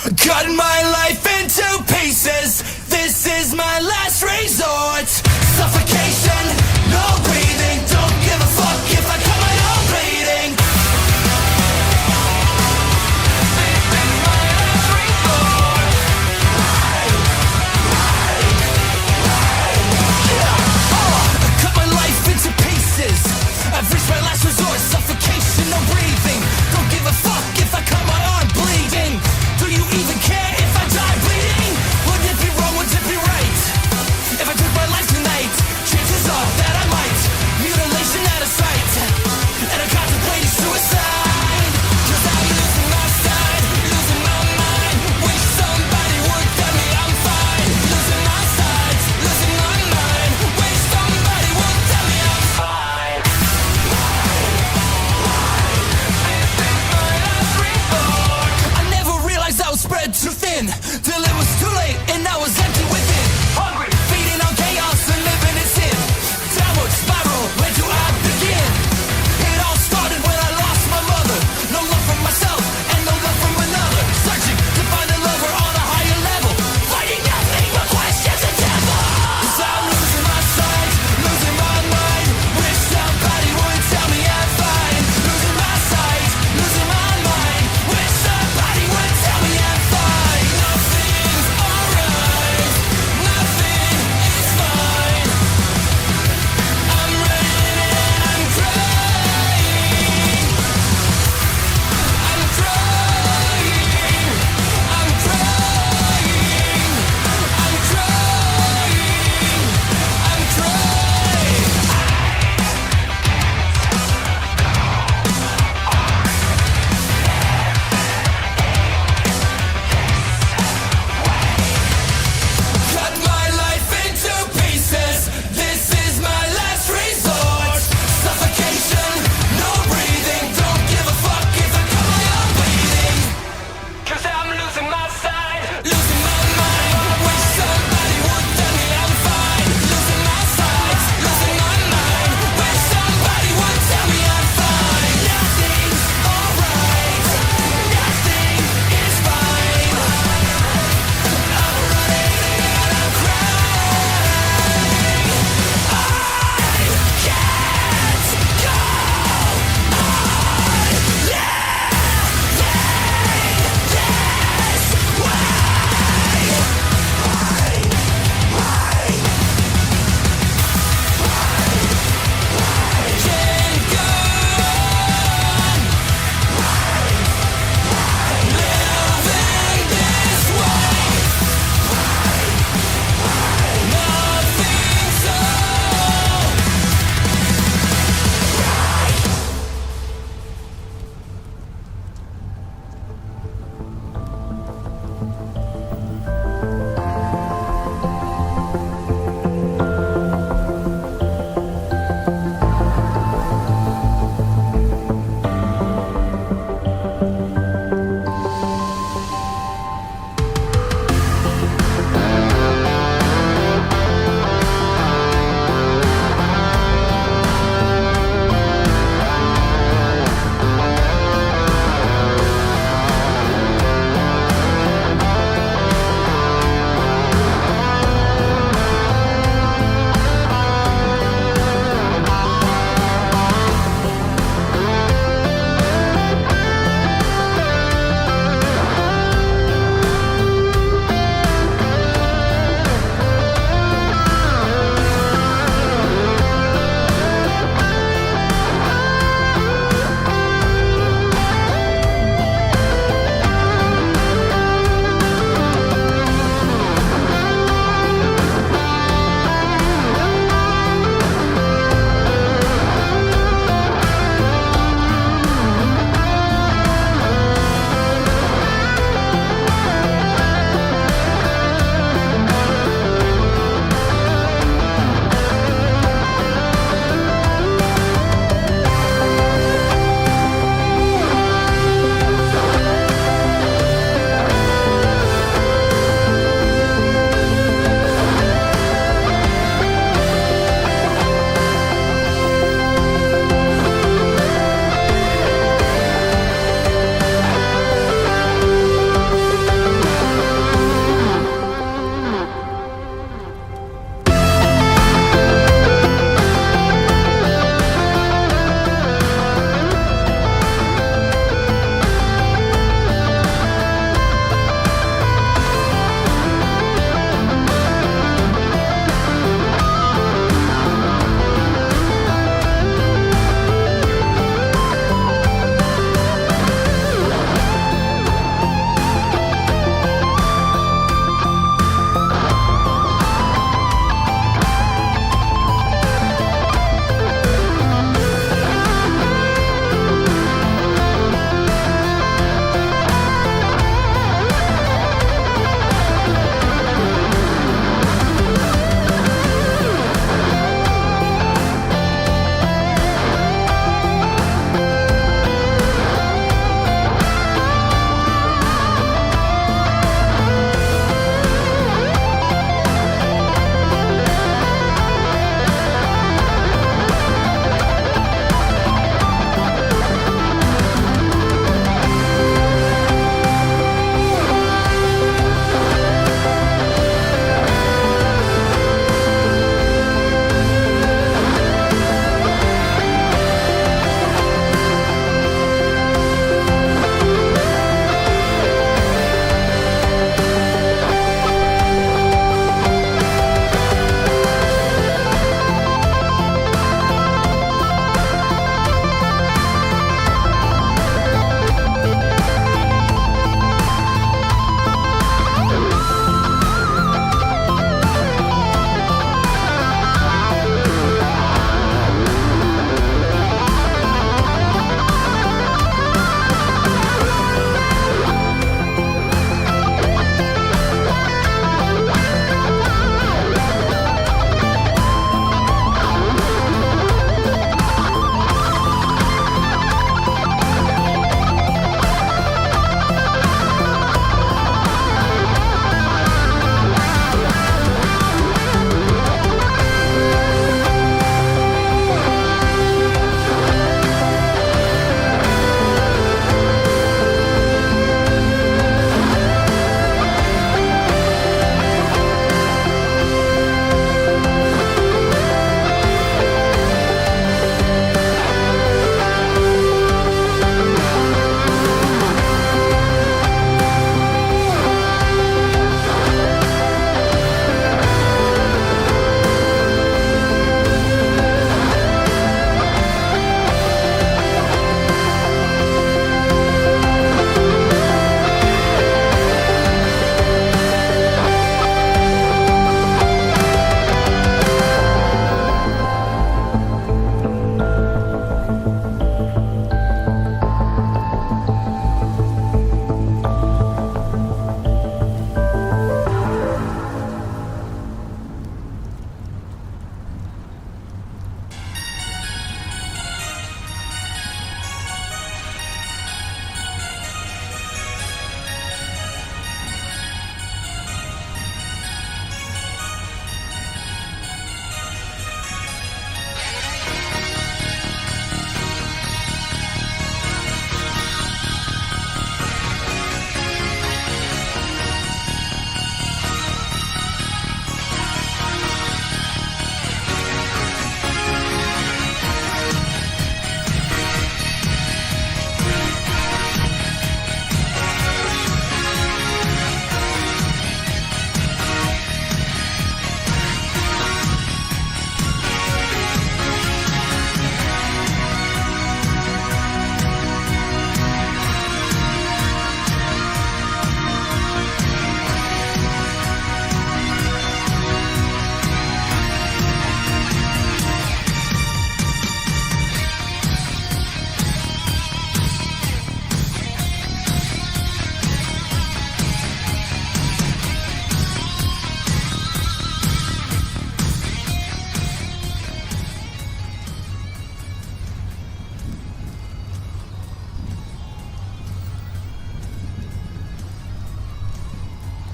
Cut my life into pieces. This is my last resort. Suffocation, no breathing. Don't give a fuck if I cut my own bleeding. This is my last resort. Cut my life into pieces. I've reached my last resort. Suffocation, no breathing. Don't give a fuck if I cut my arm bleeding. Do you even care if I die bleeding? Would it be wrong, would it be right? If I took my life tonight, chances are that I might. Mutilation out of sight. And I contemplate suicide. Cause I'm losing my side, losing my mind. Wish somebody would tell me I'm fine. Losing my sides, losing my mind. Wish somebody would tell me I'm fine. This is my last resort. I never realized I would spread too thin.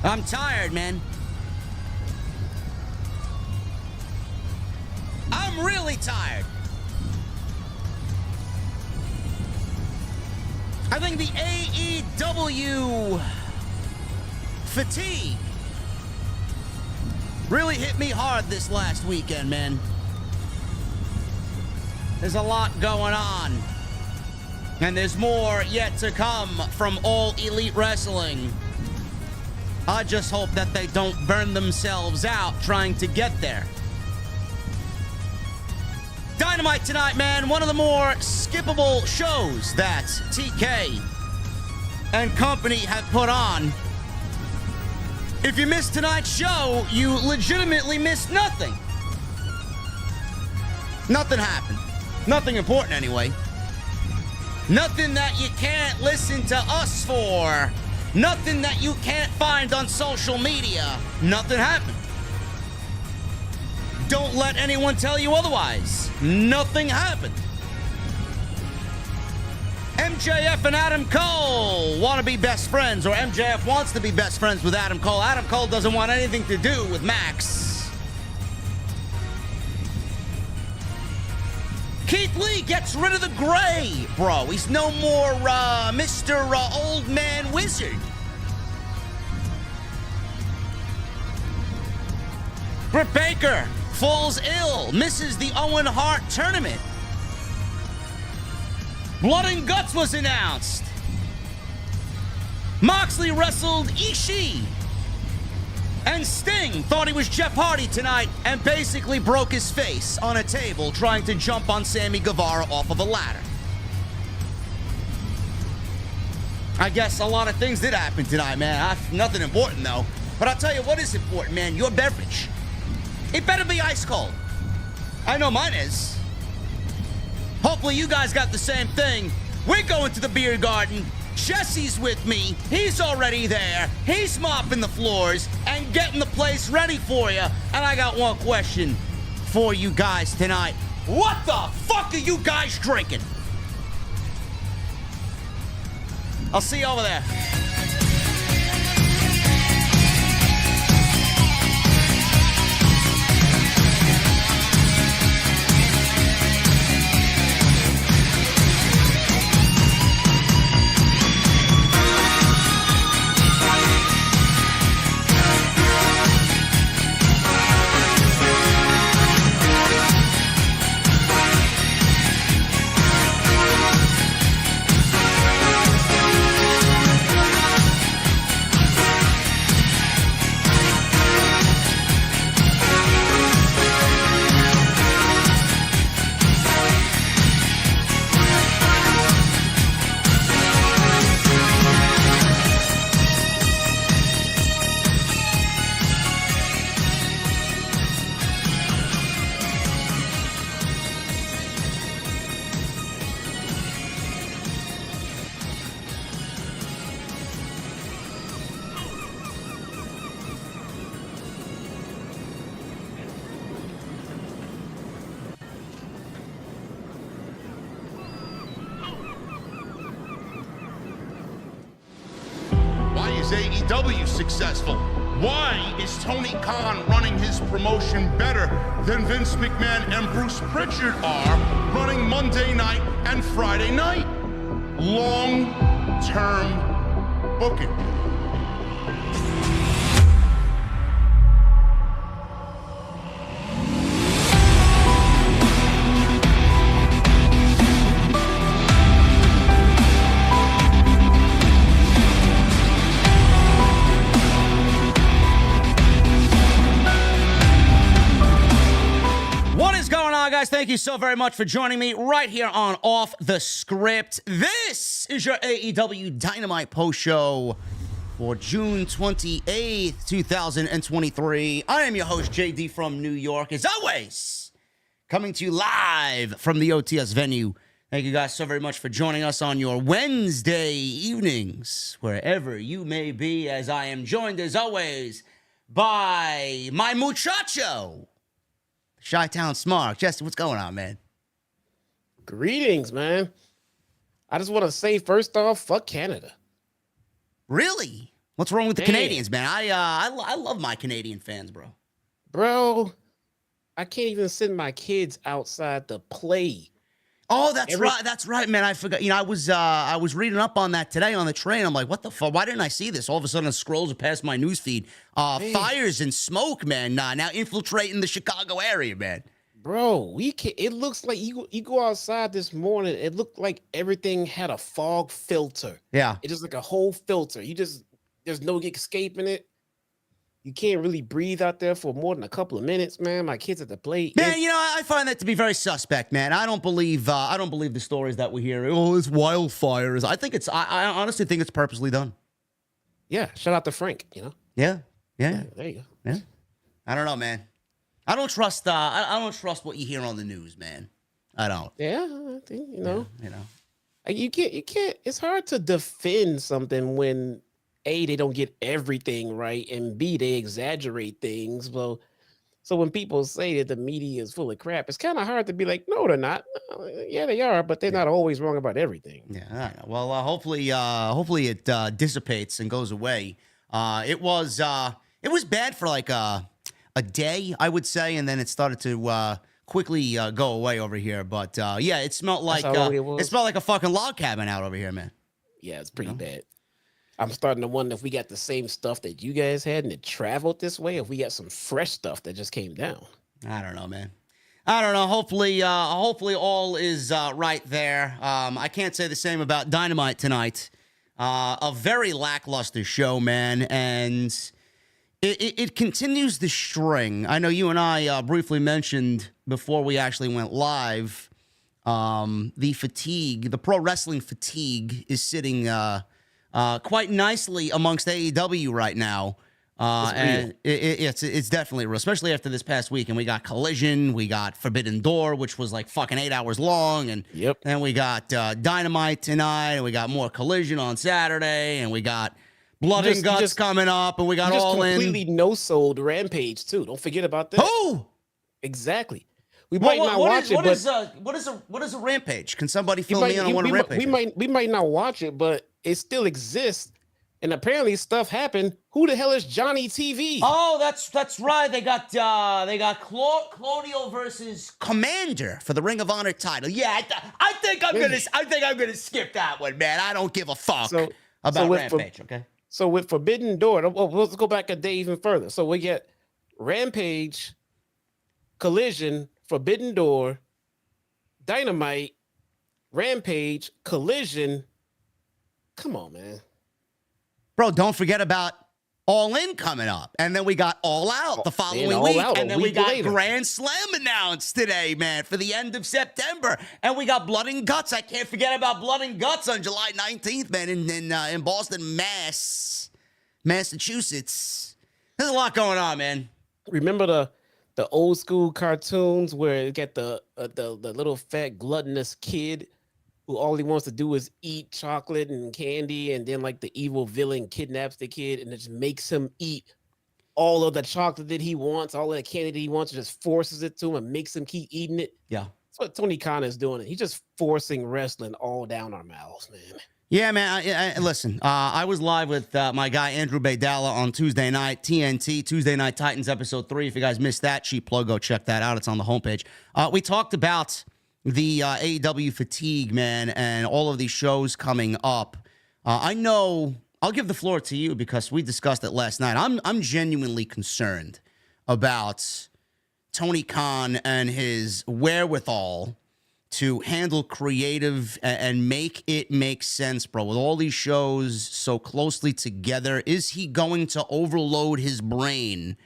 I'm tired, man. I'm really tired. I think the AEW fatigue really hit me hard this last weekend, man. There's a lot going on. And there's more yet to come from All Elite Wrestling. I just hope that they don't burn themselves out trying to get there. Dynamite tonight, man. One of the more skippable shows that TK and company have put on. If you missed tonight's show, you legitimately missed nothing. Nothing happened. Nothing important, anyway. Nothing that you can't listen to us for. Nothing that you can't find on social media. Nothing happened. Don't let anyone tell you otherwise. Nothing happened. MJF and Adam Cole want to be best friends, or MJF wants to be best friends with Adam Cole. Adam Cole doesn't want anything to do with Max. Keith Lee gets rid of the gray, bro. He's no more Mr. Old Man Wizard. Britt Baker falls ill, misses the Owen Hart Tournament. Blood and Guts was announced. Moxley wrestled Ishii. And Sting thought he was Jeff Hardy tonight and basically broke his face on a table trying to jump on Sammy Guevara off of a ladder. I guess a lot of things did happen tonight, man. Nothing important, though. But I'll tell you what is important, man. Your beverage. It better be ice cold. I know mine is. Hopefully you guys got the same thing. We're going to the beer garden. Jesse's with me. He's already there. He's mopping the floors and getting the place ready for you. And I got one question for you guys tonight. What the fuck are you guys drinking? I'll see you over there. AEW successful? Why is Tony Khan running his promotion better than Vince McMahon and Bruce Pritchard are running Monday night and Friday night? Long-term booking. Guys, thank you so very much for joining me right here on Off the Script. This is your AEW Dynamite post show for June 28th, 2023. I am your host, JD from New York, as always, coming to you live from the OTS venue. Thank you guys so very much for joining us on your Wednesday evenings, wherever you may be, as I am joined, as always, by my muchacho, Chi-Town Smart. Jesse, what's going on, man? Greetings, man. I just want to say, first off, fuck Canada. Really? What's wrong with the Damn. Canadians, man? I love my Canadian fans, bro. Bro, I can't even send my kids outside to play. Oh, that's right. That's right, man. I forgot. You know, I was reading up on that today on the train. I'm like, what the fuck? Why didn't I see this? All of a sudden, it scrolls past my newsfeed. Fires and smoke, man. Now infiltrating the Chicago area, man. Bro, it looks like you go outside this morning. It looked like everything had a fog filter. Yeah. It just like a whole filter. There's no escaping it. You can't really breathe out there for more than a couple of minutes, man. My kids at the plate. Man, you know, I find that to be very suspect, man. I don't believe the stories that we hear. Oh, it's wildfires. I honestly think it's purposely done. Yeah, shout out to Frank, you know. Yeah. There you go. Yeah. I don't know, man. I don't trust what you hear on the news, man. I don't. Yeah, I think, you know. Yeah, you know. You can't. It's hard to defend something when A, they don't get everything right, and B, they exaggerate things. Well, so when people say that the media is full of crap, it's kind of hard to be like, no, they're not. Yeah, they are, but they're not always wrong about everything. Yeah, I know. Well, hopefully it dissipates and goes away. It was bad for like a day, I would say, and then it started to quickly go away over here. But yeah, it smelled like a fucking log cabin out over here, man. Yeah, it's pretty bad. I'm starting to wonder if we got the same stuff that you guys had and it traveled this way, if we got some fresh stuff that just came down. I don't know, man. I don't know. Hopefully all is right there. I can't say the same about Dynamite tonight. A very lackluster show, man, and it continues the string. I know you and I briefly mentioned before we actually went live, the pro wrestling fatigue is sitting quite nicely amongst AEW right now. And it's definitely real, especially after this past week. And we got Collision, we got Forbidden Door, which was like fucking 8 hours long. And then we got Dynamite tonight, and we got more Collision on Saturday, and we got Blood and Guts coming up, and we got All In. Completely no-sold Rampage, too. Don't forget about that. Who? Exactly. We might not watch it, but what is a Rampage? Can somebody fill me in on what a Rampage is? We might not watch it, but it still exists. And apparently stuff happened. Who the hell is Johnny TV? Oh, that's right. They got Claudio versus Commander for the Ring of Honor title. Yeah, I think I'm gonna skip that one, man. I don't give a fuck about Rampage. Okay. So with Forbidden Door, let's go back a day even further. So we get Rampage, Collision, Forbidden Door, Dynamite, Rampage, Collision. Come on, man. Bro, don't forget about All In coming up. And then we got All Out the following week. And then we got Grand Slam announced today, man, for the end of September. And we got Blood and Guts. I can't forget about Blood and Guts on July 19th, man, in Boston, Massachusetts. There's a lot going on, man. Remember the old school cartoons where you get the little fat gluttonous kid who all he wants to do is eat chocolate and candy, and then like the evil villain kidnaps the kid and it just makes him eat all of the chocolate that he wants, all of the candy that he wants, and just forces it to him and makes him keep eating it. Yeah. That's what Tony Khan is doing. He's just forcing wrestling all down our mouths, man. Yeah, man. Listen, I was live with my guy Andrew Baydala on Tuesday night, TNT, Tuesday Night Titans, episode 3. If you guys missed that, cheap plug, go check that out. It's on the homepage. We talked about the AEW fatigue, man, and all of these shows coming up. I know, I'll give the floor to you because we discussed it last night. I'm genuinely concerned about Tony Khan and his wherewithal to handle creative and make it make sense, bro. With all these shows so closely together, is he going to overload his brain?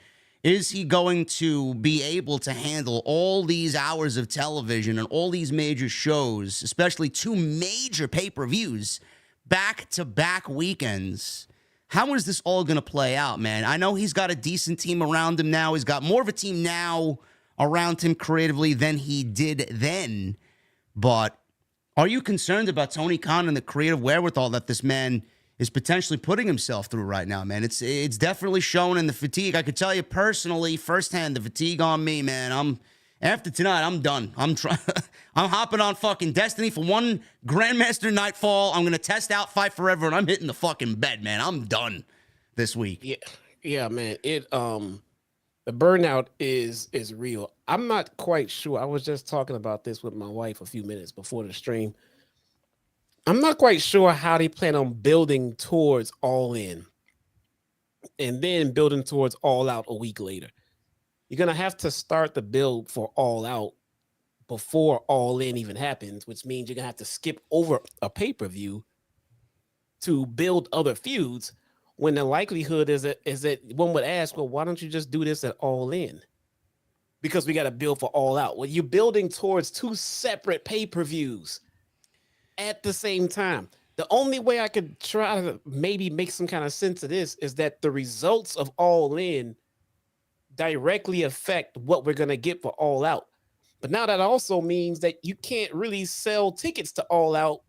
Is he going to be able to handle all these hours of television and all these major shows, especially 2 major pay-per-views, back-to-back weekends? How is this all going to play out, man? I know he's got a decent team around him now. He's got more of a team now around him creatively than he did then. But are you concerned about Tony Khan and the creative wherewithal that this man is potentially putting himself through right now, man? It's definitely shown in the fatigue. I could tell you personally, firsthand, the fatigue on me, man. After tonight, I'm done. I'm hopping on fucking Destiny for one Grandmaster Nightfall. I'm gonna test out Fight Forever, and I'm hitting the fucking bed, man. I'm done. this week. Yeah, man. The burnout is real. I'm not quite sure. I was just talking about this with my wife a few minutes before the stream. I'm not quite sure how they plan on building towards All In and then building towards All Out a week later. You're going to have to start the build for All Out before All In even happens, which means you're going to have to skip over a pay-per-view to build other feuds, when the likelihood is that one would ask, well, why don't you just do this at All In? Because we got to build for All Out. Well, you're building towards two separate pay-per-views at the same time. The only way I could try to maybe make some kind of sense of this is that the results of All In directly affect what we're going to get for All Out. But now that also means that you can't really sell tickets to All Out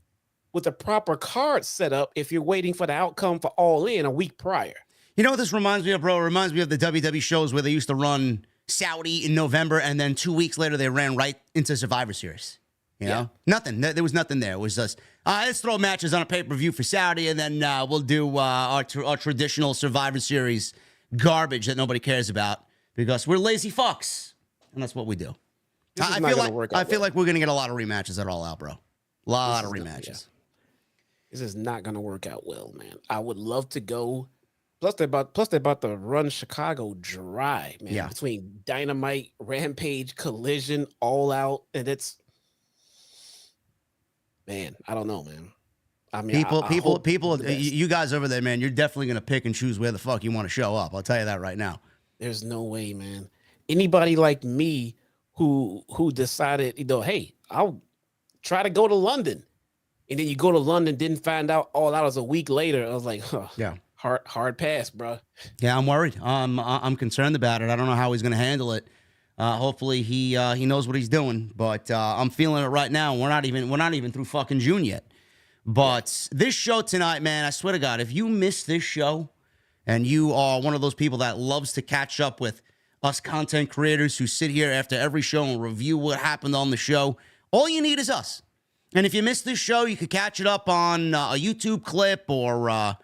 with a proper card set up if you're waiting for the outcome for All In a week prior. You know what this reminds me of, bro? It reminds me of the WWE shows where they used to run Saudi in November, and then 2 weeks later they ran right into Survivor Series. You know? Nothing. There was nothing there. It was just, let's throw matches on a pay-per-view for Saudi, and then we'll do our traditional Survivor Series garbage that nobody cares about because we're lazy fucks, and that's what we do. I feel like we're going to get a lot of rematches at All Out, bro. A lot of rematches. This is not going to work out well, man. I would love to go. Plus, they're about to run Chicago dry, man. Yeah. Between Dynamite, Rampage, Collision, All Out, and it's, man, I don't know, man. I mean, people, you guys over there, man, you're definitely going to pick and choose where the fuck you want to show up. I'll tell you that right now. There's no way, man. Anybody like me who decided, hey, I'll try to go to London. And then you go to London, didn't find out All Out was a week later. I was like, hard pass, bro. Yeah, I'm worried. I'm concerned about it. I don't know how he's going to handle it. Hopefully he knows what he's doing. But I'm feeling it right now. We're not even through fucking June yet. But this show tonight, man, I swear to God, if you miss this show and you are one of those people that loves to catch up with us content creators who sit here after every show and review what happened on the show, all you need is us. And if you missed this show, you could catch it up on a YouTube clip or a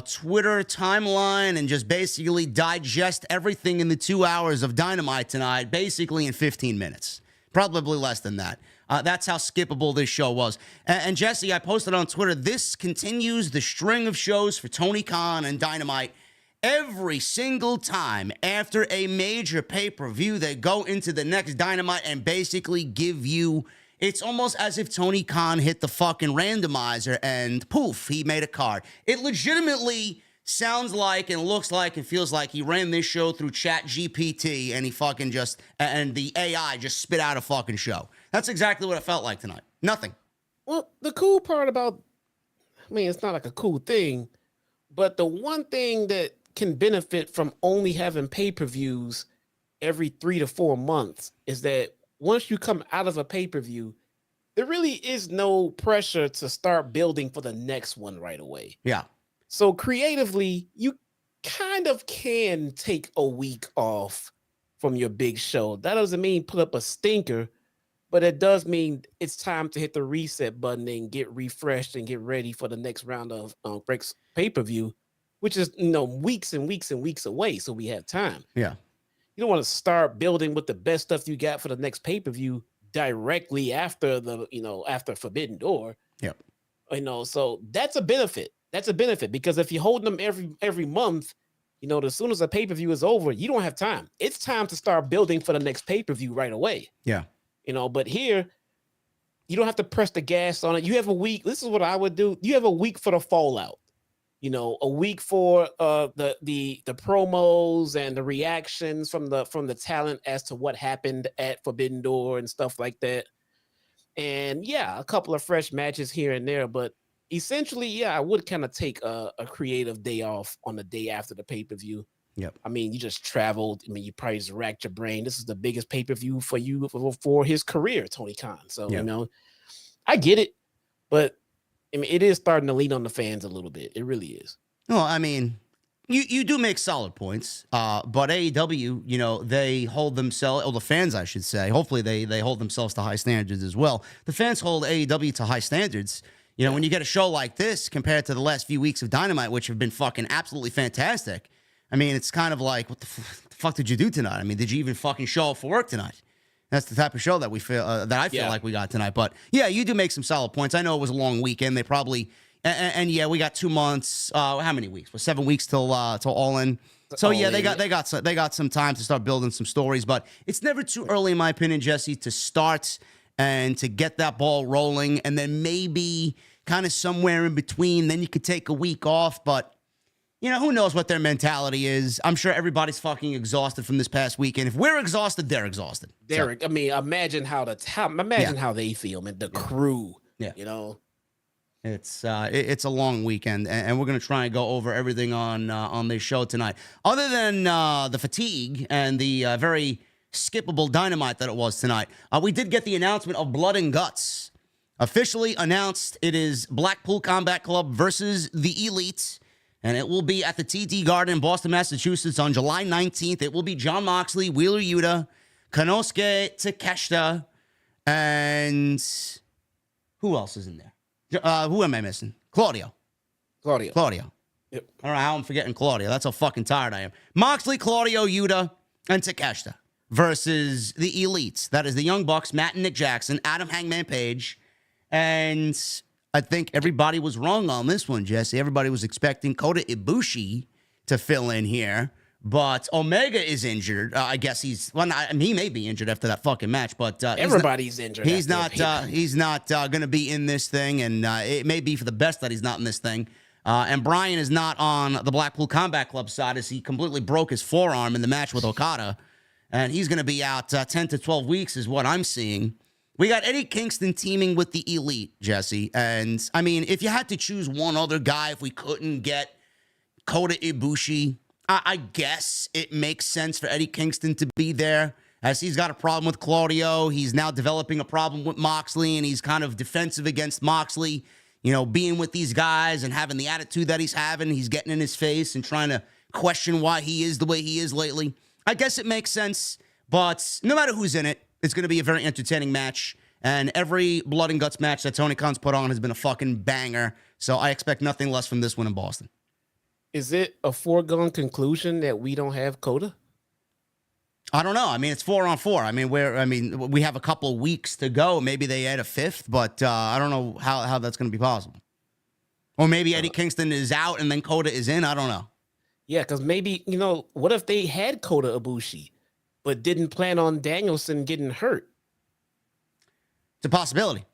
Twitter timeline and just basically digest everything in the 2 hours of Dynamite tonight, basically in 15 minutes. Probably less than that. That's how skippable this show was. And Jesse, I posted on Twitter, this continues the string of shows for Tony Khan and Dynamite. Every single time after a major pay-per-view, they go into the next Dynamite and basically give you... It's almost as if Tony Khan hit the fucking randomizer and poof, he made a card. It legitimately sounds like and looks like and feels like he ran this show through ChatGPT and he fucking just, and the AI just spit out a fucking show. That's exactly what it felt like tonight. Nothing. Well, the cool part about, I mean, it's not like a cool thing, but the one thing that can benefit from only having pay-per-views every 3 to 4 months is that once you come out of a pay-per-view, there really is no pressure to start building for the next one right away. Yeah. So creatively, you kind of can take a week off from your big show. That doesn't mean put up a stinker, but it does mean it's time to hit the reset button and get refreshed and get ready for the next round of pay-per-view, which is, weeks and weeks and weeks away. So we have time. Yeah. You don't want to start building with the best stuff you got for the next pay-per-view directly after after Forbidden Door. Yep. So that's a benefit. That's a benefit because if you hold them every month, as soon as a pay-per-view is over, you don't have time. It's time to start building for the next pay-per-view right away. Yeah. But here you don't have to press the gas on it. You have a week. This is what I would do. You have a week for the fallout. A week for the promos and the reactions from the talent as to what happened at Forbidden Door and stuff like that. And a couple of fresh matches here and there, but essentially, I would kind of take a creative day off on the day after the pay-per-view. Yep. I mean, you just traveled. I mean, you probably just racked your brain. This is the biggest pay-per-view for you for his career, Tony Khan. So, I get it, but I mean, it is starting to lean on the fans a little bit. It really is. Well, I mean, you do make solid points, but AEW, they hold themselves, or the fans, I should say, hopefully they hold themselves to high standards as well. The fans hold AEW to high standards, You know, when you get a show like this compared to the last few weeks of Dynamite, which have been fucking absolutely fantastic, I mean, it's kind of like, what the fuck did you do tonight? I mean, did you even fucking show up for work tonight? That's the type of show that we feel that I feel like we got tonight. But yeah, you do make some solid points. I know it was a long weekend. They probably and yeah, we got 2 months. How many weeks? 7 weeks till All In. So yeah, they got some time to start building some stories. But it's never too early, in my opinion, Jesse, to start and to get that ball rolling, and then maybe kind of somewhere in between, then you could take a week off. But you know, who knows what their mentality is? I'm sure everybody's fucking exhausted from this past weekend. If we're exhausted, they're exhausted. Derek, I mean, imagine how how they feel, man. The crew, you know. It's a long weekend, and we're gonna try and go over everything on this show tonight. Other than the fatigue and the very skippable Dynamite that it was tonight, we did get the announcement of Blood and Guts. Officially announced, it is Blackpool Combat Club versus the Elite. And it will be at the TD Garden in Boston, Massachusetts on July 19th. It will be Jon Moxley, Wheeler Yuta, Konosuke Takeshita, and who else is in there? Who am I missing? Claudio. Yep. I don't know how I'm forgetting Claudio. That's how fucking tired I am. Moxley, Claudio, Yuta, and Takeshita versus the Elites. That is the Young Bucks, Matt and Nick Jackson, Adam Hangman Page, and I think everybody was wrong on this one, Jesse. Everybody was expecting Kota Ibushi to fill in here, but Omega is injured. I guess he may be injured after that fucking match, but everybody's injured. He's not going to be in this thing, and it may be for the best that he's not in this thing. And Brian is not on the Blackpool Combat Club side, as he completely broke his forearm in the match with Okada, and he's going to be out 10 to 12 weeks, is what I'm seeing. We got Eddie Kingston teaming with the Elite, Jesse. And, I mean, if you had to choose one other guy, if we couldn't get Kota Ibushi, I guess it makes sense for Eddie Kingston to be there, as he's got a problem with Claudio. He's now developing a problem with Moxley, and he's kind of defensive against Moxley. You know, being with these guys and having the attitude that he's having, he's getting in his face and trying to question why he is the way he is lately. I guess it makes sense, but no matter who's in it, it's going to be a very entertaining match, and every Blood and Guts match that Tony Khan's put on has been a fucking banger, so I expect nothing less from this one in Boston. Is it a foregone conclusion that we don't have Kota? I don't know. I mean, it's 4-on-4. I mean, we have a couple weeks to go. Maybe they add a fifth, but I don't know how that's going to be possible. Or maybe Eddie Kingston is out and then Kota is in. I don't know. Yeah, because maybe, you know, what if they had Kota Ibushi, but didn't plan on Danielson getting hurt? It's a possibility.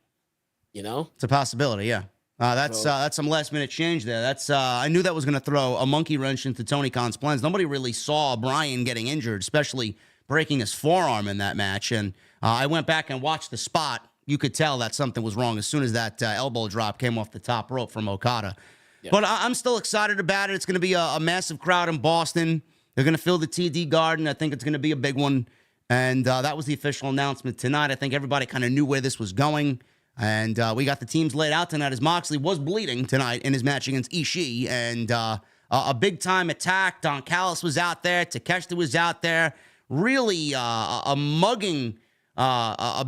You know? It's a possibility, yeah. That's some last minute change there. That's I knew that was going to throw a monkey wrench into Tony Khan's plans. Nobody really saw Brian getting injured, especially breaking his forearm in that match. And I went back and watched the spot. You could tell that something was wrong as soon as that elbow drop came off the top rope from Okada. Yeah. But I'm still excited about it. It's going to be a massive crowd in Boston. They're going to fill the TD Garden. I think it's going to be a big one. And that was the official announcement tonight. I think everybody kind of knew where this was going. And we got the teams laid out tonight as Moxley was bleeding tonight in his match against Ishii. And a big-time attack. Don Callis was out there. Takeshita was out there. Really a mugging, a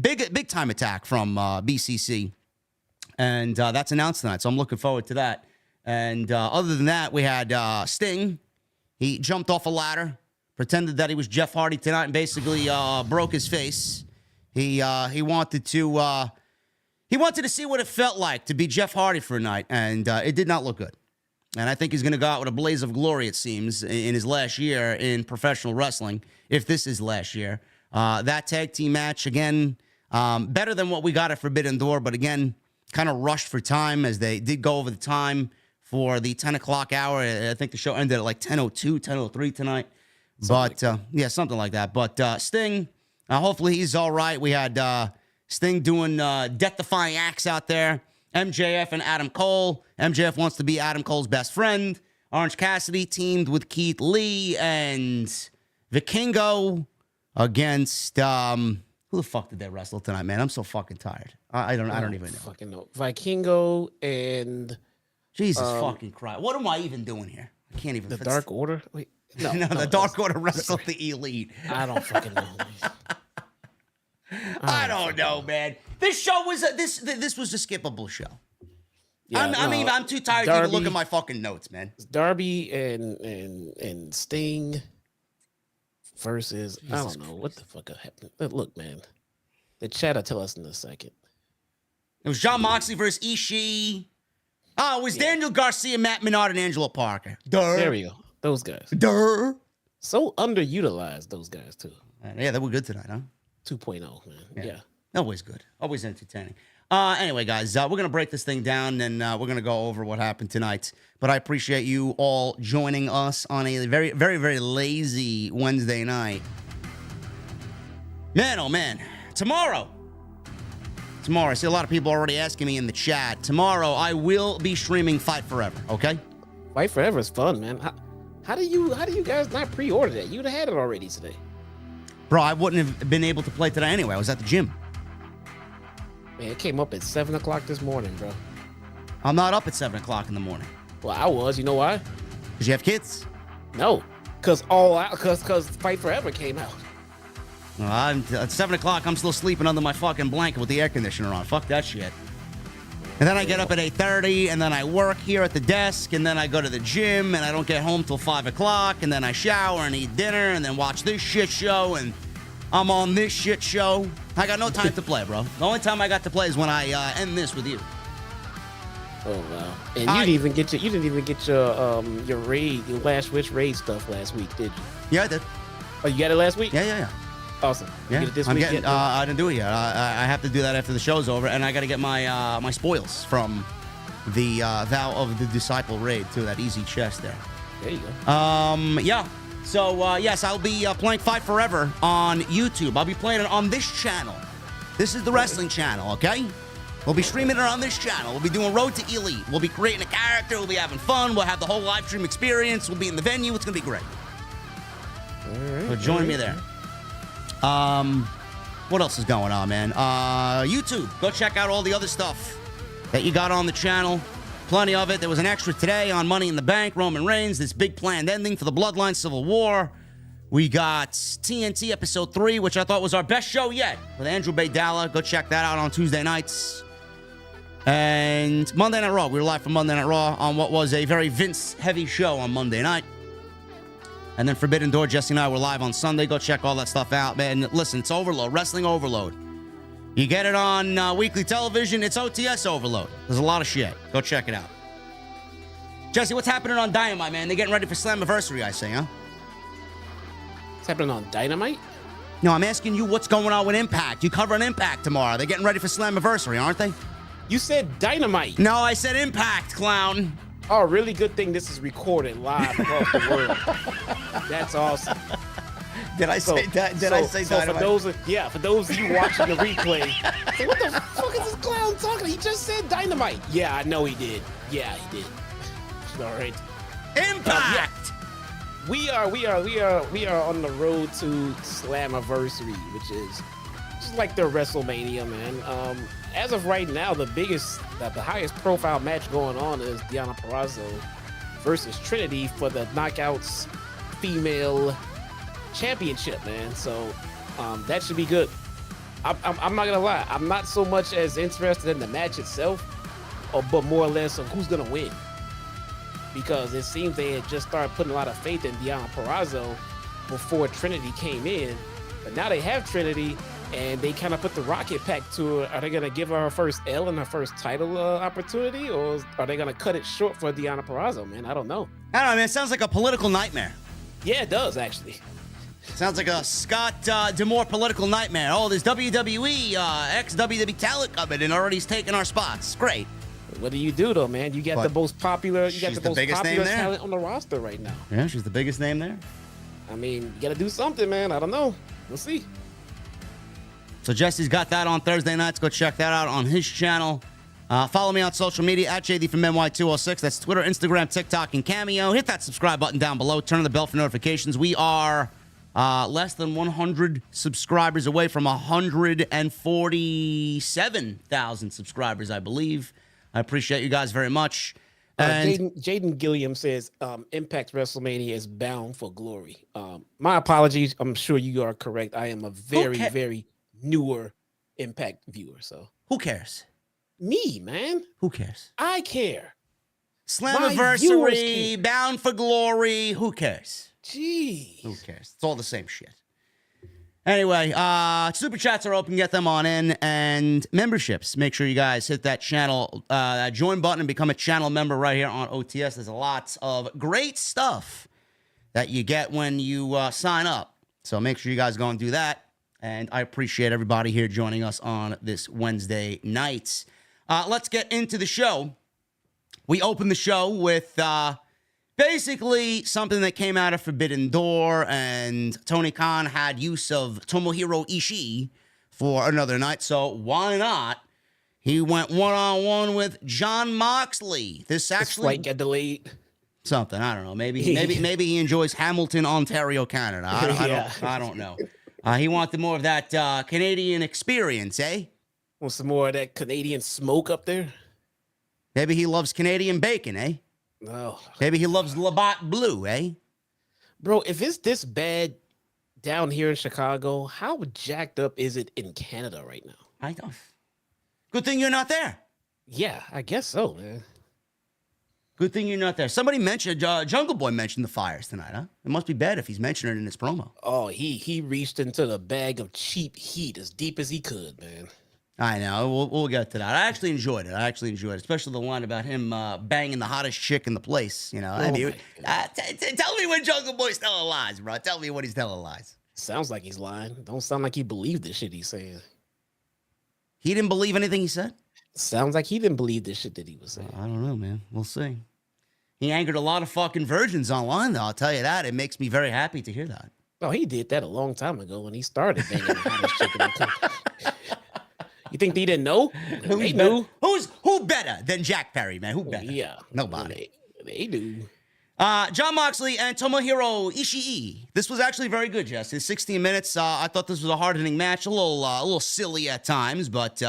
big-time attack from BCC. And that's announced tonight, so I'm looking forward to that. And other than that, we had Sting. He jumped off a ladder, pretended that he was Jeff Hardy tonight, and basically broke his face. He wanted to see what it felt like to be Jeff Hardy for a night, and it did not look good. And I think he's going to go out with a blaze of glory, it seems, in his last year in professional wrestling, if this is last year. That tag team match, again, better than what we got at Forbidden Door, but again, kind of rushed for time as they did go over the time for the 10 o'clock hour. I think the show ended at like 10:02, 10:03 tonight. Yeah, something like that. But Sting, hopefully he's all right. We had Sting doing death-defying acts out there. MJF and Adam Cole. MJF wants to be Adam Cole's best friend. Orange Cassidy teamed with Keith Lee and Vikingo against who the fuck did they wrestle tonight, man? I'm so fucking tired. I don't even know. Fucking know. Vikingo and Jesus fucking Christ. What am I even doing here? I can't even. The Dark Order? Wait. No, the Dark Order wrestled the Elite. I don't fucking know. I don't know, man. This show was this was a skippable show. Yeah, I'm too tired to even look at my fucking notes, man. Darby and Sting versus I don't know what the fuck happened. Look, man, the chat will tell us in a second. It was John Moxley versus Ishii. Oh, it was Daniel Garcia, Matt Menard, and Angelo Parker. There we go. Those guys. So underutilized, those guys, too. Yeah, they were good tonight, huh? 2.0, man. Yeah. Always good. Always entertaining. Anyway, guys, we're going to break this thing down, and we're going to go over what happened tonight. But I appreciate you all joining us on a very, very, very lazy Wednesday night. Man, oh, man. Tomorrow, I see a lot of people already asking me in the chat. Tomorrow, I will be streaming Fight Forever, okay? Fight Forever is fun, man. How do you guys not pre-order that? You'd have had it already today. Bro, I wouldn't have been able to play today anyway. I was at the gym. Man, it came up at 7 o'clock this morning, bro. I'm not up at 7 o'clock in the morning. Well, I was. You know why? Because you have kids? No. Because Fight Forever came out. Well, at 7 o'clock, I'm still sleeping under my fucking blanket with the air conditioner on. Fuck that shit. And then I get up at 8:30, and then I work here at the desk, and then I go to the gym, and I don't get home till 5 o'clock, and then I shower and eat dinner, and then watch this shit show, and I'm on this shit show. I got no time to play, bro. The only time I got to play is when I end this with you. Oh wow! And you didn't even get your raid, your Last Wish raid stuff last week, did you? Yeah, I did. Oh, you got it last week? Yeah. Awesome. Yeah, get it this I'm week getting. yet? I didn't do it yet. I have to do that after the show's over, and I got to get my my spoils from the Vow of the Disciple raid too. That easy chest there. There you go. Yeah. So yes, I'll be playing Fight Forever on YouTube. I'll be playing it on this channel. This is the wrestling channel, okay? We'll be streaming it on this channel. We'll be doing Road to Elite. We'll be creating a character. We'll be having fun. We'll have the whole live stream experience. We'll be in the venue. It's gonna be great. All right. So join me there. What else is going on, man? YouTube. Go check out all the other stuff that you got on the channel. Plenty of it. There was an extra today on Money in the Bank, Roman Reigns, this big planned ending for the Bloodline Civil War. We got TNT Episode 3, which I thought was our best show yet, with Andrew Baydala. Go check that out on Tuesday nights. And Monday Night Raw. We were live from Monday Night Raw on what was a very Vince-heavy show on Monday night. And then Forbidden Door, Jesse and I were live on Sunday. Go check all that stuff out, man. Listen, it's overload, wrestling overload. You get it on weekly television, it's OTS overload. There's a lot of shit. Go check it out. Jesse, what's happening on Dynamite, man? They're getting ready for Slammiversary, I say, huh? What's happening on Dynamite? No, I'm asking you what's going on with Impact. You cover an Impact tomorrow. They're getting ready for Slammiversary, aren't they? You said Dynamite. No, I said Impact, clown. Oh, really good thing this is recorded live across the world. That's awesome. Did I say that? Did I say Dynamite? For those of you watching the replay, so what the fuck is this clown talking? He just said Dynamite. Yeah, I know he did. Yeah, he did. All right. Impact. We are on the road to Slammiversary, which is just like their WrestleMania, man. As of right now, the highest profile match going on is Deonna Purrazzo versus Trinity for the Knockouts Female Championship, man. So that should be good. I'm not gonna lie, I'm not so much as interested in the match itself, but more or less of who's gonna win. Because it seems they had just started putting a lot of faith in Deonna Purrazzo before Trinity came in, but now they have Trinity. And they kind of put the rocket pack to her. Are they going to give her first L and her first title opportunity? Or are they going to cut it short for Deonna Purrazzo, man? I don't know. I don't know, man. It sounds like a political nightmare. Yeah, it does, actually. Sounds like a Scott D'Amore political nightmare. Oh, there's WWE, ex-WWE talent coming and already he's taking our spots. Great. What do you do, though, man? You got the most popular, talent on the roster right now. Yeah, she's the biggest name there. I mean, you got to do something, man. I don't know. We'll see. So Jesse's got that on Thursday nights. Go check that out on his channel. Follow me on social media at JDfromNY206. That's Twitter, Instagram, TikTok, and Cameo. Hit that subscribe button down below. Turn on the bell for notifications. We are less than 100 subscribers away from 147,000 subscribers, I believe. I appreciate you guys very much. And Jaden Gilliam says Impact WrestleMania is bound for glory. My apologies. I'm sure you are correct. I am a very newer Impact viewer. So who cares? Me, man. Who cares? I care. Slammiversary, Bound for Glory. Who cares? Jeez. Who cares? It's all the same shit. Anyway, super chats are open. Get them on in. And memberships. Make sure you guys hit that channel, join button and become a channel member right here on OTS. There's a lot of great stuff that you get when you sign up. So make sure you guys go and do that. And I appreciate everybody here joining us on this Wednesday night. Let's get into the show. We opened the show with basically something that came out of Forbidden Door, and Tony Khan had use of Tomohiro Ishii for another night, so why not? He went one-on-one with Jon Moxley. This actually flight got delayed. Something, I don't know. Maybe he enjoys Hamilton, Ontario, Canada. I don't know. He wanted more of that Canadian experience, eh? Want some more of that Canadian smoke up there? Maybe he loves Canadian bacon, eh? No. Maybe he loves Labatt Blue, eh? Bro, if it's this bad down here in Chicago, how jacked up is it in Canada right now? I know. Good thing you're not there. Yeah, I guess so, man. Good thing you're not there. Somebody mentioned, Jungle Boy mentioned the fires tonight, huh? It must be bad if he's mentioning it in his promo. Oh, he reached into the bag of cheap heat as deep as he could, man. I know. We'll get to that. I actually enjoyed it. Especially the line about him banging the hottest chick in the place. You know, I mean, tell me when Jungle Boy's telling lies, bro. Tell me when he's telling lies. Sounds like he's lying. Don't sound like he believed the shit he's saying. He didn't believe anything he said? Sounds like he didn't believe the shit that he was saying. I don't know, man. We'll see. He angered a lot of fucking virgins online, though. I'll tell you that. It makes me very happy to hear that. Oh, he did that a long time ago when he started banging the hottest chick in the country. You think they didn't know? They knew. Who better than Jack Perry, man? Who better? Yeah. Nobody. They do. Jon Moxley and Tomohiro Ishii. This was actually very good, Jess. In 16 minutes, I thought this was a hard-hitting match. A little silly at times, but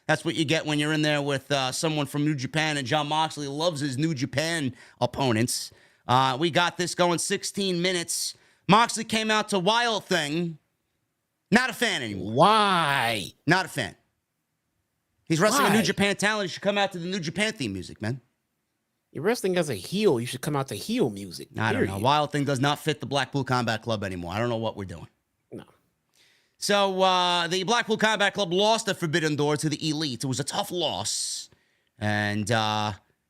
that's what you get when you're in there with someone from New Japan, and Jon Moxley loves his New Japan opponents. We got this going 16 minutes. Moxley came out to Wild Thing. Not a fan anymore. Why? Not a fan. He's wrestling a New Japan talent. He should come out to the New Japan theme music, man. You're wrestling as a heel. You should come out to heel music. I don't know. Wild Thing does not fit the Blackpool Combat Club anymore. I don't know what we're doing. No. So the Blackpool Combat Club lost at Forbidden Door to the Elite. It was a tough loss. And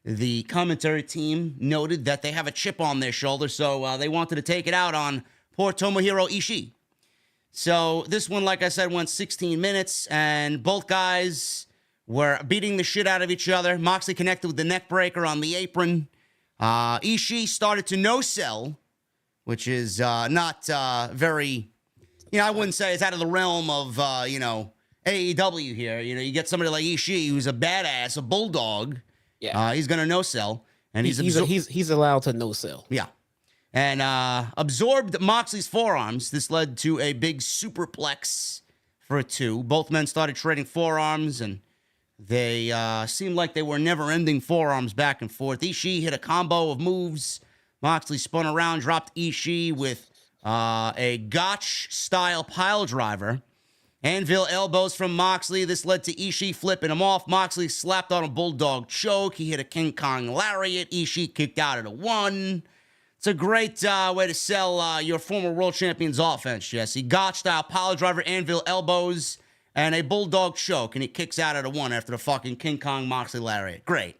the commentary team noted that they have a chip on their shoulder, so they wanted to take it out on poor Tomohiro Ishii. So this one, like I said, went 16 minutes, and both guys were beating the shit out of each other. Moxley connected with the neck breaker on the apron. Ishii started to no-sell, which is not very, I wouldn't say it's out of the realm of, AEW here. You get somebody like Ishii who's a badass, a bulldog. Yeah. He's going to no-sell. And he's allowed to no-sell. Yeah. And absorbed Moxley's forearms. This led to a big superplex for a 2. Both men started trading forearms, and they seemed like they were never-ending forearms back and forth. Ishii hit a combo of moves. Moxley spun around, dropped Ishii with a gotch-style pile driver. Anvil elbows from Moxley. This led to Ishii flipping him off. Moxley slapped on a bulldog choke. He hit a King Kong lariat. Ishii kicked out at a 1. It's a great way to sell your former world champion's offense, Jesse. Gotch-style pile driver, Anvil elbows, and a bulldog choke, and he kicks out at a 1 after the fucking King Kong Moxley lariat. Great.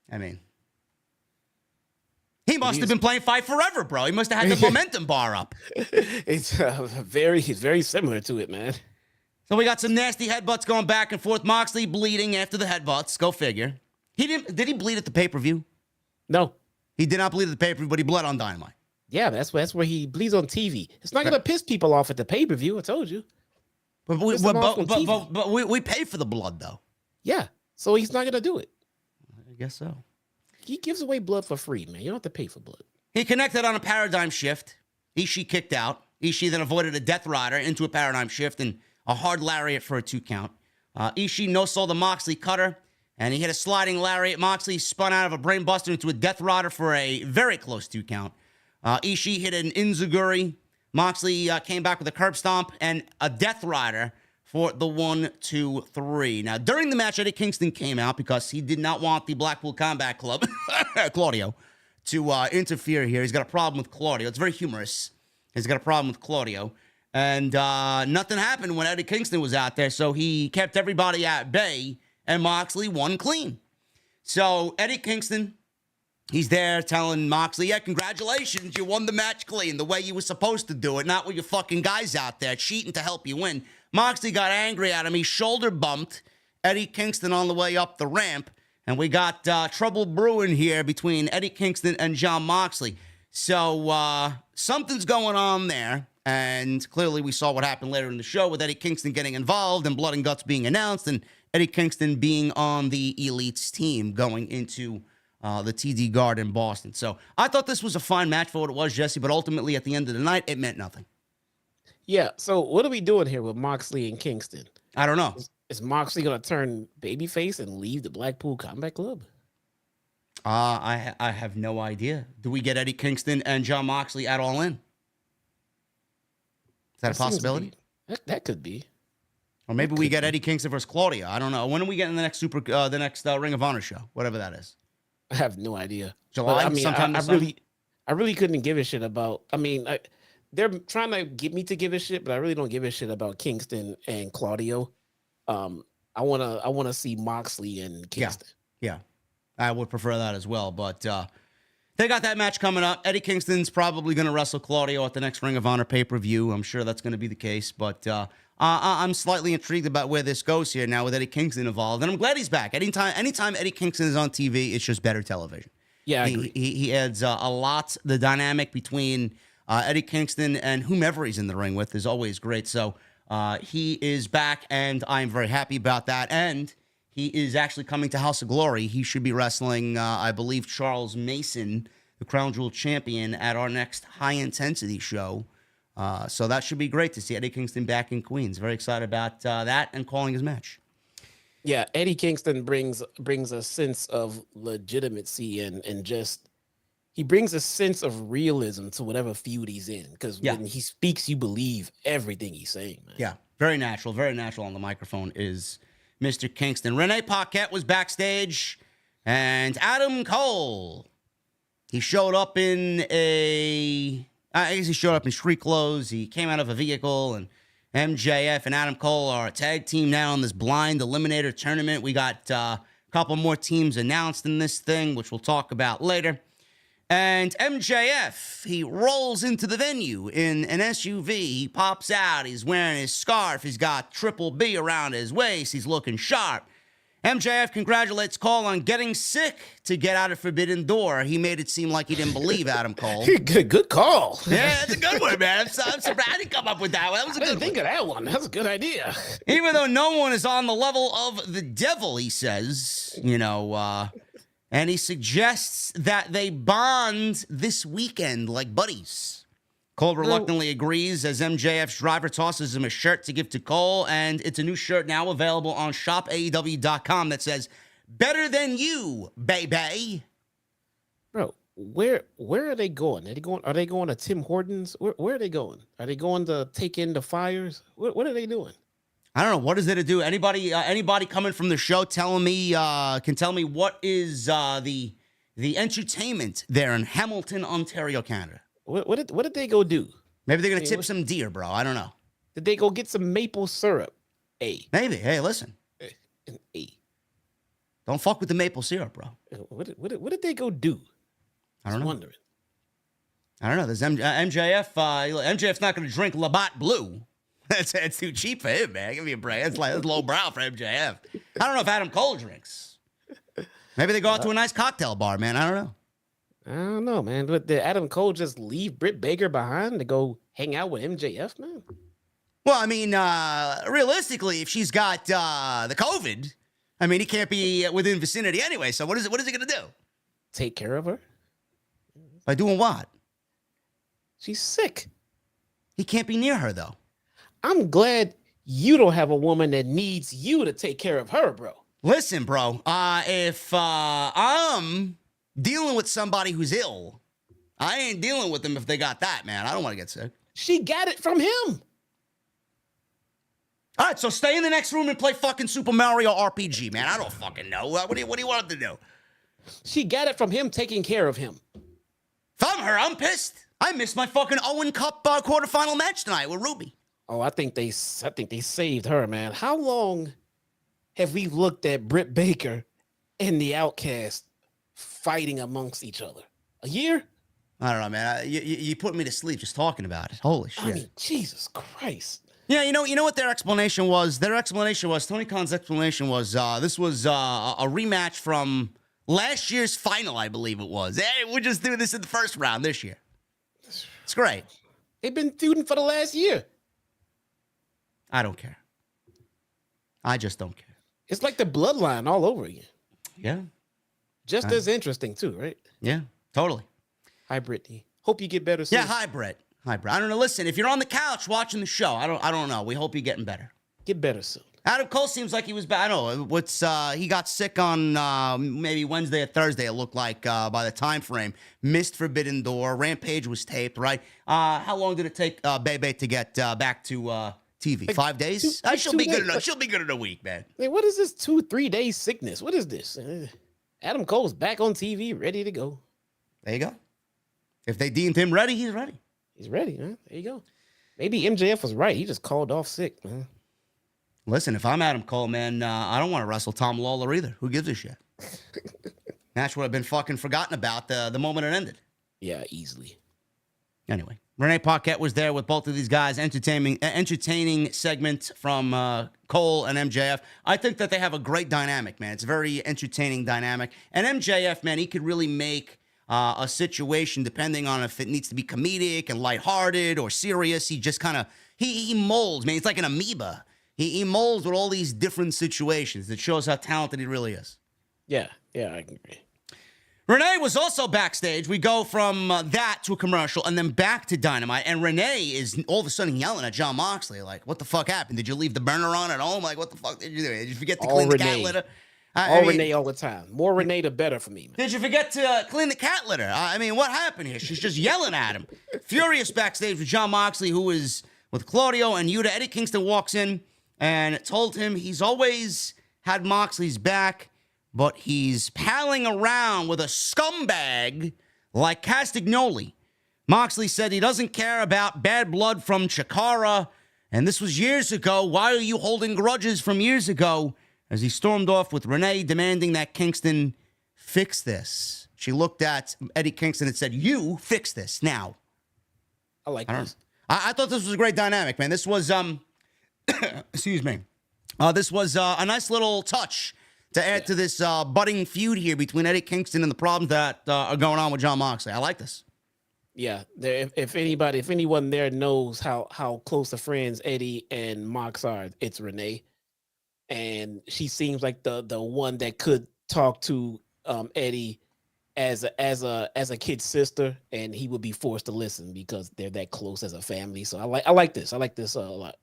I mean, he must have been playing Fight Forever, bro. He must have had the momentum bar up. It's very similar to it, man. So we got some nasty headbutts going back and forth. Moxley bleeding after the headbutts. Go figure. Did he bleed at the pay-per-view? No. He did not bleed at the pay-per-view, but he bled on Dynamite. Yeah, that's where he bleeds on TV. It's not going to piss people off at the pay-per-view, I told you. But we pay for the blood, though. Yeah, so he's not going to do it. I guess so. He gives away blood for free, man. You don't have to pay for blood. He connected on a paradigm shift. Ishii kicked out. Ishii then avoided a Death Rider into a paradigm shift and a hard lariat for a 2 count. Ishii no-sold the Moxley cutter, and he hit a sliding lariat. Moxley spun out of a brainbuster into a Death Rider for a very close 2 count. Ishii hit an Inzaguri. Moxley came back with a curb stomp and a Death Rider for the 1, 2, 3. Now, during the match, Eddie Kingston came out because he did not want the Blackpool Combat Club, Claudio, to interfere here. He's got a problem with Claudio. It's very humorous. He's got a problem with Claudio. And nothing happened when Eddie Kingston was out there, so he kept everybody at bay, and Moxley won clean. So Eddie Kingston, he's there telling Moxley, yeah, congratulations, you won the match clean, the way you were supposed to do it, not with your fucking guys out there cheating to help you win. Moxley got angry at him. He shoulder bumped Eddie Kingston on the way up the ramp, and we got trouble brewing here between Eddie Kingston and Jon Moxley. So something's going on there. And clearly we saw what happened later in the show with Eddie Kingston getting involved and Blood and Guts being announced and Eddie Kingston being on the Elite's team going into the TD Garden in Boston. So I thought this was a fine match for what it was, Jesse, but ultimately at the end of the night, it meant nothing. Yeah, so what are we doing here with Moxley and Kingston? I don't know. Is Moxley going to turn babyface and leave the Blackpool Combat Club? I have no idea. Do we get Eddie Kingston and Jon Moxley at All In? Is that a possibility? That could be. Or maybe we get Eddie Kingston versus Claudio. I don't know. When are we getting the next Ring of Honor show? Whatever that is. I have no idea. July? But, Sometime I really couldn't give a shit about. They're trying to get me to give a shit, but I really don't give a shit about Kingston and Claudio. I wanna see Moxley and Kingston. Yeah. I would prefer that as well, but they got that match coming up. Eddie Kingston's probably going to wrestle Claudio at the next Ring of Honor pay-per-view. I'm sure that's going to be the case, but I'm slightly intrigued about where this goes here now with Eddie Kingston involved, and I'm glad he's back. Anytime Eddie Kingston is on TV, it's just better television. Yeah, I agree. He adds a lot. The dynamic between Eddie Kingston and whomever he's in the ring with is always great. So he is back, and I'm very happy about that. And he is actually coming to House of Glory. He should be wrestling, I believe, Charles Mason, the Crown Jewel champion, at our next high-intensity show. So that should be great to see Eddie Kingston back in Queens. Very excited about that and calling his match. Yeah, Eddie Kingston brings a sense of legitimacy and just he brings a sense of realism to whatever feud he's in. Because when he speaks, you believe everything he's saying, man. Yeah, very natural on the microphone is Mr. Kingston. Renee Paquette was backstage, and Adam Cole, he showed up in street clothes. He came out of a vehicle, and MJF and Adam Cole are a tag team now in this blind eliminator tournament. We got a couple more teams announced in this thing, which we'll talk about later. And MJF, he rolls into the venue in an SUV. He pops out. He's wearing his scarf. He's got Triple B around his waist. He's looking sharp. MJF congratulates Cole on getting sick to get out of Forbidden Door. He made it seem like he didn't believe Adam Cole. Good call. Yeah, that's a good one, man. I'm surprised I didn't come up with that one. That was a good one. I didn't think of that one. That's a good idea. Even though no one is on the level of the devil, he says, and he suggests that they bond this weekend like buddies. Cole reluctantly agrees as MJF's driver tosses him a shirt to give to Cole, and it's a new shirt now available on shopaew.com that says, "Better than you, baby." Bro, where are they going? Are they going to Tim Hortons? Where are they going? Are they going to take in the fires? What are they doing? I don't know. What is there to do? Anybody coming from the show can tell me what is the entertainment there in Hamilton, Ontario, Canada? What did they go do? Maybe they're gonna tip some deer, bro. I don't know. Did they go get some maple syrup? Maybe. Hey, listen. An Don't fuck with the maple syrup, bro. What did they go do? I don't know. Wondering. I don't know. There's MJF. MJF's not gonna drink Labatt Blue. It's too cheap for him, man. Give me a break. It's low brow for MJF. I don't know if Adam Cole drinks. Maybe they go out to a nice cocktail bar, man. I don't know. I don't know, man. But did Adam Cole just leave Britt Baker behind to go hang out with MJF, man? Well, I mean, realistically, if she's got the COVID, I mean, he can't be within vicinity anyway. So what is he going to do? Take care of her? By doing what? She's sick. He can't be near her, though. I'm glad you don't have a woman that needs you to take care of her, bro. Listen, bro, if I'm dealing with somebody who's ill, I ain't dealing with them if they got that, man. I don't want to get sick. She got it from him. All right, so stay in the next room and play fucking Super Mario RPG, man. I don't fucking know. What do you want to do? She got it from him taking care of him. If I'm her, I'm pissed. I missed my fucking Owen Cup quarterfinal match tonight with Ruby. Oh, I think they saved her, man. How long have we looked at Britt Baker and the Outcasts fighting amongst each other? A year? I don't know, man. You put me to sleep just talking about it. Holy shit. I mean, Jesus Christ. Yeah, you know what their explanation was? Tony Khan's explanation was, this was a rematch from last year's final, I believe it was. Hey, we'll just do this in the first round this year. It's great. They've been feuding for the last year. I don't care. I just don't care. It's like the bloodline all over again. Yeah. Just as interesting, too, right? Yeah, totally. Hi, Brittany. Hope you get better soon. Yeah, hi, Brett. Hi, Brett. I don't know. Listen, if you're on the couch watching the show, I don't know. We hope you're getting better. Get better soon. Adam Cole seems like he was bad. I don't know. He got sick on maybe Wednesday or Thursday, it looked like, by the time frame. Missed Forbidden Door. Rampage was taped, right? How long did it take Bebe to get back to TV? Like 5 days? She'll be good enough. She'll be good in a week, man. Hey, what is this 2-3 day sickness? What is this? Adam Cole's back on TV, ready to go. There you go. If they deemed him ready, he's ready. He's ready, man. There you go. Maybe MJF was right. He just called off sick, man. Listen, if I'm Adam Cole, man, I don't want to wrestle Tom Lawlor either. Who gives a shit? Match would have been fucking forgotten about the moment it ended. Yeah, easily. Anyway, Renee Paquette was there with both of these guys, entertaining segment from Cole and MJF. I think that they have a great dynamic, man. It's a very entertaining dynamic. And MJF, man, he could really make a situation, depending on if it needs to be comedic and lighthearted or serious. He just kind of, he molds, man. It's like an amoeba. He molds with all these different situations. That shows how talented he really is. Yeah, I can agree. Renee was also backstage. We go from that to a commercial and then back to Dynamite. And Renee is all of a sudden yelling at Jon Moxley, like, what the fuck happened? Did you leave the burner on at home? Like, what the fuck did you do? Did you forget to clean the cat litter? Renee all the time. More Renee, the better for me, man. Did you forget to clean the cat litter? I mean, what happened here? She's just yelling at him. Furious backstage with Jon Moxley, who is with Claudio and Yuta. Eddie Kingston walks in and told him he's always had Moxley's back, but he's palling around with a scumbag like Castagnoli. Moxley said he doesn't care about bad blood from Chikara, and this was years ago. Why are you holding grudges from years ago? As he stormed off with Renee, demanding that Kingston fix this. She looked at Eddie Kingston and said, you fix this now. I like this. I thought this was a great dynamic, man. This was, excuse me. This was a nice little touch to add to this budding feud here between Eddie Kingston and the problems that are going on with Jon Moxley. I like this. Yeah, if anyone there knows how close of friends Eddie and Mox are, it's Renee. And she seems like the one that could talk to Eddie as a kid's sister, and he would be forced to listen because they're that close as a family. So I like this. I like this a lot.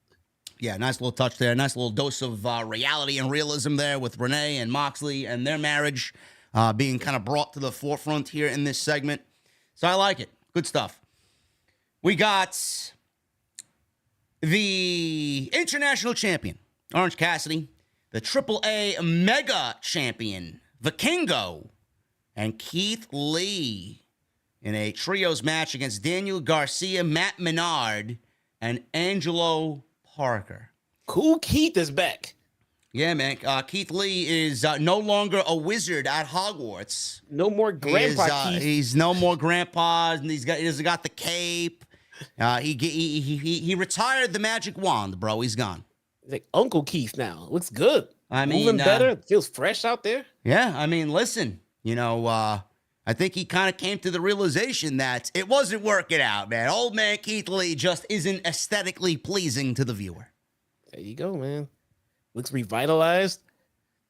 Yeah, nice little touch there. Nice little dose of reality and realism there with Renee and Moxley and their marriage being kind of brought to the forefront here in this segment. So I like it. Good stuff. We got the international champion, Orange Cassidy, the AAA Mega Champion, Vikingo, and Keith Lee in a trios match against Daniel Garcia, Matt Menard, and Angelo Parker. Cool Keith is back. Yeah, man. Keith Lee is no longer a wizard at Hogwarts. No more Grandpa Keith. He's no more Grandpa, and he doesn't got the cape. He retired the magic wand, bro. He's gone. Like Uncle Keith now. Looks good. I mean, moving better. Feels fresh out there. Yeah, I mean, listen, I think he kind of came to the realization that it wasn't working out, man. Old man Keith Lee just isn't aesthetically pleasing to the viewer. There you go, man. Looks revitalized.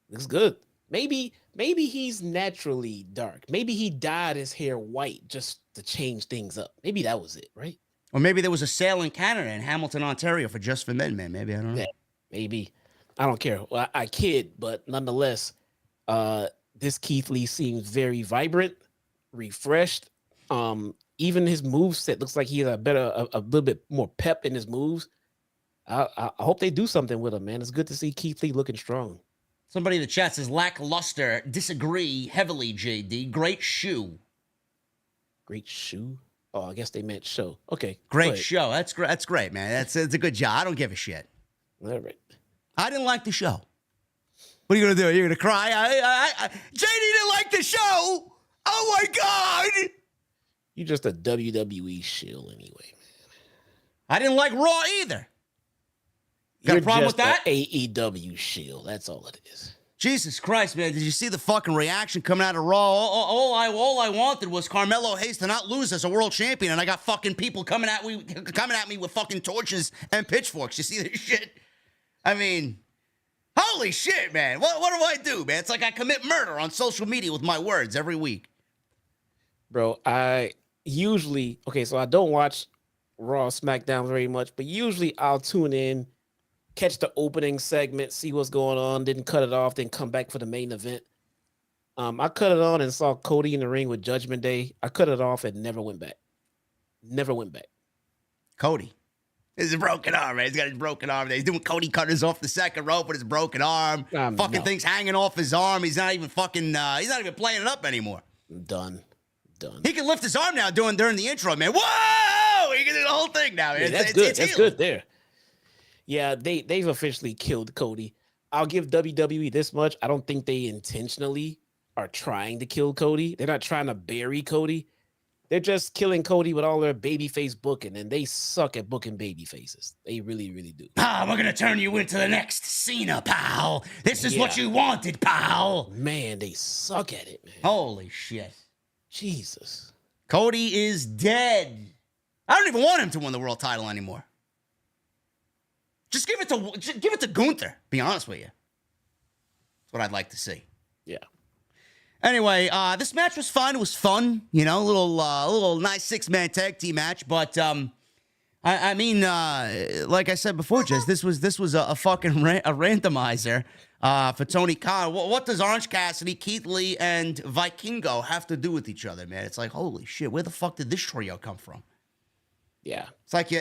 Looks good. Maybe he's naturally dark. Maybe he dyed his hair white just to change things up. Maybe that was it, right? Or maybe there was a sale in Canada in Hamilton, Ontario for Just for Men, man. Maybe, I don't know. Yeah, maybe. I don't care. Well, I kid, but nonetheless, this Keith Lee seems very vibrant, refreshed. Even his moveset looks like he has a little bit more pep in his moves. I hope they do something with him, man. It's good to see Keith Lee looking strong. Somebody in the chat says lackluster. Disagree heavily, JD. Great shoe. Great shoe? Oh, I guess they meant show. Okay. Great show. That's great. That's great, man. It's a good job. I don't give a shit. All right. I didn't like the show. What are you gonna do? You're gonna cry? JD didn't like the show. Oh my god! You just a WWE shill anyway, man. I didn't like Raw either. Got a problem with that? AEW shill. That's all it is. Jesus Christ, man! Did you see the fucking reaction coming out of Raw? All I wanted was Carmelo Hayes to not lose as a world champion, and I got fucking people coming at me with fucking torches and pitchforks. You see this shit? I mean, holy shit, man! What do I do, man? It's like I commit murder on social media with my words every week. Bro, I usually so I don't watch Raw, SmackDown very much, but usually I'll tune in, catch the opening segment, see what's going on, then cut it off, then come back for the main event. I cut it on and saw Cody in the ring with Judgment Day. I cut it off and never went back. Never went back. Cody. It's a broken arm, man. He's got his broken arm. He's doing Cody cutters off the second rope with his broken arm. Fucking things hanging off his arm. He's not even fucking, he's not even playing it up anymore. Done. He can lift his arm now during the intro, man. Whoa! He can do the whole thing now, man. Yeah, that's good. That's good there. Yeah, they've officially killed Cody. I'll give WWE this much. I don't think they intentionally are trying to kill Cody. They're not trying to bury Cody. They're just killing Cody with all their babyface booking, and they suck at booking babyfaces. They really, really do. Pal, we're going to turn you into the next Cena, pal. This is what you wanted, pal. Man, they suck at it, man. Holy shit. Jesus. Cody is dead. I don't even want him to win the world title anymore. Just give it to Gunther, be honest with you. That's what I'd like to see. Yeah. Anyway, this match was fun. It was fun, you know, a little nice 6-man tag team match. But I mean, like I said before, Jess, this was a fucking randomizer for Tony Khan. What does Orange Cassidy, Keith Lee, and Vikingo have to do with each other, man? It's like, holy shit, where the fuck did this trio come from? Yeah, it's like that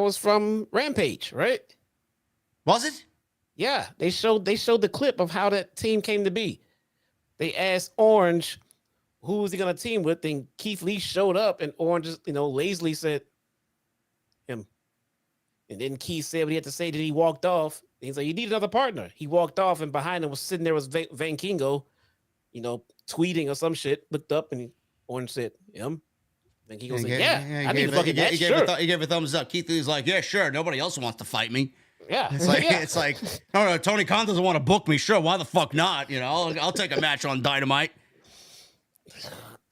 was from Rampage, right? Was it? Yeah, they showed the clip of how that team came to be. They asked Orange who was he gonna team with, and Keith Lee showed up, and Orange just, lazily said him. And then Keith said what he had to say. That he walked off. He's like, "You need another partner." He walked off, and behind him was sitting there was Van Kingo, tweeting or some shit. Looked up, and Orange said, "Him." Then Kingo said, "Yeah, I need a fucking match." He gave a thumbs up. Keith Lee's like, "Yeah, sure. Nobody else wants to fight me." Yeah, it's like, I don't know. Tony Khan doesn't want to book me. Sure, why the fuck not? I'll take a match on Dynamite.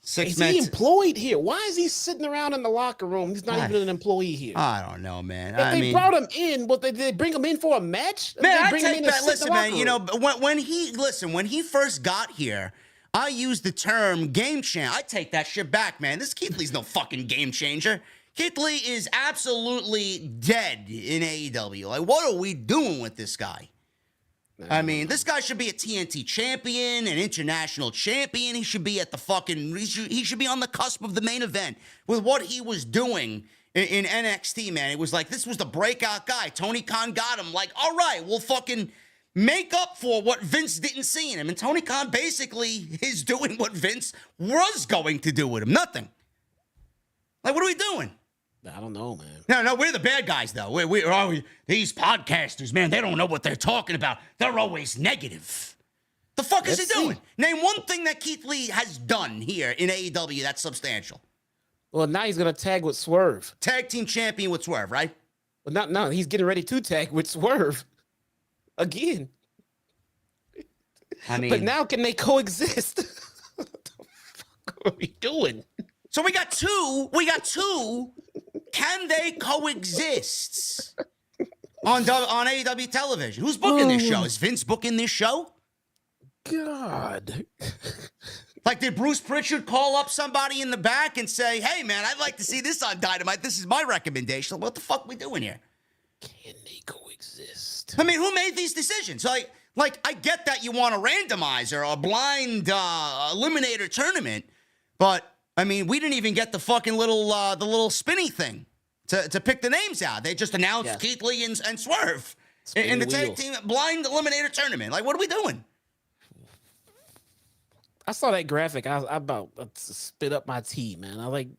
Is he employed here? Why is he sitting around in the locker room? He's not even an employee here. I don't know, man. If they brought him in, but did they bring him in for a match? Man, I take that. Listen, man. When he first got here, I used the term game changer. I take that shit back, man. This Keith Lee's no fucking game changer. Keith Lee is absolutely dead in AEW. Like, what are we doing with this guy? I mean, this guy should be a TNT champion, an international champion. He should be at the fucking, he should be on the cusp of the main event with what he was doing in NXT, man. It was like, this was the breakout guy. Tony Khan got him. Like, all right, we'll fucking make up for what Vince didn't see in him. And Tony Khan basically is doing what Vince was going to do with him. Nothing. Like, what are we doing? I don't know, man. No, we're the bad guys, though. We're always, these podcasters, man, they don't know what they're talking about. They're always negative. The fuck is he doing? Name one thing that Keith Lee has done here in AEW that's substantial. Well, now he's going to tag with Swerve. Tag team champion with Swerve, right? Well, no, he's getting ready to tag with Swerve again. I mean, but now can they coexist? What the fuck are we doing? So we got two. Can they coexist on AEW television? Who's booking this show? Is Vince booking this show? God. Like, did Bruce Pritchard call up somebody in the back and say, "Hey, man, I'd like to see this on Dynamite. This is my recommendation." What the fuck are we doing here? Can they coexist? I mean, who made these decisions? Like, I get that you want a randomizer or a blind eliminator tournament, but I mean, we didn't even get the fucking little spinny thing. to pick the names out. They just announced Keith Lee and Swerve in the tag team blind eliminator tournament. Like, what are we doing? I saw that graphic. I about to spit up my tea, man. I like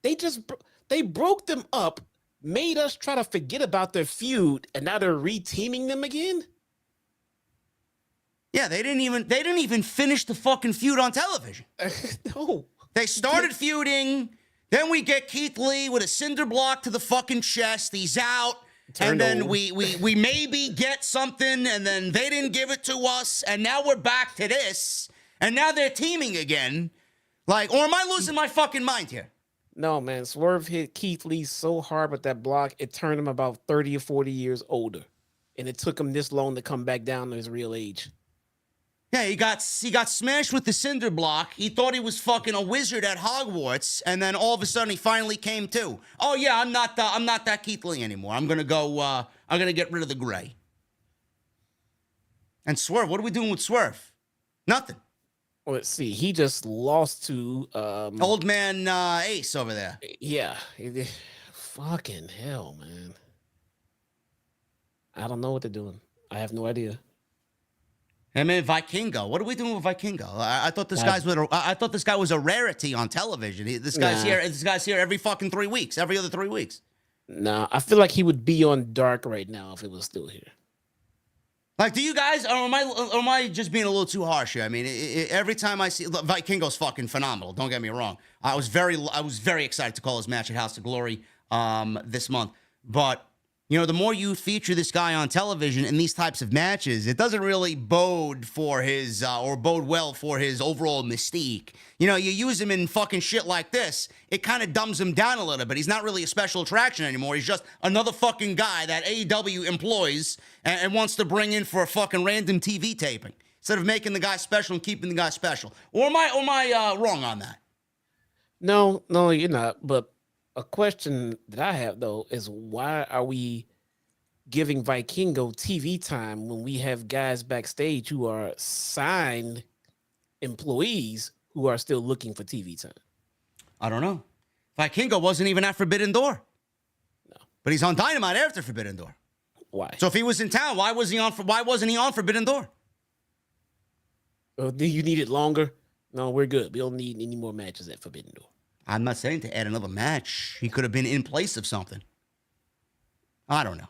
they broke them up, made us try to forget about their feud, and now they're reteaming them again. Yeah, they didn't even finish the fucking feud on television. No, they started feuding. Then we get Keith Lee with a cinder block to the fucking chest. He's out. And then we maybe get something, and then they didn't give it to us, and now we're back to this, and now they're teaming again. Like, or am I losing my fucking mind here? No, man. Swerve hit Keith Lee so hard with that block, it turned him about 30 or 40 years older. And it took him this long to come back down to his real age. Yeah, he got smashed with the cinder block. He thought he was fucking a wizard at Hogwarts, and then all of a sudden he finally came to. Oh yeah, I'm not that Keith Lee anymore. I'm gonna get rid of the gray. And Swerve, what are we doing with Swerve? Nothing. Well, let's see. He just lost to old man Ace over there. Yeah, fucking hell, man. I don't know what they're doing. I have no idea. And man, Vikingo. What are we doing with Vikingo? I thought this guy was a rarity on television. This guy's here every fucking 3 weeks, every other 3 weeks. Nah, I feel like he would be on Dark right now if it was still here. Like, do you guys, or am I just being a little too harsh here? I mean, every time I see Vikingo's fucking phenomenal. Don't get me wrong. I was very excited to call his match at House of Glory this month, but. You know, the more you feature this guy on television in these types of matches, it doesn't really bode for his or bode well for his overall mystique. You know, you use him in fucking shit like this, it kind of dumbs him down a little bit. He's not really a special attraction anymore. He's just another fucking guy that AEW employs and wants to bring in for a fucking random TV taping instead of making the guy special and keeping the guy special. Or am I wrong on that? No, you're not. But a question that I have, though, is why are we giving Vikingo TV time when we have guys backstage who are signed employees who are still looking for TV time? I don't know. Vikingo wasn't even at Forbidden Door. No. But he's on Dynamite after Forbidden Door. Why? So if he was in town, why wasn't he on Forbidden Door? Do you need it longer? No, we're good. We don't need any more matches at Forbidden Door. I'm not saying to add another match. He could have been in place of something. I don't know.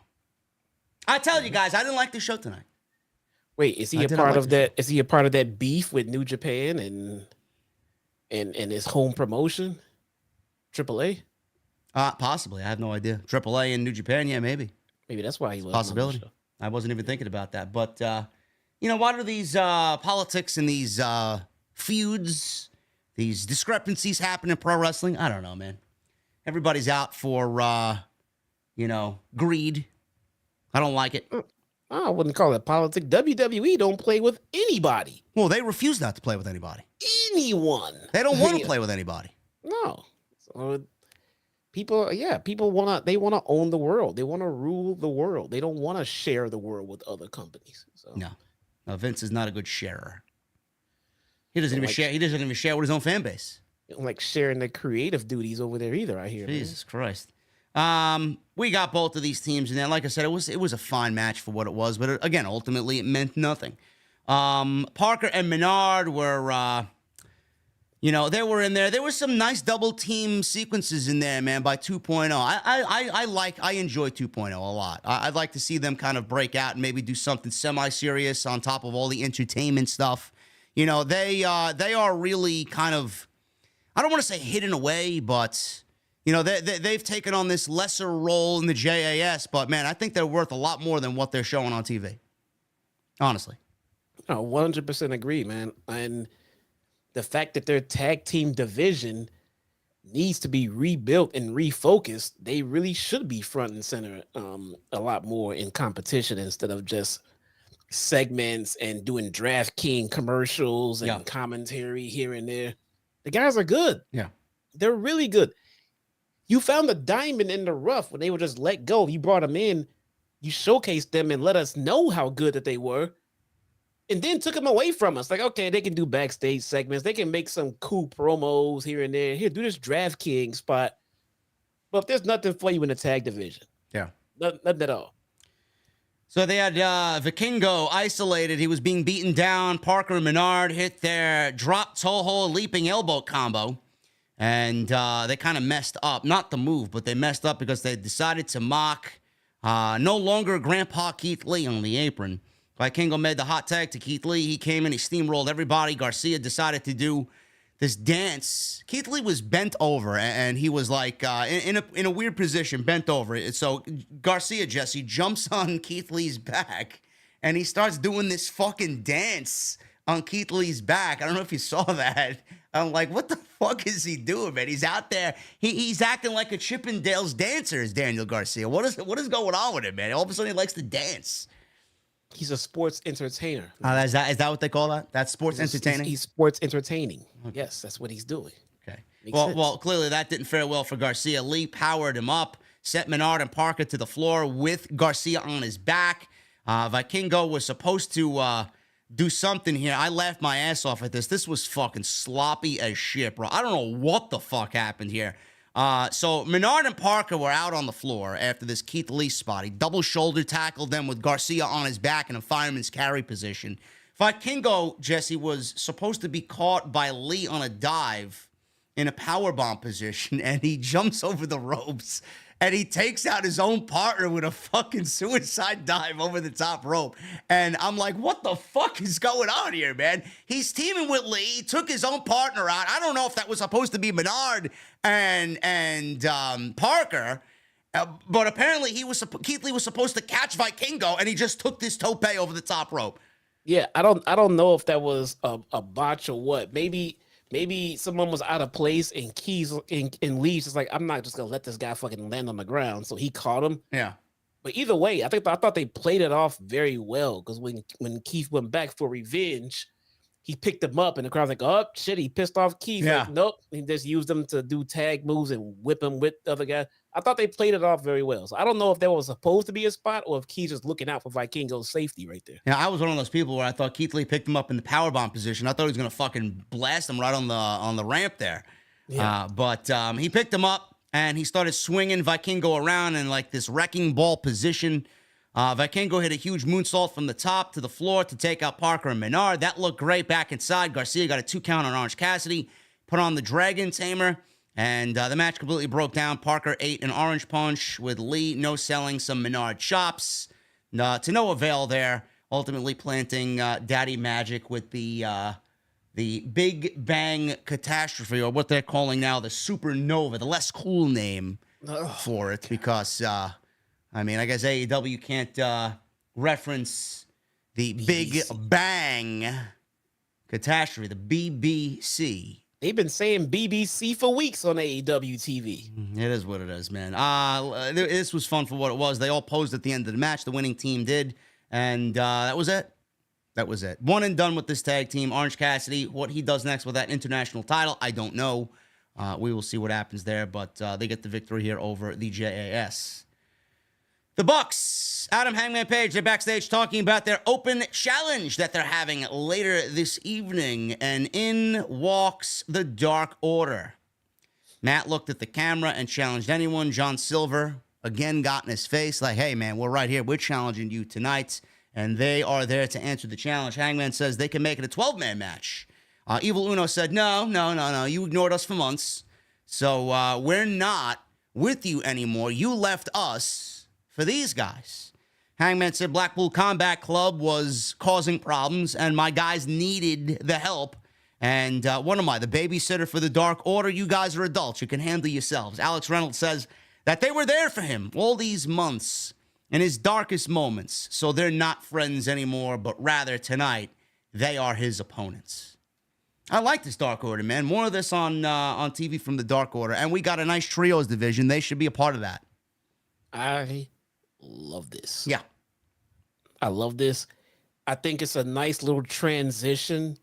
I tell you guys, I didn't like the show tonight. Wait, is he a part of that? Is he a part of that beef with New Japan and his home promotion, AAA? Possibly. I have no idea. AAA and New Japan, yeah, maybe. Maybe that's why he was. Possibility. I wasn't even thinking about that. But you know, what are these politics and these feuds? These discrepancies happen in pro wrestling. I don't know, man. Everybody's out for, greed. I don't like it. I wouldn't call it politics. WWE don't play with anybody. Well, they refuse not to play with anybody. Anyone. They don't want to play with anybody. No. So people want to own the world. They want to rule the world. They don't want to share the world with other companies. So. No, Vince is not a good sharer. He doesn't even share. He doesn't even share with his own fan base. Don't like sharing the creative duties over there either. I hear. Jesus Christ. We got both of these teams in there. Like I said, it was a fine match for what it was, but again, ultimately, it meant nothing. Parker and Menard were, they were in there. There were some nice double team sequences in there, man. By 2.0, I enjoy 2.0 a lot. I'd like to see them kind of break out and maybe do something semi-serious on top of all the entertainment stuff. You know, they are really kind of, I don't want to say hidden away, but, they've taken on this lesser role in the JAS. But, man, I think they're worth a lot more than what they're showing on TV. Honestly. I 100% agree, man. And the fact that their tag team division needs to be rebuilt and refocused, they really should be front and center a lot more in competition instead of just segments and doing DraftKings commercials and commentary here and there. The guys are good. Yeah. They're really good. You found a diamond in the rough when they were just let go. You brought them in, you showcased them and let us know how good that they were, and then took them away from us. Like, okay, they can do backstage segments. They can make some cool promos here and there. Here, do this DraftKings spot. But there's nothing for you in the tag division. Yeah. Nothing at all. So they had Vikingo isolated. He was being beaten down. Parker and Menard hit their drop Toho leaping elbow combo. And they kind of messed up. Not the move, but they messed up because they decided to mock no longer Grandpa Keith Lee on the apron. Vikingo made the hot tag to Keith Lee. He came in, he steamrolled everybody. Garcia decided to do this dance. Keith Lee was bent over, and he was like in a weird position, bent over. So Garcia, Jesse, jumps on Keith Lee's back, and he starts doing this fucking dance on Keith Lee's back. I don't know if you saw that. I'm like, what the fuck is he doing, man? He's out there. He's acting like a Chippendales dancer, is Daniel Garcia. What is going on with him, man? All of a sudden, he likes to dance. He's a sports entertainer. Is that what they call that? That's sports entertaining? He's sports entertaining. Okay. Yes, that's what he's doing. Okay. Well, clearly that didn't fare well for Garcia. Lee powered him up, set Menard and Parker to the floor with Garcia on his back. Vikingo was supposed to do something here. I laughed my ass off at this. This was fucking sloppy as shit, bro. I don't know what the fuck happened here. So Menard and Parker were out on the floor after this Keith Lee spot. He double shoulder tackled them with Garcia on his back in a fireman's carry position. Vikingo, Jesse, was supposed to be caught by Lee on a dive in a powerbomb position, and he jumps over the ropes, and he takes out his own partner with a fucking suicide dive over the top rope. And I'm like, what the fuck is going on here, man? He's teaming with Lee. He took his own partner out. I don't know if that was supposed to be Menard and Parker, but apparently Keith Lee was supposed to catch Vikingo, and he just took this tope over the top rope. Yeah, I don't know if that was a botch or what. Maybe someone was out of place and Lee's just like, I'm not just gonna let this guy fucking land on the ground. So he caught him. Yeah. But either way, I thought they played it off very well, because when Keith went back for revenge, he picked him up and the crowd's like, oh shit, he pissed off Keith. Yeah. Like, nope. He just used him to do tag moves and whip him with the other guy. I thought they played it off very well. So I don't know if that was supposed to be a spot or if Keith just looking out for Vikingo's safety right there. Yeah, I was one of those people where I thought Keith Lee picked him up in the powerbomb position. I thought he was gonna fucking blast him right on the ramp there. Yeah. But he picked him up and he started swinging Vikingo around in like this wrecking ball position. Vikingo hit a huge moonsault from the top to the floor to take out Parker and Menard. That looked great back inside. Garcia got a 2 count on Orange Cassidy, put on the Dragon Tamer, and the match completely broke down. Parker ate an orange punch with Lee no selling some Menard chops. To no avail there, ultimately planting Daddy Magic with the Big Bang Catastrophe, or what they're calling now the Supernova, the less cool name for it, because... I guess AEW can't reference the Big Bang Catastrophe, the BBC. They've been saying BBC for weeks on AEW TV. It is what it is, man. This was fun for what it was. They all posed at the end of the match. The winning team did, and that was it. That was it. One and done with this tag team. Orange Cassidy, what he does next with that international title, I don't know. We will see what happens there, but they get the victory here over the JAS. The Bucks, Adam Hangman Page, they're backstage talking about their open challenge that they're having later this evening. And in walks the Dark Order. Matt looked at the camera and challenged anyone. John Silver again got in his face like, hey, man, we're right here. We're challenging you tonight. And they are there to answer the challenge. Hangman says they can make it a 12-man match. Evil Uno said, no. You ignored us for months. So we're not with you anymore. You left us for these guys. Hangman said Blackpool Combat Club was causing problems and my guys needed the help. And what am I, the babysitter for the Dark Order? You guys are adults. You can handle yourselves. Alex Reynolds says that they were there for him all these months in his darkest moments. So they're not friends anymore, but rather tonight they are his opponents. I like this Dark Order, man. More of this on TV from the Dark Order. And we got a nice trios division. They should be a part of that. I love this. Yeah. I love this. I think it's a nice little transition.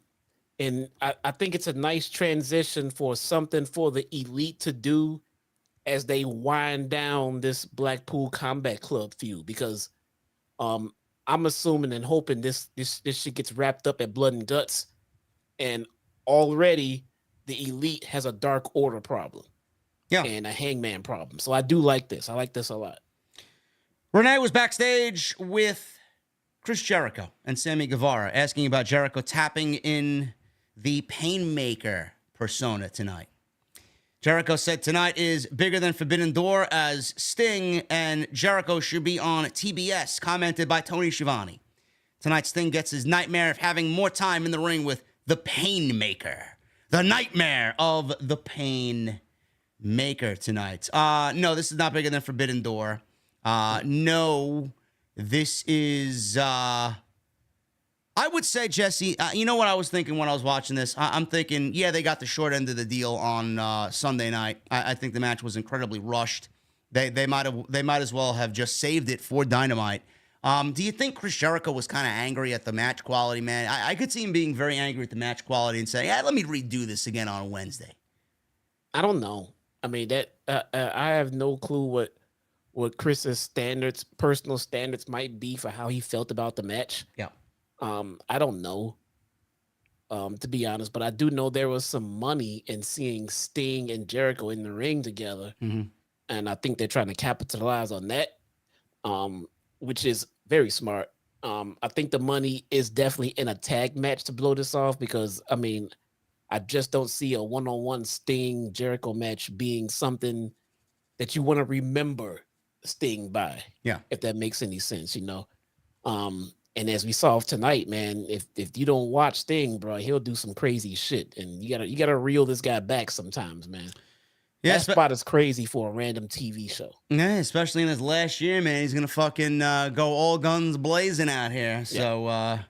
And I think it's a nice transition for something for the Elite to do as they wind down this Blackpool Combat Club feud. Because I'm assuming and hoping this shit gets wrapped up at Blood and Guts. And already the Elite has a Dark Order problem. and a Hangman problem. So I do like this. I like this a lot. Renee was backstage with Chris Jericho and Sammy Guevara, asking about Jericho tapping in the Painmaker persona tonight. Jericho said tonight is bigger than Forbidden Door as Sting and Jericho should be on TBS, commented by Tony Schiavone. Tonight, Sting gets his nightmare of having more time in the ring with the Painmaker. The nightmare of the Painmaker tonight. No, this is not bigger than Forbidden Door. No, this is... I would say, Jesse, you know what I was thinking when I was watching this? I'm thinking, yeah, they got the short end of the deal on Sunday night. I think the match was incredibly rushed. They might as well have just saved it for Dynamite. Do you think Chris Jericho was kind of angry at the match quality, man? I could see him being very angry at the match quality and saying, let me redo this again on Wednesday. I don't know. I mean, that I have no clue what Chris's personal standards might be for how he felt about the match. Yeah. I don't know, to be honest, but I do know there was some money in seeing Sting and Jericho in the ring together. Mm-hmm. And I think they're trying to capitalize on that, which is very smart. I think the money is definitely in a tag match to blow this off because, I mean, I just don't see a one-on-one Sting Jericho match being something that you want to remember Sting by. Yeah. If that makes any sense, you know. And as we saw tonight, man, if you don't watch Sting, bro, he'll do some crazy shit, and you gotta reel this guy back sometimes, man. Yeah, that spot is crazy for a random TV show. Yeah, especially in his last year, man. He's gonna fucking go all guns blazing out here. So, I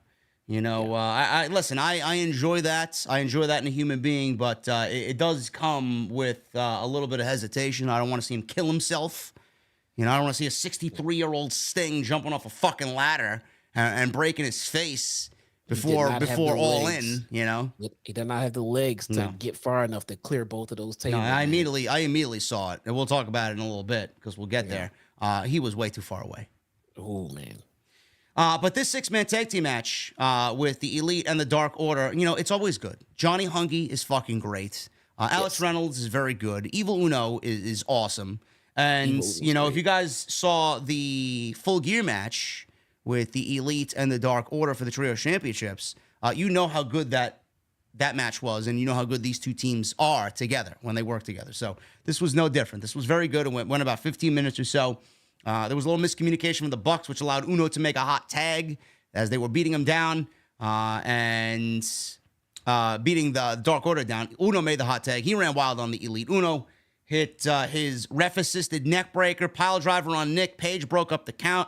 listen. I enjoy that. I enjoy that in a human being, but it does come with a little bit of hesitation. I don't want to see him kill himself. You know, I don't want to see a 63-year-old Sting jumping off a fucking ladder and breaking his face before all in, you know. He did not have the legs to get far enough to clear both of those tables. No, I immediately saw it, and we'll talk about it in a little bit because we'll get there. He was way too far away. Oh man. But this 6-man tag team match with the Elite and the Dark Order, you know, it's always good. Johnny Hungy is fucking great. Alex Reynolds is very good. Evil Uno is awesome. And, you know, if you guys saw the Full Gear match with the Elite and the Dark Order for the Trio Championships, you know how good that match was, and you know how good these two teams are together when they work together. So this was no different. This was very good. It went about 15 minutes or so. There was a little miscommunication from the Bucks, which allowed Uno to make a hot tag as they were beating him down and beating the Dark Order down. Uno made the hot tag. He ran wild on the Elite. Uno hit his ref-assisted neck breaker, pile driver on Nick. Page broke up the count.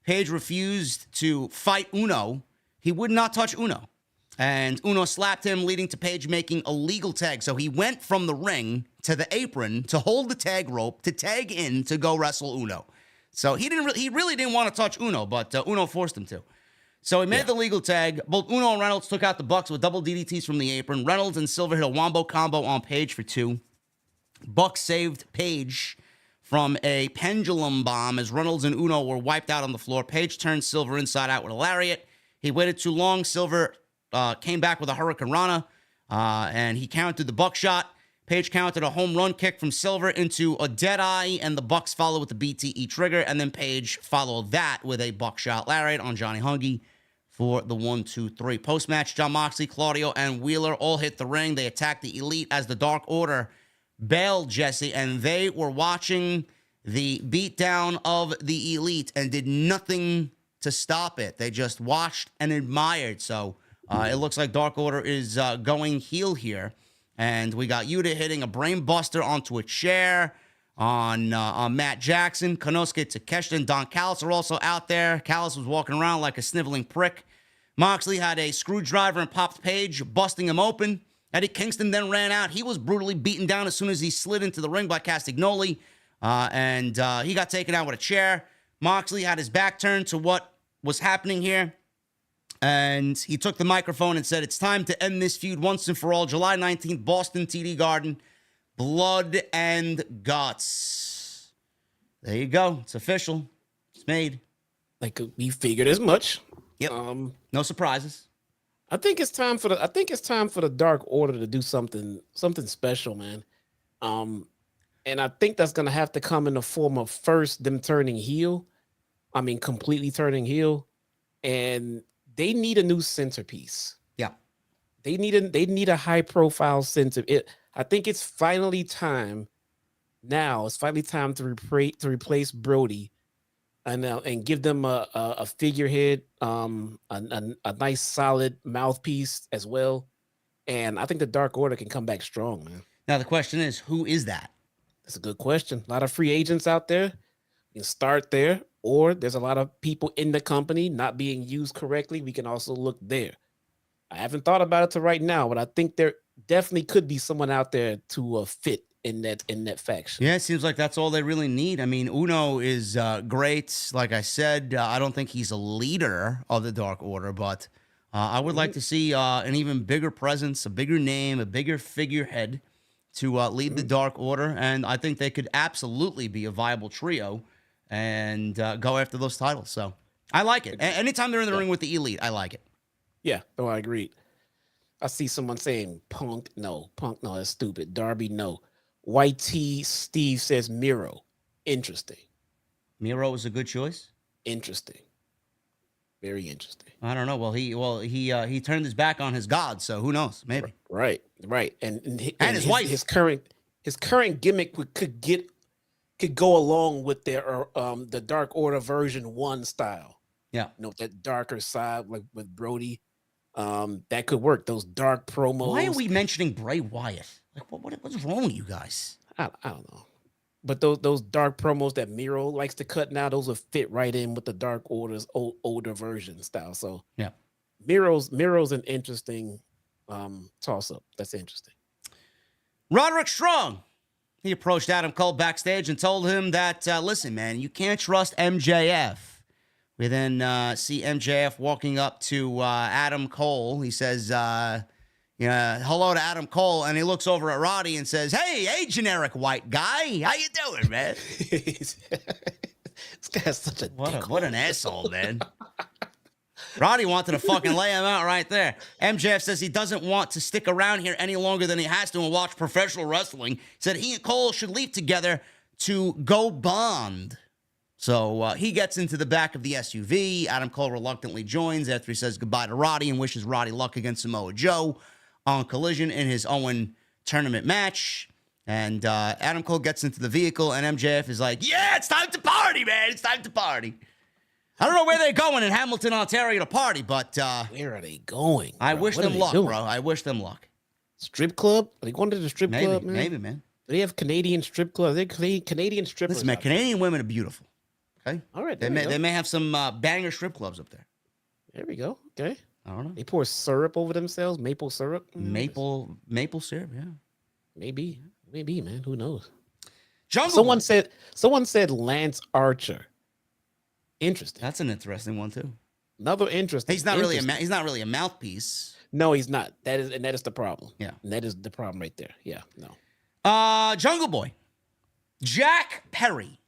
Page refused to fight Uno. He would not touch Uno. And Uno slapped him, leading to Page making a legal tag. So he went from the ring to the apron to hold the tag rope, to tag in to go wrestle Uno. So he really didn't want to touch Uno, but Uno forced him to. So he made the legal tag. Both Uno and Reynolds took out the Bucks with double DDTs from the apron. Reynolds and Silver hit a wombo combo on Page for 2. Bucks saved Page from a pendulum bomb as Reynolds and Uno were wiped out on the floor. Page turned Silver inside out with a lariat. He waited too long. Silver came back with a Hurricane Rana, and he countered the buckshot. Page countered a home run kick from Silver into a Deadeye, and the Bucks followed with the BTE trigger, and then Page followed that with a buckshot lariat on Johnny Hungy for the 1-2-3. Post-match, Jon Moxley, Claudio, and Wheeler all hit the ring. They attacked the Elite as the Dark Order bailed, Jesse, and they were watching the beatdown of the Elite and did nothing to stop it. They just watched and admired. So it looks like Dark Order is going heel here. And we got Yuta hitting a brain buster onto a chair on Matt Jackson. Konosuke Takeshita and Don Callis are also out there. Callis was walking around like a sniveling prick. Moxley had a screwdriver and popped Page, busting him open. Eddie Kingston then ran out. He was brutally beaten down as soon as he slid into the ring by Castagnoli. And he got taken out with a chair. Moxley had his back turned to what was happening here. And he took the microphone and said, "It's time to end this feud once and for all. July 19th, Boston TD Garden. Blood and guts." There you go. It's official. It's made. Like we figured as much. Yep. No surprises. I think it's time for the Dark Order to do something special, man. And And I think that's gonna have to come in the form of first them turning heel. I mean, completely turning heel, and they need a new centerpiece. Yeah, they need a high profile center. I think it's finally time. Now it's finally time to replace Brody, and give them a figurehead, a nice solid mouthpiece as well. And I think the Dark Order can come back strong, man. Now the question is, who is that? That's a good question. A lot of free agents out there. You can start there, or there's a lot of people in the company not being used correctly. We can also look there. I haven't thought about it to right now, but I think there definitely could be someone out there to fit in that faction. Yeah, it seems like that's all they really need. I mean, Uno is great. Like I said, I don't think he's a leader of the Dark Order, but I would like to see an even bigger presence, a bigger name, a bigger figurehead to lead the Dark Order. And I think they could absolutely be a viable trio and go after those titles. So I like it. Anytime they're in the ring with the Elite, I like it. Yeah, no, I agree. I see someone saying Punk, no, that's stupid. Darby, no. YT Steve says Miro. Interesting. Miro is a good choice. Interesting. Very interesting. I don't know. Well, he turned his back on his god, so who knows? Maybe. Right. And his wife. His current gimmick could go along with their the Dark Order version 1 style. Yeah. You know, that darker side, like with Brody. That could work. Those dark promos. Why are we mentioning Bray Wyatt? Like, what's wrong with you guys? I don't know. But those dark promos that Miro likes to cut now, those will fit right in with the Dark Order's older version style. So yeah, Miro's an interesting toss up. That's interesting. Roderick Strong. He approached Adam Cole backstage and told him that, listen, man, you can't trust MJF. We then see MJF walking up to Adam Cole. He says, hello to Adam Cole. And he looks over at Roddy and says, hey, generic white guy. How you doing, man? This guy's such a what an asshole, man. Roddy wanted to fucking lay him out right there. MJF says he doesn't want to stick around here any longer than he has to and watch professional wrestling. He said he and Cole should leave together to go bond. So he gets into the back of the SUV. Adam Cole reluctantly joins after he says goodbye to Roddy and wishes Roddy luck against Samoa Joe on Collision in his Owen tournament match. And Adam Cole gets into the vehicle, and MJF is like, yeah, it's time to party, man. It's time to party. I don't know where they're going in Hamilton, Ontario to party, but... where are they going? I wish them luck, bro. I wish them luck. Strip club? Are they going to the strip club, man? Maybe, man. Do they have Canadian strip clubs? They're Canadian strippers. Listen, man, Canadian women are beautiful. Okay? All right. They may have some banger strip clubs up there. There we go. Okay. I don't know. They pour syrup over themselves? Maple syrup? Maple syrup, yeah. Maybe, man. Who knows? Jungle. Someone said Lance Archer. Interesting. That's an interesting one too. Another interesting. He's not really a mouthpiece. No, he's not. That is the problem. Yeah. And that is the problem right there. Yeah. No. Jungle Boy. Jack Perry.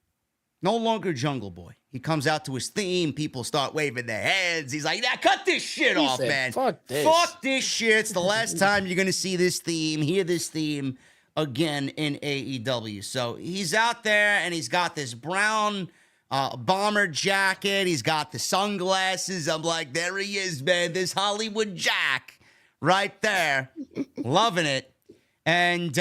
No longer Jungle Boy. He comes out to his theme. People start waving their heads. He's like, cut this shit off, said, man. Fuck this. Fuck this shit. It's the last time you're going to see this theme, hear this theme again in AEW. So he's out there, and he's got this brown bomber jacket. He's got the sunglasses. I'm like, there he is, man. This Hollywood Jack right there. Loving it. And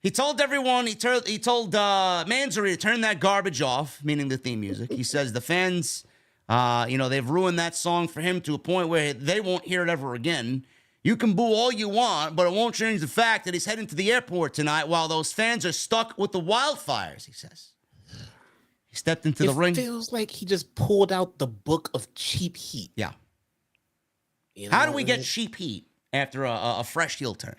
he told everyone, he told Mansory to turn that garbage off, meaning the theme music. He says the fans, they've ruined that song for him to a point where they won't hear it ever again. You can boo all you want, but it won't change the fact that he's heading to the airport tonight while those fans are stuck with the wildfires, he says. He stepped into the ring. It feels like he just pulled out the book of cheap heat. Yeah. How do we get cheap heat after a fresh heel turn?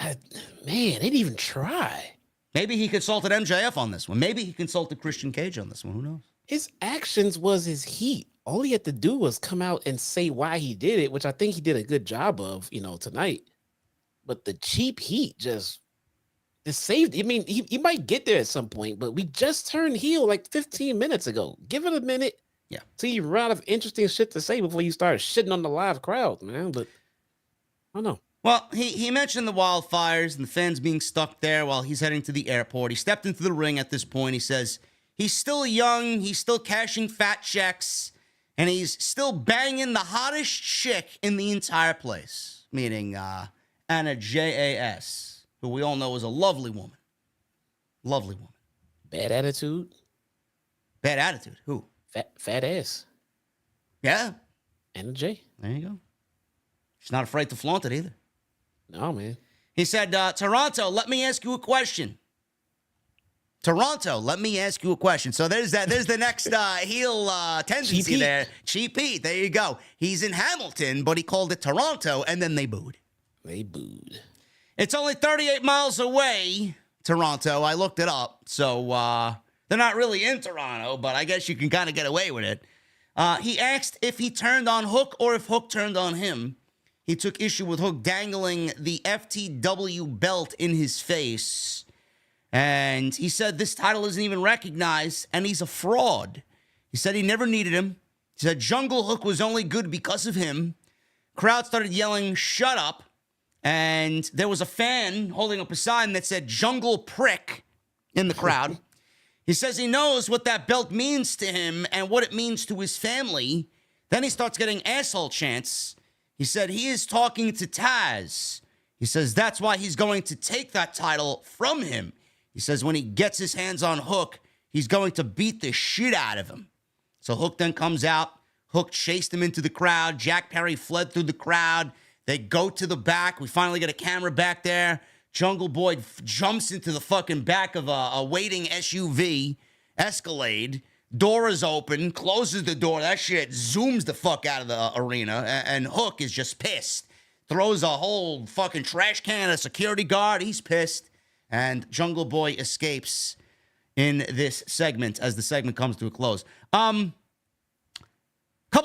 Man, they didn't even try. Maybe he consulted MJF on this one. Maybe he consulted Christian Cage on this one. Who knows? His actions was his heat. All he had to do was come out and say why he did it, which I think he did a good job of, tonight. But the cheap heat just saved. I mean, he might get there at some point, but we just turned heel like 15 minutes ago. Give it a minute. Yeah. Till you run out of interesting shit to say before you start shitting on the live crowd, man. But I don't know. Well, he mentioned the wildfires and the fans being stuck there while he's heading to the airport. He stepped into the ring at this point. He says he's still young, he's still cashing fat checks, and he's still banging the hottest chick in the entire place, meaning Anna Jas, who we all know is a lovely woman. Lovely woman. Bad attitude. Bad attitude. Who? Fat ass. Yeah. Anna J. There you go. She's not afraid to flaunt it either. No, man. He said, Toronto, let me ask you a question. Toronto, let me ask you a question. So there's the next heel tendency Cheap there. Cheap Heat, there you go. He's in Hamilton, but he called it Toronto, and then they booed. They booed. It's only 38 miles away, Toronto. I looked it up. So they're not really in Toronto, but I guess you can kind of get away with it. He asked if he turned on Hook or if Hook turned on him. He took issue with Hook dangling the FTW belt in his face. And he said this title isn't even recognized, and he's a fraud. He said he never needed him. He said Jungle Hook was only good because of him. Crowd started yelling, "Shut up." And there was a fan holding up a sign that said Jungle Prick in the crowd. He says he knows what that belt means to him and what it means to his family. Then he starts getting asshole chants. He said he is talking to Taz. He says that's why he's going to take that title from him. He says when he gets his hands on Hook, he's going to beat the shit out of him. So Hook then comes out. Hook chased him into the crowd. Jack Perry fled through the crowd. They go to the back. We finally get a camera back there. Jungle Boy jumps into the fucking back of a waiting SUV, Escalade. Door is open, closes the door. That shit zooms the fuck out of the arena. And Hook is just pissed. Throws a whole fucking trash can at a security guard. He's pissed. And Jungle Boy escapes in this segment as the segment comes to a close. Couple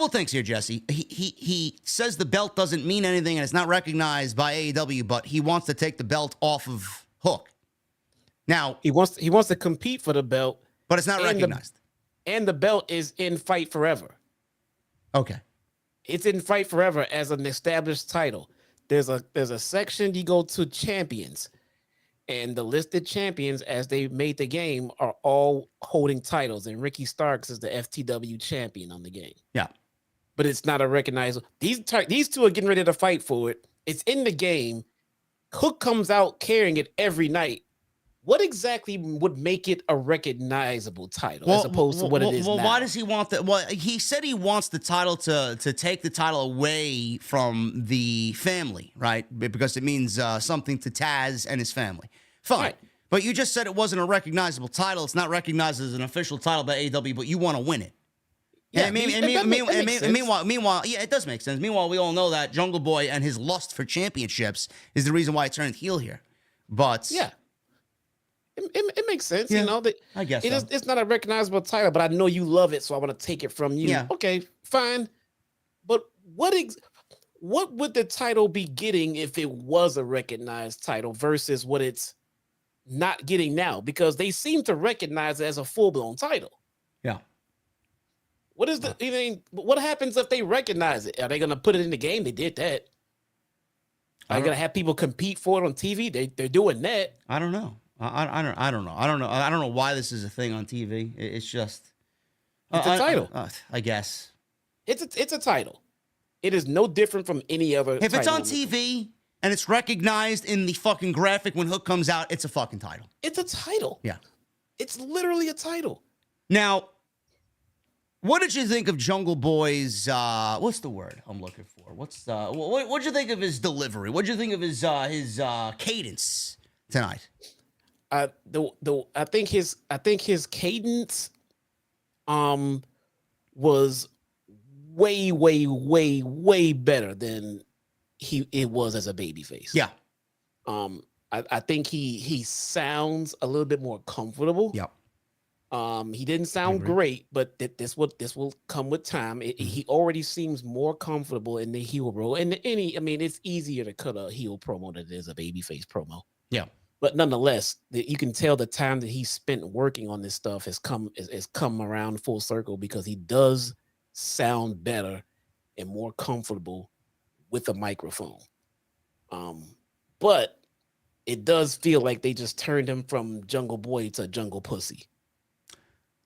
of things here, Jesse. He says the belt doesn't mean anything and it's not recognized by AEW, but he wants to take the belt off of Hook. Now he wants to compete for the belt, but it's not recognized. And the belt is in Fight Forever. Okay. It's in Fight Forever as an established title. There's a section you go to champions, and the listed champions as they made the game are all holding titles, and Ricky Starks is the FTW champion on the game. Yeah. But it's not a recognizable. These two are getting ready to fight for it. It's in the game. Hook comes out carrying it every night. What exactly would make it a recognizable title as opposed to what it is now? Why does he want that? Well, he said he wants the title to take the title away from the family, right? Because it means something to Taz and his family. Fine. Right. But you just said it wasn't a recognizable title. It's not recognized as an official title by AEW, but you want to win it. Yeah, meanwhile, yeah, it does make sense. Meanwhile, we all know that Jungle Boy and his lust for championships is the reason why he turned heel here. But yeah. It makes sense, yeah, you know. That I guess it's not a recognizable title, but I know you love it, so I want to take it from you. Yeah. Okay, fine. But what would the title be getting if it was a recognized title versus what it's not getting now? Because they seem to recognize it as a full-blown title. Yeah. What is what happens if they recognize it? Are they going to put it in the game? They did that. Are they going to have people compete for it on TV? They're doing that. I don't know. I don't know. I don't know why this is a thing on TV. It's just it's a title. I guess it's a title. It is no different from any other. If it's on TV and it's recognized in the fucking graphic when Hook comes out, it's a fucking title. It's a title. Yeah, it's literally a title. Now, what did you think of Jungle Boy's? What's the word I'm looking for? What'd you think of his delivery? What'd you think of his cadence tonight? I think his cadence was way better than it was as a babyface. Yeah. I think he sounds a little bit more comfortable. Yeah. He didn't sound great, but this will come with time. He already seems more comfortable in the heel role. And it's easier to cut a heel promo than it is a babyface promo. Yeah. But nonetheless, you can tell the time that he spent working on this stuff has come around full circle, because he does sound better and more comfortable with a microphone. But it does feel like they just turned him from Jungle Boy to Jungle Pussy.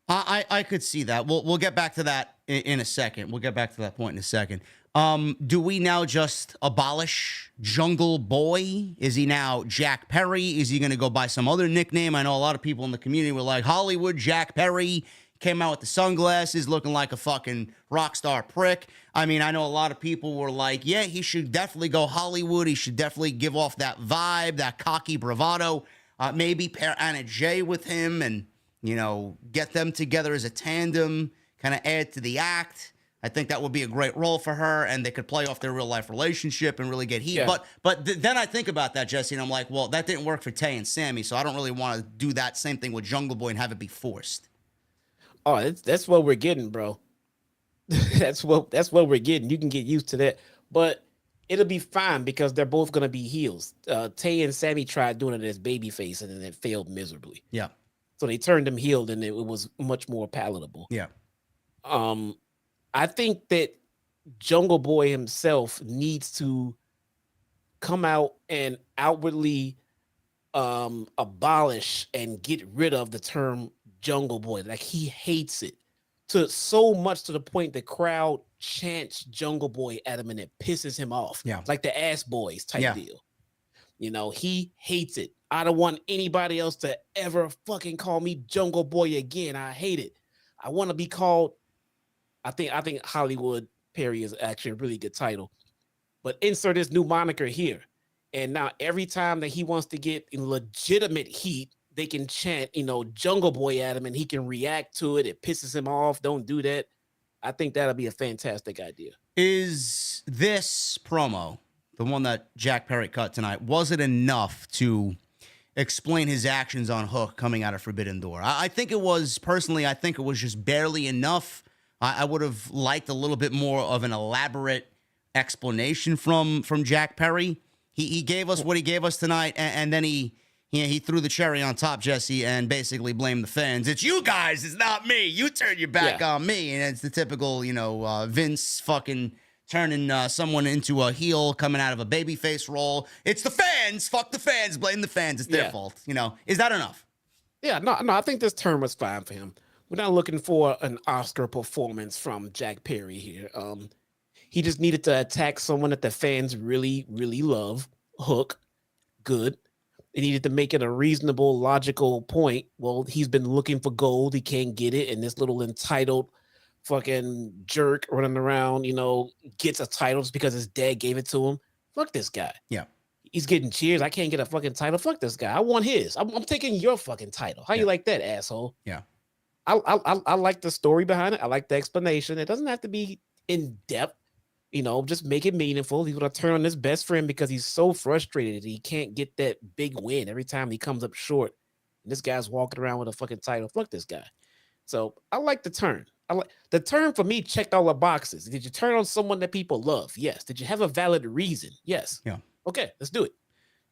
I could see that. We'll get back to that in a second. We'll get back to that point in a second. Do we now just abolish Jungle Boy? Is he now Jack Perry? Is he going to go by some other nickname? I know a lot of people in the community were like, Hollywood Jack Perry came out with the sunglasses looking like a fucking rock star prick. I mean, I know a lot of people were like, yeah, he should definitely go Hollywood. He should definitely give off that vibe, that cocky bravado. Maybe pair Anna Jay with him and, you know, get them together as a tandem, kind of add to the act. I think that would be a great role for her, and they could play off their real-life relationship and really get heat. Yeah. But then I think about that, Jesse, and I'm like, well, that didn't work for Tay and Sammy, so I don't really want to do that same thing with Jungle Boy and have it be forced. Oh, that's what we're getting, bro. that's what we're getting. You can get used to that, but it'll be fine because they're both gonna be heels. Tay and Sammy tried doing it as babyface, and then it failed miserably. Yeah. So they turned him heel, and it was much more palatable. Yeah. I think that Jungle Boy himself needs to come out and outwardly abolish and get rid of the term Jungle Boy. Like, he hates it to so much to the point the crowd chants Jungle Boy at him and it pisses him off. Yeah. It's like the Ass Boys type deal. You know, he hates it. I don't want anybody else to ever fucking call me Jungle Boy again. I hate it. I want to be called, I think Hollywood Perry is actually a really good title, but insert this new moniker here. And now every time that he wants to get in legitimate heat, they can chant, you know, Jungle Boy at him and he can react to it. It pisses him off. Don't do that. I think that'll be a fantastic idea. Is this promo, the one that Jack Perry cut tonight, was it enough to explain his actions on Hook coming out of Forbidden Door? I think it was, personally, I think it was just barely enough. I would have liked a little bit more of an elaborate explanation from Jack Perry. He gave us what he gave us tonight, and then he threw the cherry on top, Jesse, and basically blamed the fans. It's you guys, it's not me. You turn your back on me. And it's the typical, you know, Vince fucking turning someone into a heel coming out of a babyface role. It's the fans. Fuck the fans. Blame the fans. It's their fault. You know, is that enough? Yeah, no, I think this term was fine for him. We're not looking for an Oscar performance from Jack Perry here. He just needed to attack someone that the fans really, really love. Hook, good. They needed to make it a reasonable, logical point. Well, he's been looking for gold. He can't get it. And this little entitled fucking jerk running around, you know, gets a title just because his dad gave it to him. Fuck this guy. Yeah. He's getting cheers. I can't get a fucking title. Fuck this guy. I want his. I'm taking your fucking title. How you like that, asshole? Yeah. I like the story behind it. I like the explanation. It doesn't have to be in depth. You know, just make it meaningful. He's going to turn on his best friend because he's so frustrated that he can't get that big win every time he comes up short. And this guy's walking around with a fucking title. Fuck this guy. So I like the turn. The turn for me checked all the boxes. Did you turn on someone that people love? Yes. Did you have a valid reason? Yes. Yeah. Okay, let's do it.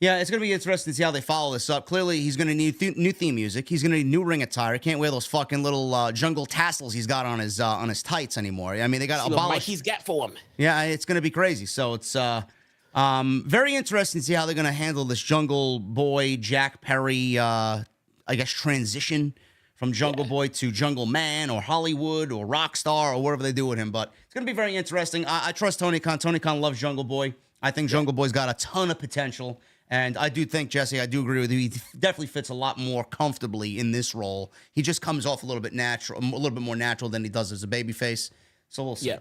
Yeah, it's going to be interesting to see how they follow this up. Clearly, he's going to need new theme music. He's going to need new ring attire. He can't wear those fucking little jungle tassels he's got on his tights anymore. I mean, they got to abolish. What he's got for him. Yeah, it's going to be crazy. So it's very interesting to see how they're going to handle this Jungle Boy, Jack Perry, I guess, transition from Jungle Boy to Jungle Man or Hollywood or Rockstar or whatever they do with him. But it's going to be very interesting. I trust Tony Khan. Tony Khan loves Jungle Boy. I think Jungle Boy's got a ton of potential. And I do think, Jesse, I do agree with you. He definitely fits a lot more comfortably in this role. He just comes off a little bit more natural than he does as a babyface. So we'll see. Yeah,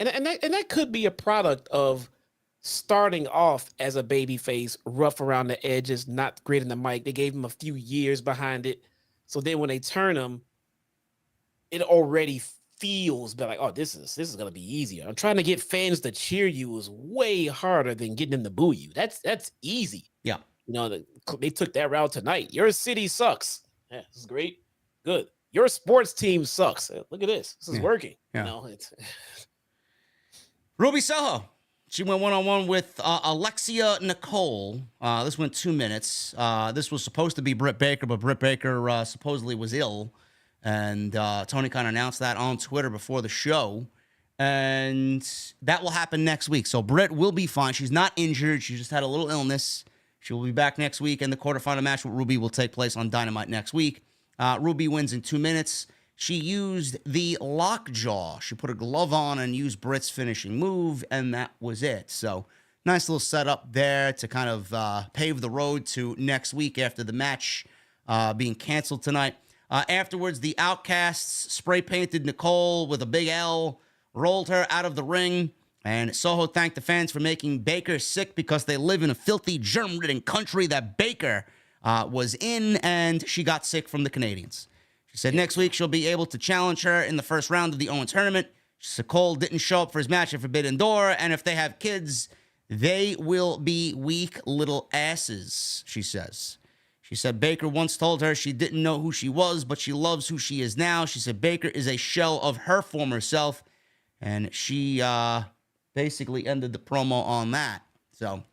and that could be a product of starting off as a babyface, rough around the edges, not great in the mic. They gave him a few years behind it, so then when they turn him, it already feels like, oh, this is gonna be easier. I'm trying to get fans to cheer you is way harder than getting them to boo you. That's easy. Yeah, you know, they took that route tonight. Your city sucks. Yeah, this is great. Good. Your sports team sucks. Look at this. This is working. Yeah. You know, it's Ruby Soho. She went one-on-one with Alexia Nicole. This went 2 minutes. This was supposed to be Britt Baker, but Britt Baker supposedly was ill. And Tony Khan announced that on Twitter before the show. And that will happen next week. So Britt will be fine. She's not injured. She just had a little illness. She will be back next week, and the quarterfinal match with Ruby will take place on Dynamite next week. Ruby wins in 2 minutes. She used the lockjaw. She put a glove on and used Britt's finishing move, and that was it. So nice little setup there to kind of pave the road to next week after the match being canceled tonight. Afterwards, the Outcasts spray-painted Nicole with a big L, rolled her out of the ring, and Soho thanked the fans for making Baker sick because they live in a filthy, germ-ridden country that Baker was in, and she got sick from the Canadians. She said next week she'll be able to challenge her in the first round of the Owen tournament. She said Cole didn't show up for his match at Forbidden Door, and if they have kids, they will be weak little asses, she says. She said Baker once told her she didn't know who she was, but she loves who she is now. She said Baker is a shell of her former self, and she basically ended the promo on that. So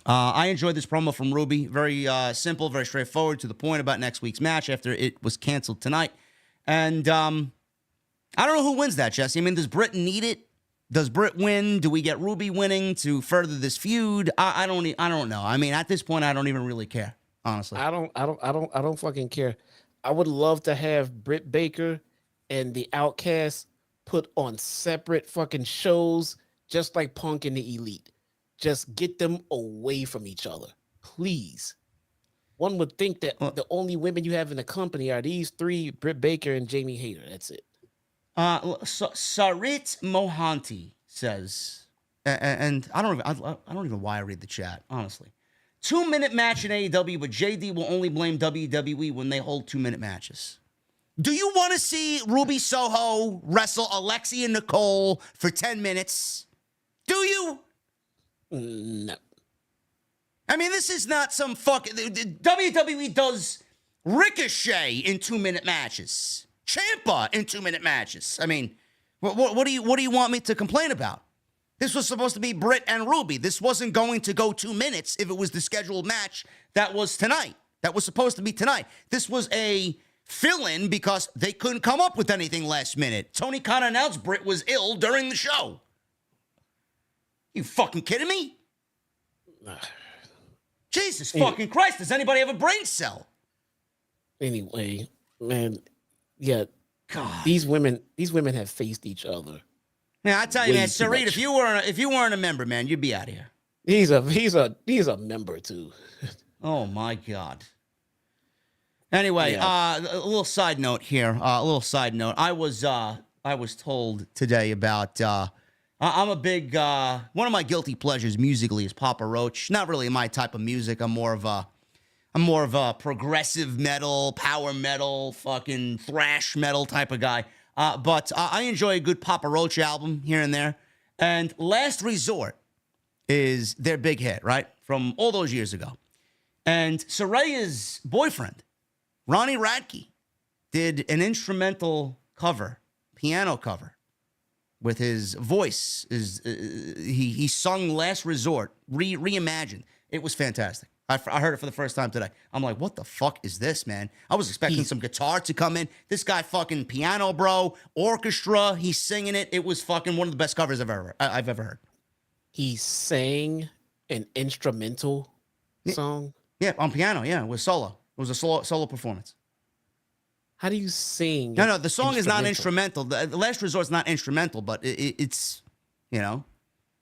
I enjoyed this promo from Ruby. Very simple, very straightforward, to the point about next week's match after it was canceled tonight. And I don't know who wins that, Jesse. I mean, does Britt need it? Does Britt win? Do we get Ruby winning to further this feud? I don't know. I mean, at this point, I don't even really care, honestly. I don't fucking care. I would love to have Britt Baker and the Outcasts put on separate fucking shows, just like Punk and the Elite. Just get them away from each other, please. One would think that the only women you have in the company are these three: Britt Baker and Jamie Hayter. That's it. Sarit Mohanty says, and I don't even know why I read the chat, honestly. 2-minute match in AEW, but JD will only blame WWE when they hold 2-minute matches. Do you want to see Ruby Soho wrestle Alexi and Nicole for 10 minutes? Do you? No. I mean, this is not some fucking... WWE does Ricochet in 2-minute matches. Ciampa in 2-minute matches. I mean, what do you want me to complain about? This was supposed to be Britt and Ruby. This wasn't going to go 2 minutes if it was the scheduled match that was tonight. That was supposed to be tonight. This was a fill-in because they couldn't come up with anything last minute. Tony Khan announced Britt was ill during the show. You fucking kidding me? Jesus fucking Christ, does anybody have a brain cell? Anyway, man, yeah. God. These women have faced each other. Yeah, I tell you, Way man, too Sarit, much. if you weren't a member, man, you'd be out of here. He's a member too. Oh my God. Anyway, a little side note here. I was told today about I'm a big one of my guilty pleasures musically is Papa Roach. Not really my type of music. I'm more of a progressive metal, power metal, fucking thrash metal type of guy. But I enjoy a good Papa Roach album here and there. And Last Resort is their big hit, right? From all those years ago. And Soraya's boyfriend, Ronnie Radke, did an instrumental cover, piano cover, with his voice. He sung Last Resort, reimagined. It was fantastic. I heard it for the first time today. I'm like, what the fuck is this, man? I was expecting some guitar to come in. This guy fucking piano, bro. Orchestra. He's singing it. It was fucking one of the best covers I've ever heard. He sang an instrumental song? Yeah, on piano. Yeah, it was solo. It was a solo performance. How do you sing? No, the song is not instrumental. The Last Resort's not instrumental, but it's, you know,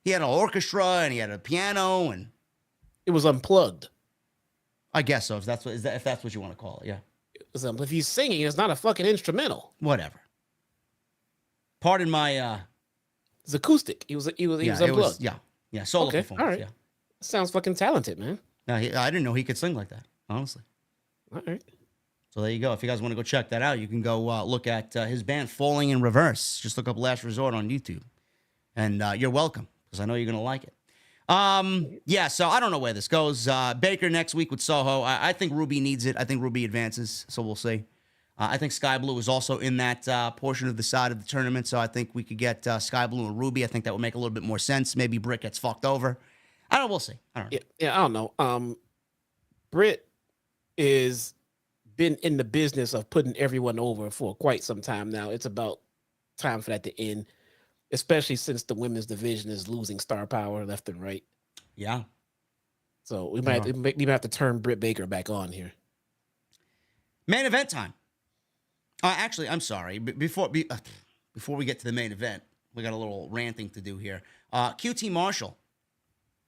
he had an orchestra and he had a piano and it was unplugged. I guess so. If that's what you want to call it, yeah. It was, if he's singing, it's not a fucking instrumental. Whatever. Pardon my. It's acoustic. He was unplugged. Solo performance. All right. Yeah. Sounds fucking talented, man. No, I didn't know he could sing like that. Honestly. All right. So there you go. If you guys want to go check that out, you can go look at his band Falling in Reverse. Just look up Last Resort on YouTube, and you're welcome because I know you're gonna like it. Yeah, so I don't know where this goes. Baker next week with Soho. I think Ruby needs it. I think Ruby advances, so we'll see. I think Sky Blue is also in that portion of the side of the tournament, so I think we could get Sky Blue and Ruby. I think that would make a little bit more sense. Maybe Britt gets fucked over. I don't know. We'll see. I don't know. Yeah, I don't know. Britt is been in the business of putting everyone over for quite some time now. It's about time for that to end. especially since the women's division is losing star power left and right. Yeah. So we might have to turn Britt Baker back on here. Main event time. Actually, I'm sorry. Before we get to the main event, we got a little ranting to do here. QT Marshall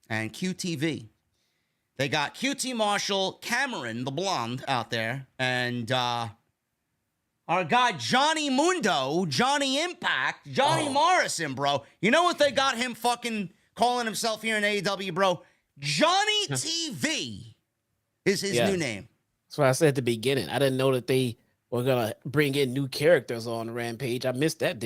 and QTV. They got QT Marshall, Cameron, the blonde, out there, and our guy Johnny Mundo, Johnny Impact, Johnny Morrison, bro. You know what they got him fucking calling himself here in AEW, bro? Johnny TV is his new name. That's what I said at the beginning. I didn't know that they were going to bring in new characters on Rampage. I missed that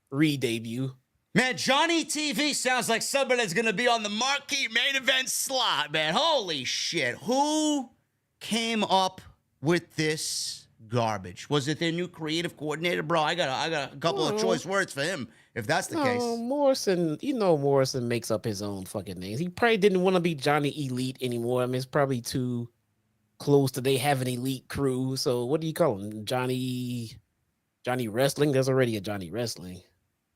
re-debut. Man, Johnny TV sounds like somebody that's going to be on the marquee main event slot, man. Holy shit. Who came up with this garbage? Was it their new creative coordinator? Bro, I got a couple of choice words for him, if that's the case. Morrison, Morrison makes up his own fucking names. He probably didn't want to be Johnny Elite anymore. I mean, it's probably too close to they have an elite crew. So what do you call him? Johnny Wrestling? There's already a Johnny Wrestling.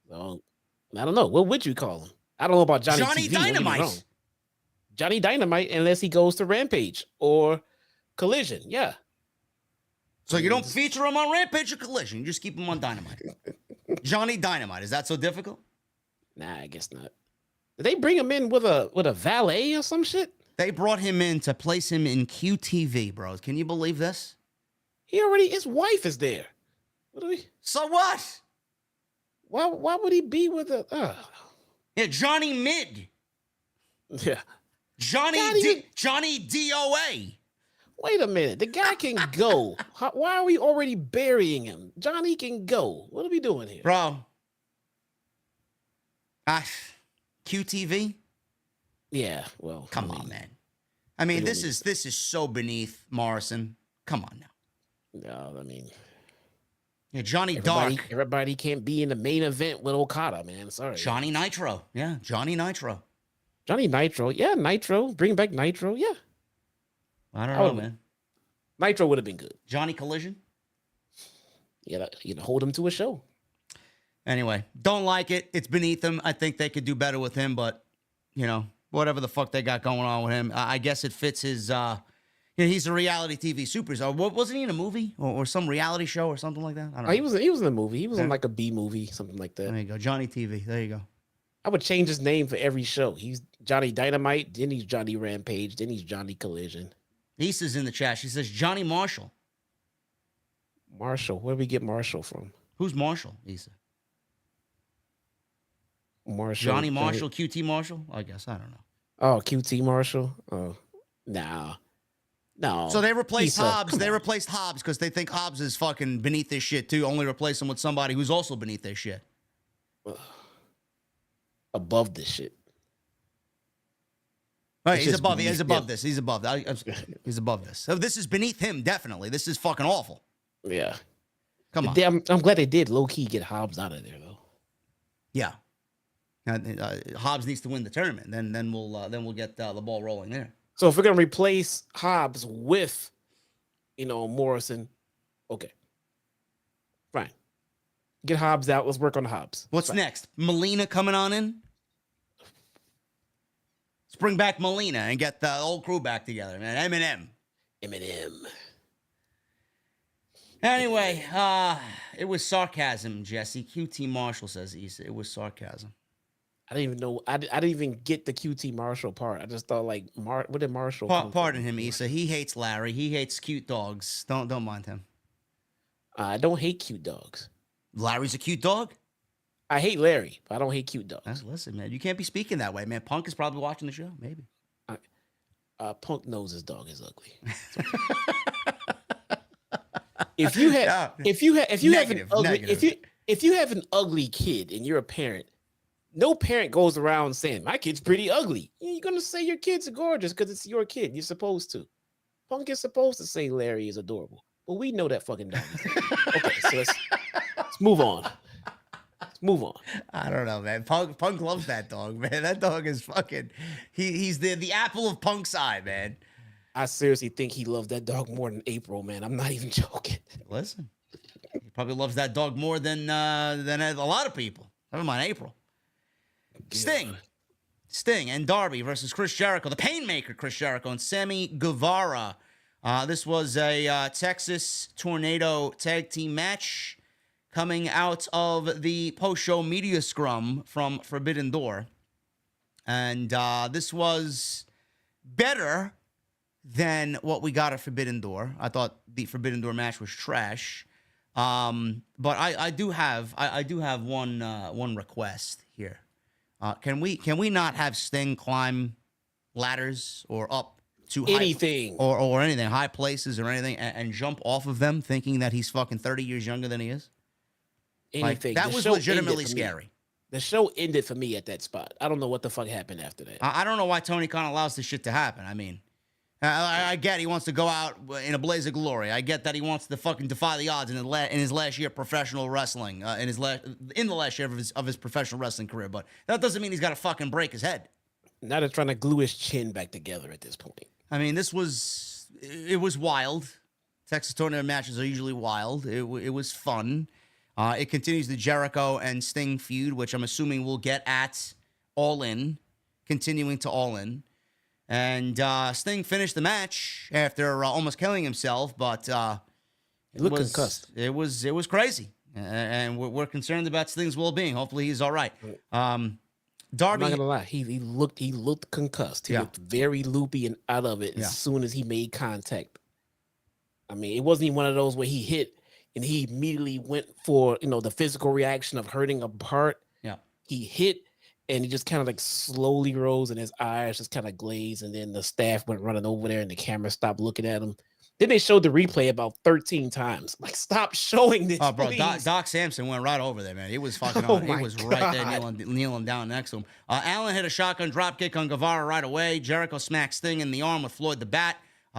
So I don't know. What would you call him? I don't know about Johnny TV. Dynamite. Johnny Dynamite, unless he goes to Rampage or Collision. Yeah. So you don't feature him on Rampage or Collision. You just keep him on Dynamite. Johnny Dynamite. Is that so difficult? Nah, I guess not. Did they bring him in with a valet or some shit? They brought him in to place him in QTV, bros. Can you believe this? His wife is there. So what? Why would he be with a? Yeah, Johnny Mid. Yeah, Johnny DOA. Wait a minute, the guy can go. Why are we already burying him? Johnny can go. What are we doing here, bro? QTV. Yeah, well, come on, man. I mean, this is so beneath Morrison. Come on now. No, I mean. Yeah, Johnny Dark. Everybody can't be in the main event with Okada, man. Sorry. Johnny Nitro. Yeah, Johnny Nitro. Johnny Nitro. Yeah, Nitro. Bring back Nitro. Yeah. I don't know, man. Nitro would have been good. Johnny Collision. Yeah, you'd hold him to a show. Anyway, don't like it. It's beneath him. I think they could do better with him, but, whatever the fuck they got going on with him, I guess it fits his, he's a reality TV superstar. Wasn't he in a movie or some reality show or something like that? I don't know. He was in a movie. He was in like a B movie, something like that. There you go. Johnny TV. There you go. I would change his name for every show. He's Johnny Dynamite, then he's Johnny Rampage, then he's Johnny Collision. Issa's in the chat. She says Johnny Marshall. Marshall. Where do we get Marshall from? Who's Marshall, Issa? Marshall. Johnny Marshall, QT Marshall? I guess. I don't know. Oh, QT Marshall? Oh, no. No. So they replaced Hobbs. They replaced Hobbs because they think Hobbs is fucking beneath this shit too. Only replace him with somebody who's also beneath this shit. Above this shit. Right, he's above this. He's above this. So this is beneath him, definitely. This is fucking awful. Yeah. Come on. I'm glad they did low-key get Hobbs out of there, though. Yeah. Hobbs needs to win the tournament. Then we'll get the ball rolling there. So if we're gonna replace Hobbs with, Morrison, okay, fine. Get Hobbs out. Let's work on Hobbs. What's next? Melina coming on in. Let's bring back Melina and get the old crew back together, man. Eminem. Anyway, it was sarcasm, Jesse. QT Marshall says it was sarcasm. I didn't even know. I didn't even get the QT Marshall part. I just thought what did Marshall? Pardon him, Issa. He hates Larry. He hates cute dogs. Don't mind him. I don't hate cute dogs. Larry's a cute dog. I hate Larry, but I don't hate cute dogs. Listen, man, you can't be speaking that way, man. Punk is probably watching the show, maybe. Punk knows his dog is ugly. If you have an ugly kid and you're a parent, no parent goes around saying my kid's pretty ugly. You're gonna say your kid's gorgeous because it's your kid. You're supposed to. Punk is supposed to say Larry is adorable, but we know that fucking dog. Okay, so let's move on. Move on. I don't know, man. Punk loves that dog, man. That dog is fucking. He's the apple of Punk's eye, man. I seriously think he loved that dog more than April, man. I'm not even joking. Listen, he probably loves that dog more than a lot of people. Never mind April. Sting and Darby versus Chris Jericho, the Painmaker Chris Jericho and Sammy Guevara. This was a Texas Tornado tag team match coming out of the post-show media scrum from Forbidden Door. And this was better than what we got at Forbidden Door. I thought the Forbidden Door match was trash. But I do have one request here. Can we not have Sting climb ladders or up to anything or anything, high places or anything, and jump off of them thinking that he's fucking 30 years younger than he is? Anything. Like, that was legitimately scary. The show ended for me at that spot. I don't know what the fuck happened after that. I don't know why Tony Khan allows this shit to happen. I mean, I get he wants to go out in a blaze of glory. I get that he wants to fucking defy the odds in his last year of professional wrestling, in the last year of his professional wrestling career. But that doesn't mean he's got to fucking break his head. Now they're trying to glue his chin back together at this point. I mean, it was wild. Texas Tornado matches are usually wild. It was fun. It continues the Jericho and Sting feud, which I'm assuming we'll get at All In, continuing to All In. And Sting finished the match after almost killing himself, but he looked concussed. It was crazy, and we're concerned about Sting's well-being. Hopefully, he's all right. Darby, I'm not gonna lie, he looked concussed. He looked very loopy and out of it as soon as he made contact. I mean, it wasn't even one of those where he hit and he immediately went for the physical reaction of hurting a part. Yeah, he hit. And he just kind of like slowly rose and his eyes just kind of glazed. And then the staff went running over there and the camera stopped looking at him. Then they showed the replay about 13 times. Like, stop showing this. Oh, bro, please. Doc Samson went right over there, man. He was fucking Oh on. He was right there kneeling down next to him. Allen hit a shotgun dropkick on Guevara right away. Jericho smacked Sting in the arm with Floyd the Bat.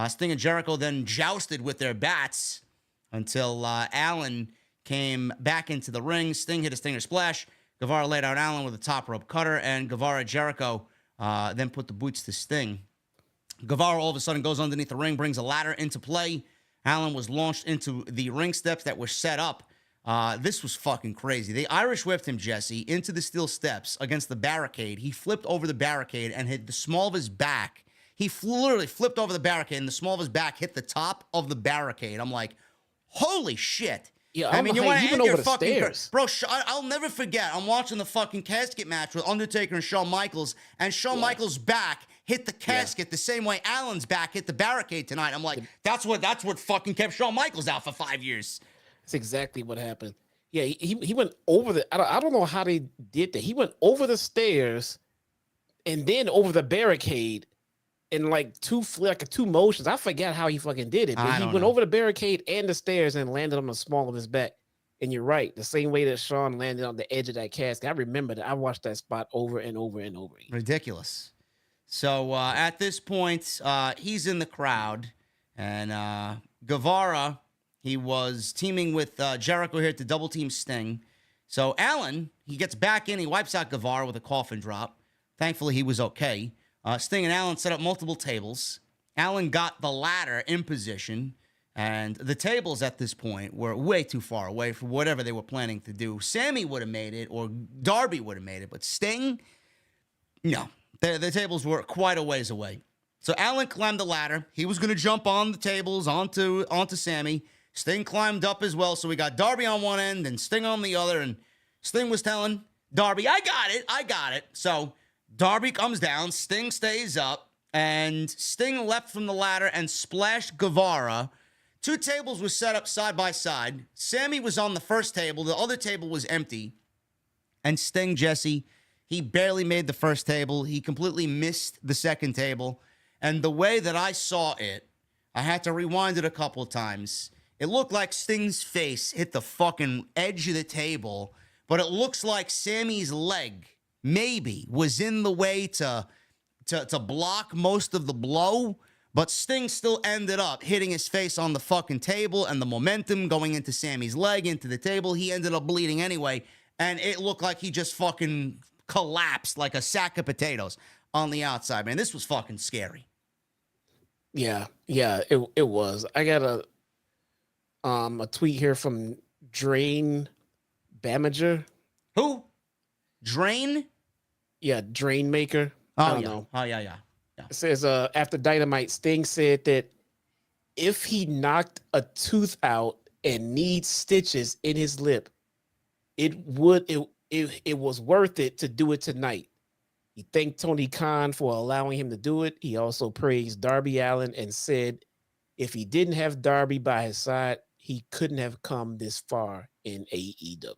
Sting and Jericho then jousted with their bats until Allen came back into the ring. Sting hit a Stinger splash. Guevara laid out Allen with a top rope cutter, and Guevara Jericho then put the boots to Sting. Guevara all of a sudden goes underneath the ring, brings a ladder into play. Allen was launched into the ring steps that were set up. This was fucking crazy. They Irish whipped him, Jesse, into the steel steps against the barricade. He flipped over the barricade and hit the small of his back. He literally flipped over the barricade, and the small of his back hit the top of the barricade. I'm like, holy shit. Yeah, I mean, you want to end your fucking stairs. bro. I'll never forget. I'm watching the fucking casket match with Undertaker and Shawn Michaels, and Shawn Michaels' back hit the casket the same way Allen's back hit the barricade tonight. I'm like, that's what fucking kept Shawn Michaels out for 5 years. That's exactly what happened. Yeah, he went over the. I don't know how they did that. He went over the stairs, and then over the barricade. In like two motions. I forgot how he fucking did it. But he went over the barricade and the stairs and landed on the small of his back. And you're right. The same way that Shawn landed on the edge of that casket. I remember that. I watched that spot over and over and over again. Ridiculous. So at this point, he's in the crowd. And Guevara, he was teaming with Jericho here to double team Sting. So Allen, he gets back in. He wipes out Guevara with a coffin drop. Thankfully, he was okay. Sting and Allen set up multiple tables. Allen got the ladder in position, and the tables at this point were way too far away for whatever they were planning to do. Sammy would have made it, or Darby would have made it, but Sting, no. The tables were quite a ways away. So Allen climbed the ladder. He was going to jump on the tables onto Sammy. Sting climbed up as well, so we got Darby on one end and Sting on the other, and Sting was telling Darby, I got it. So Darby comes down, Sting stays up, and Sting leapt from the ladder and splashed Guevara. Two tables were set up side by side. Sammy was on the first table. The other table was empty. And Sting, Jesse, he barely made the first table. He completely missed the second table. And the way that I saw it, I had to rewind it a couple of times. It looked like Sting's face hit the fucking edge of the table, but it looks like Sammy's leg maybe was in the way to block most of the blow, but Sting still ended up hitting his face on the fucking table, and the momentum going into Sammy's leg, into the table, he ended up bleeding anyway, and it looked like he just fucking collapsed like a sack of potatoes on the outside, man. This was fucking scary. Yeah, it was. I got a tweet here from Drain Bamager. Who? Drain? Yeah, Drain Maker. I don't know. Oh, yeah. It says after Dynamite, Sting said that if he knocked a tooth out and needs stitches in his lip, it was worth it to do it tonight. He thanked Tony Khan for allowing him to do it. He also praised Darby Allin and said if he didn't have Darby by his side, he couldn't have come this far in AEW.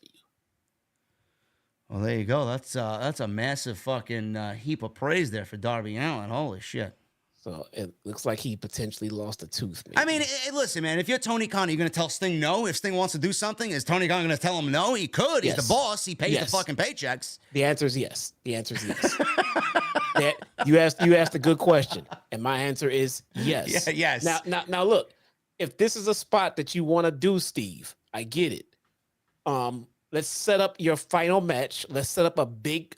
Well, there you go. That's a massive fucking heap of praise there for Darby Allin. Holy shit. So it looks like he potentially lost a tooth. Maybe. I mean, listen, man, if you're Tony Khan, you're going to tell Sting no? If Sting wants to do something, is Tony Khan going to tell him no? He could. He's the boss. He pays the fucking paychecks. The answer is yes. You asked a good question, and my answer is yes. Yeah, yes. Now, look, if this is a spot that you want to do, Steve, I get it. Let's set up your final match. Let's set up a big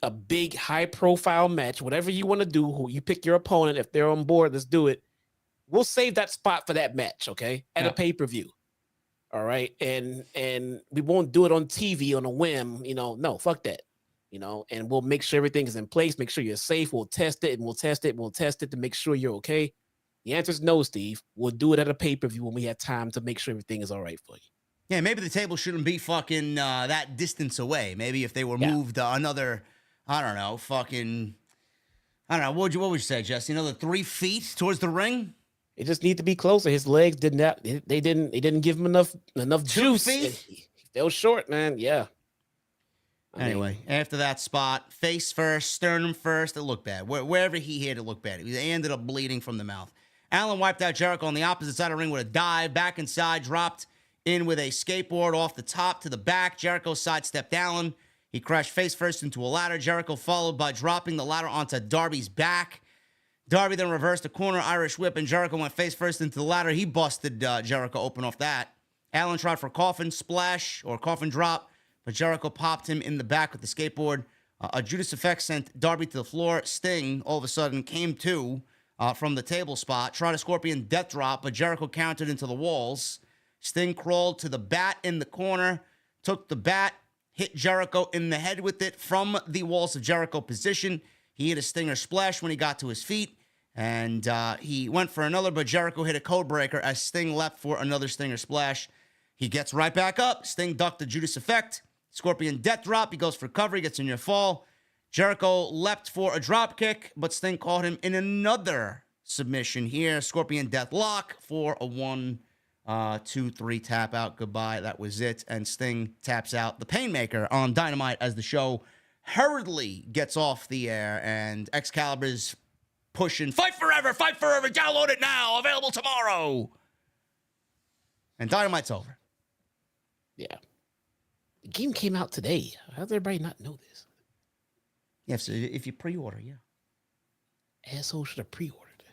high-profile match. Whatever you want to do, who you pick your opponent. If they're on board, let's do it. We'll save that spot for that match, okay? At a pay-per-view. All right. And we won't do it on TV on a whim. No, fuck that. And we'll make sure everything is in place. Make sure you're safe. We'll test it and we'll test it. We'll test it to make sure you're okay. The answer is no, Steve. We'll do it at a pay-per-view when we have time to make sure everything is all right for you. Yeah, maybe the table shouldn't be fucking that distance away. Maybe if they were moved another, I don't know, what would you say, Jesse? Another 3 feet towards the ring? It just need to be closer. His legs they didn't give him enough 2 juice. feet? He fell short, man. Yeah. Anyway, after that spot, face first, sternum first, it looked bad. Wherever he hit, it looked bad. He ended up bleeding from the mouth. Allen wiped out Jericho on the opposite side of the ring with a dive, back inside, dropped in with a skateboard off the top to the back. Jericho sidestepped Allen. He crashed face first into a ladder. Jericho followed by dropping the ladder onto Darby's back. Darby then reversed a corner Irish whip, and Jericho went face first into the ladder. He busted Jericho open off that. Allen tried for coffin splash or coffin drop, but Jericho popped him in the back with the skateboard. A Judas effect sent Darby to the floor. Sting, all of a sudden, came to from the table spot, tried a scorpion death drop, but Jericho countered into the walls. Sting crawled to the bat in the corner, took the bat, hit Jericho in the head with it from the walls of Jericho position. He hit a Stinger splash when he got to his feet, and he went for another, but Jericho hit a code breaker as Sting leapt for another Stinger splash. He gets right back up. Sting ducked the Judas effect. Scorpion death drop. He goes for cover. He gets a near fall. Jericho leapt for a drop kick, but Sting caught him in another submission here. Scorpion death lock for a 1, 2, 3 tap out. Goodbye. That was it. And Sting taps out the Painmaker on Dynamite as the show hurriedly gets off the air, and Excalibur's pushing fight forever, download it now, available tomorrow. And Dynamite's over. Yeah. The game came out today. How does everybody not know this? Yeah, so if you pre-order, yeah. Asshole should have pre-ordered.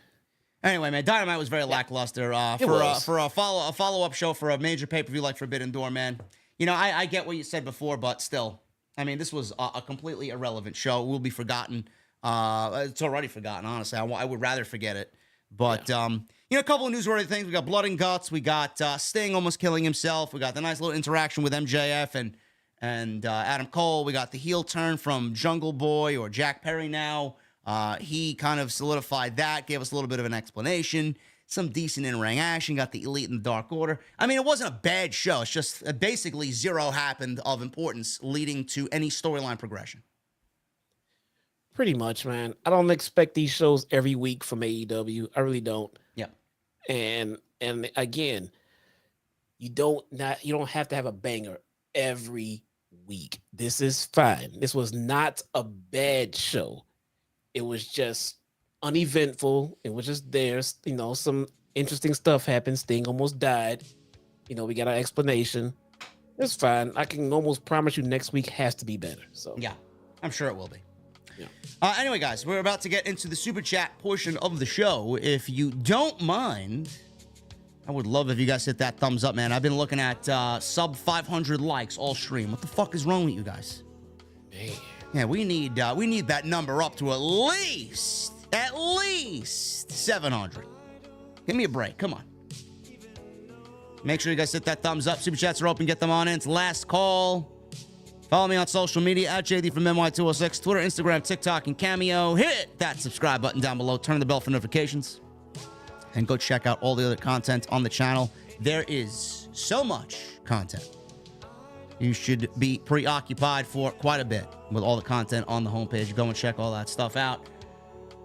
Anyway, man, Dynamite was very lackluster for a follow-up show for a major pay-per-view like Forbidden Door, man. I get what you said before, but still, I mean, this was a completely irrelevant show. It will be forgotten. It's already forgotten, honestly. I would rather forget it. But, a couple of newsworthy things. We got Blood and Guts. We got Sting almost killing himself. We got the nice little interaction with MJF and Adam Cole. We got the heel turn from Jungle Boy, or Jack Perry now. He kind of solidified that, gave us a little bit of an explanation, some decent in-ring action, got the Elite and the Dark Order. I mean, it wasn't a bad show. It's just basically zero happened of importance leading to any storyline progression. Pretty much, man. I don't expect these shows every week from AEW. I really don't. Yeah. And again, you don't have to have a banger every week. This is fine. This was not a bad show. It was just uneventful. It was just there. Some interesting stuff happened. Sting almost died. We got our explanation. It's fine. I can almost promise you next week has to be better. So yeah, I'm sure it will be. Yeah. Anyway, guys, we're about to get into the super chat portion of the show. If you don't mind, I would love if you guys hit that thumbs up, man. I've been looking at sub 500 likes all stream. What the fuck is wrong with you guys? Man. Yeah, we need that number up to at least 700. Give me a break. Come on. Make sure you guys hit that thumbs up. Super chats are open. Get them on in. It's last call. Follow me on social media at JD from NY206, Twitter, Instagram, TikTok, and Cameo. Hit that subscribe button down below. Turn the bell for notifications. And go check out all the other content on the channel. There is so much content. You should be preoccupied for quite a bit with all the content on the homepage. Go and check all that stuff out.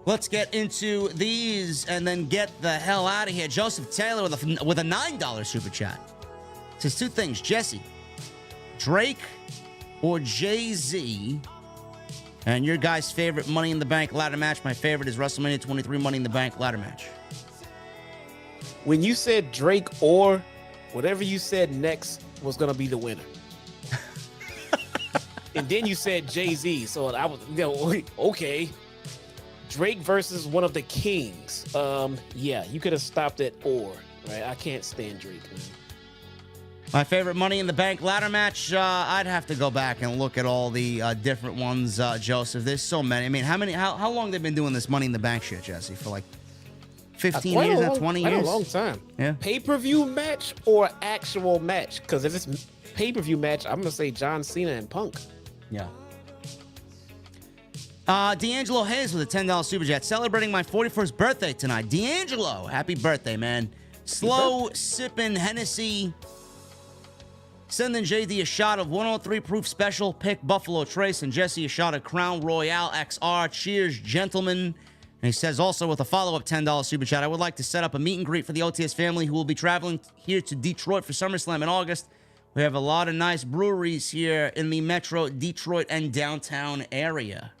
Let's get into these and then get the hell out of here. Joseph Taylor with a $9 super chat. It says two things. Jesse, Drake or Jay-Z? And your guys' favorite Money in the Bank ladder match? My favorite is WrestleMania 23 Money in the Bank ladder match. When you said Drake or whatever you said next was going to be the winner. And then you said Jay-Z. So I was, okay. Drake versus one of the Kings. Yeah, you could have stopped at or, right? I can't stand Drake, man. My favorite Money in the Bank ladder match, I'd have to go back and look at all the different ones, Joseph. There's so many. I mean, how long they've been doing this Money in the Bank shit, Jesse? For like 15 years now, 20 years? A long time. Yeah. Pay-per-view match or actual match? Because if it's pay-per-view match, I'm going to say John Cena and Punk. Yeah. D'Angelo Hayes with a $10 super chat. Celebrating my 41st birthday tonight. D'Angelo, happy birthday, man. Slow sipping Hennessy. Sending JD a shot of 103 proof special. Pick Buffalo Trace and Jesse a shot of Crown Royale XR. Cheers, gentlemen. And he says also with a follow-up $10 super chat, I would like to set up a meet and greet for the OTS family who will be traveling here to Detroit for SummerSlam in August. We have a lot of nice breweries here in the Metro Detroit and downtown area.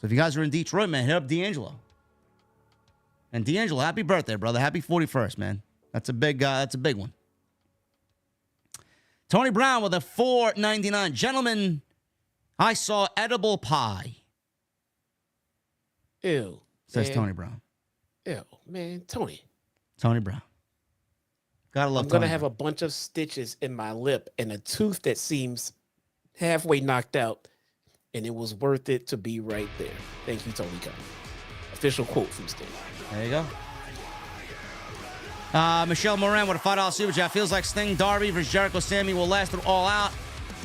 So if you guys are in Detroit, man, hit up D'Angelo. And D'Angelo, happy birthday, brother. Happy 41st, man. That's a big one. Tony Brown with a $4.99. Gentlemen, I saw edible pie. Ew. Says man. Tony Brown. Ew, man. Tony Brown. Gotta love I'm going to Tony have Brown. a bunch of stitches in my lip and a tooth that seems halfway knocked out, and it was worth it to be right there. Thank you, Tony Khan. Official quote from Sting. There you go. Michelle Moran with a $5 super chat. Feels like Sting, Darby versus Jericho, Sammy will last it all out.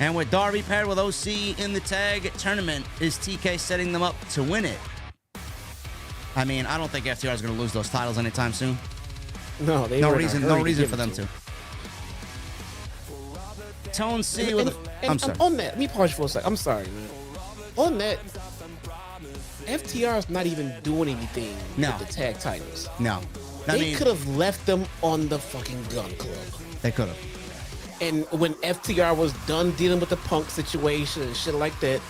And with Darby paired with OC in the tag tournament, is TK setting them up to win it? I mean, I don't think FTR is going to lose those titles anytime soon. No, no reason for them to. Tone C with I'm sorry. On that, let me pause for a second. I'm sorry, man. On that, FTR is not even doing anything with the tag titles. No. They could have left them on the fucking Gun Club. They could have. And when FTR was done dealing with the Punk situation and shit like that,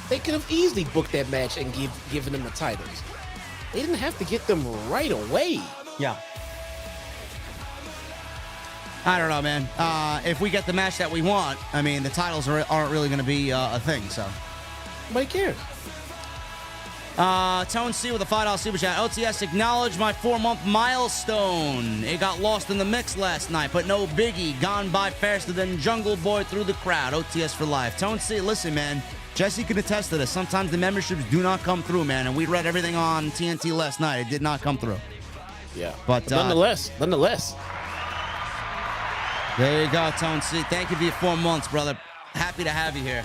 they could have easily booked that match and given them the titles. They didn't have to get them right away. Yeah. I don't know, man. If we get the match that we want, I mean, the titles aren't really going to be a thing, so. Nobody cares. Tone C with a $5 super chat. OTS acknowledged my 4-month milestone. It got lost in the mix last night, but no biggie. Gone by faster than Jungle Boy through the crowd. OTS for life. Tone C, listen, man. Jesse can attest to this. Sometimes the memberships do not come through, man. And we read everything on TNT last night. It did not come through. Yeah. But nonetheless. There you go, Tone C. Thank you for your 4 months, brother. Happy to have you here.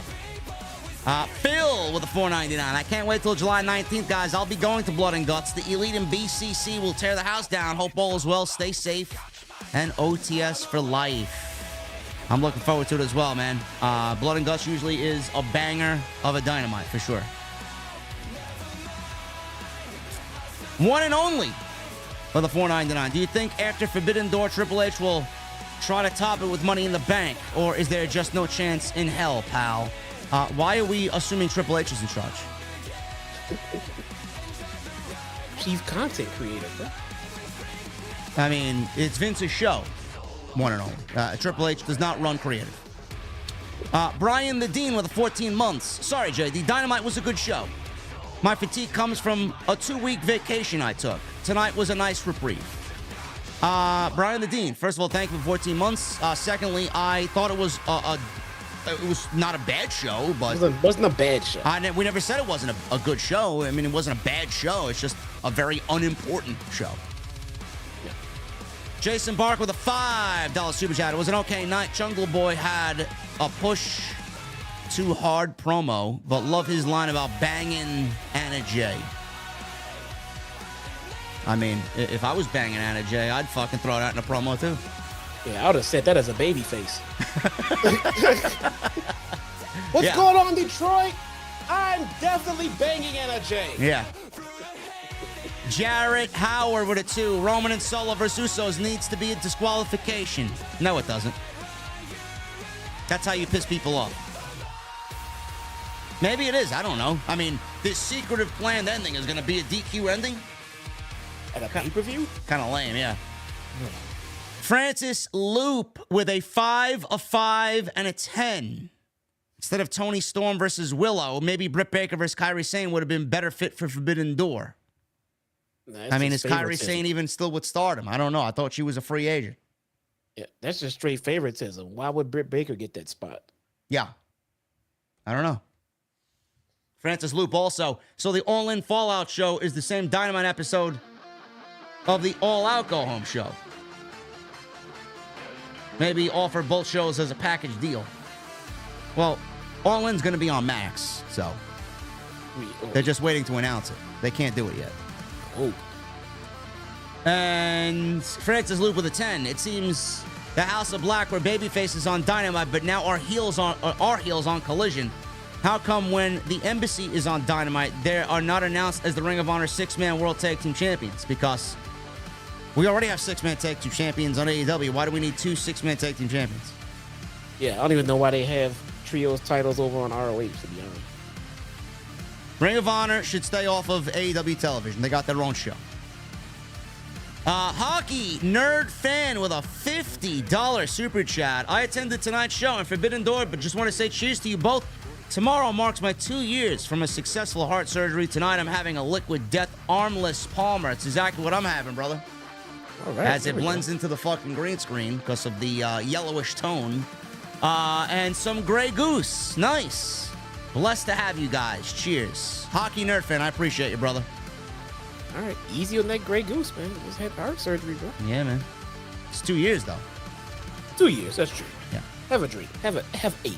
Phil with a $4.99. I can't wait till July 19th, guys. I'll be going to Blood and Guts. The Elite and BCC will tear the house down. Hope all is well. Stay safe. And OTS for life. I'm looking forward to it as well, man. Blood and Guts usually is a banger of a Dynamite, for sure. One and only for the $4.99. Do you think after Forbidden Door, Triple H will try to top it with Money in the Bank? Or is there just no chance in hell, pal? Why are we assuming Triple H is in charge? Chief content creator, bro. I mean, it's Vince's show. One and only. Triple H does not run creative. Brian the Dean with a 14 months. Sorry, JD. Dynamite was a good show. My fatigue comes from a 2-week vacation I took. Tonight was a nice reprieve. Brian the Dean, first of all, thank you for 14 months. Secondly, I thought it was it was not a bad show, but it wasn't a bad show. We never said it wasn't a good show. I mean, it wasn't a bad show. It's just a very unimportant show. Jason Bark with a $5 super chat. It was an okay night. Jungle Boy had a push too hard promo, but love his line about banging Anna Jay. I mean, if I was banging Anna Jay, I'd fucking throw that in a promo too. Yeah, I would have said that as a baby face. What's going on, Detroit? I'm definitely banging Anna Jay. Yeah. Jarrett Howard with a 2. Roman and Solo versus Usos needs to be a disqualification. No, it doesn't. That's how you piss people off. Maybe it is. I don't know. I mean, this secretive planned ending is going to be a DQ ending? At a pay-per-view? Kind of lame, yeah. Francis Loop with a 5, a 5, and a 10. Instead of Tony Storm versus Willow, maybe Britt Baker versus Kairi Sane would have been better fit for Forbidden Door. I mean, is Kairi Sane even still with Stardom? I don't know. I thought she was a free agent. Yeah, that's just straight favoritism. Why would Britt Baker get that spot? Yeah. I don't know. Francis Loop also. So the All In Fallout show is the same Dynamite episode of the All Out Go Home show. Maybe offer both shows as a package deal. Well, All In's going to be on Max, so they're just waiting to announce it. They can't do it yet. Oh. And Francis Loop with a 10. It seems the House of Black were babyfaces on Dynamite, but now our heels on Collision. How come when the Embassy is on Dynamite, they are not announced as the Ring of Honor 6-man World Tag Team Champions? Because we already have 6-man Tag Team Champions on AEW. Why do we need 2 6-man Tag Team Champions? Yeah, I don't even know why they have trios titles over on ROH, to be honest. Ring of Honor should stay off of AEW television. They got their own show. Hockey Nerd Fan with a $50 super chat. I attended tonight's show in Forbidden Door, but just want to say cheers to you both. Tomorrow marks my 2 years from a successful heart surgery. Tonight I'm having a liquid death armless Palmer. It's exactly what I'm having, brother. All right, as it blends into the fucking green screen because of the yellowish tone. And some Grey Goose. Nice. Blessed to have you guys. Cheers. Hockey Nerd Fan, I appreciate you, brother. All right, easy on that Grey Goose, man. Just had heart surgery, bro. Yeah, man. It's 2 years, though. 2 years, that's true. Yeah. Have a drink. Have a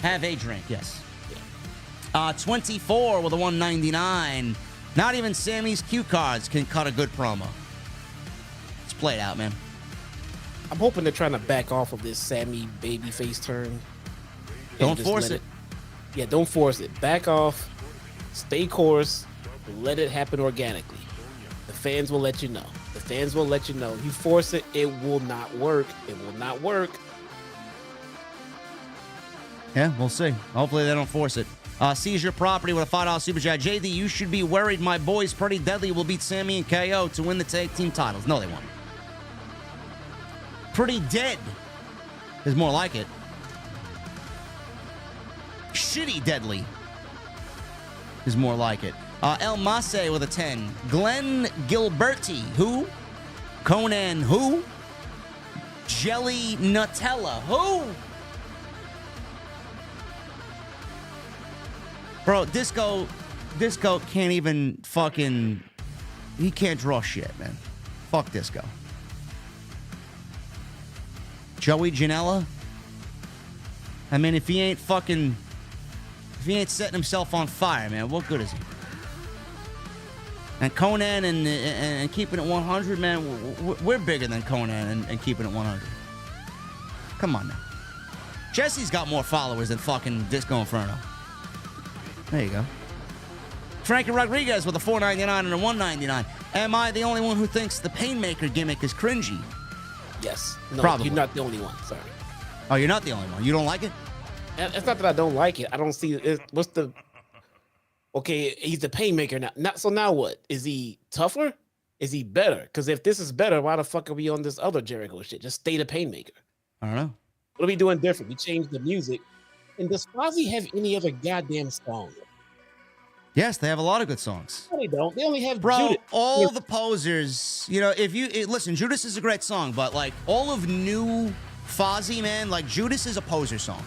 Have a drink, yes. Yeah. 24 with a 199. Not even Sammy's cue cards can cut a good promo. It's played out, man. I'm hoping they're trying to back off of this Sammy babyface turn. Don't force it. Yeah, don't force it. Back off. Stay course. Let it happen organically. The fans will let you know. The fans will let you know. You force it, it will not work. It will not work. Yeah, we'll see. Hopefully they don't force it. Seizure Property with a $5 super chat. JD, you should be worried my boys Pretty Deadly will beat Sammy and KO to win the tag team titles. No, they won't. Pretty Dead is more like it. Shitty Deadly is more like it. El Mase with a 10. Glenn Gilberti, who? Conan, who? Jelly Nutella, who? Bro, Disco can't even fucking... He can't draw shit, man. Fuck Disco. Joey Janela? I mean, if he ain't setting himself on fire, man, what good is he? And Conan and keeping it 100, man, we're bigger than Conan and keeping it 100. Come on now. Jesse's got more followers than fucking Disco Inferno. There you go. Frankie Rodriguez with a $4.99 and a $1.99. Am I the only one who thinks the Painmaker gimmick is cringy? Yes. No, Probably. You're not the only one. Sorry. Oh, you're not the only one. You don't like it? It's not that I don't like it. I don't see it. What's the... Okay, he's the Painmaker now. So now what? Is he tougher? Is he better? Because if this is better, why the fuck are we on this other Jericho shit? Just stay the Painmaker. I don't know. What are we doing different? We changed the music. And does Fozzy have any other goddamn song? Yes, they have a lot of good songs. No, they don't. They only have Bro, Judas. all the posers, you know, listen, Judas is a great song, but like all of new Fozzy, man, like Judas is a poser song.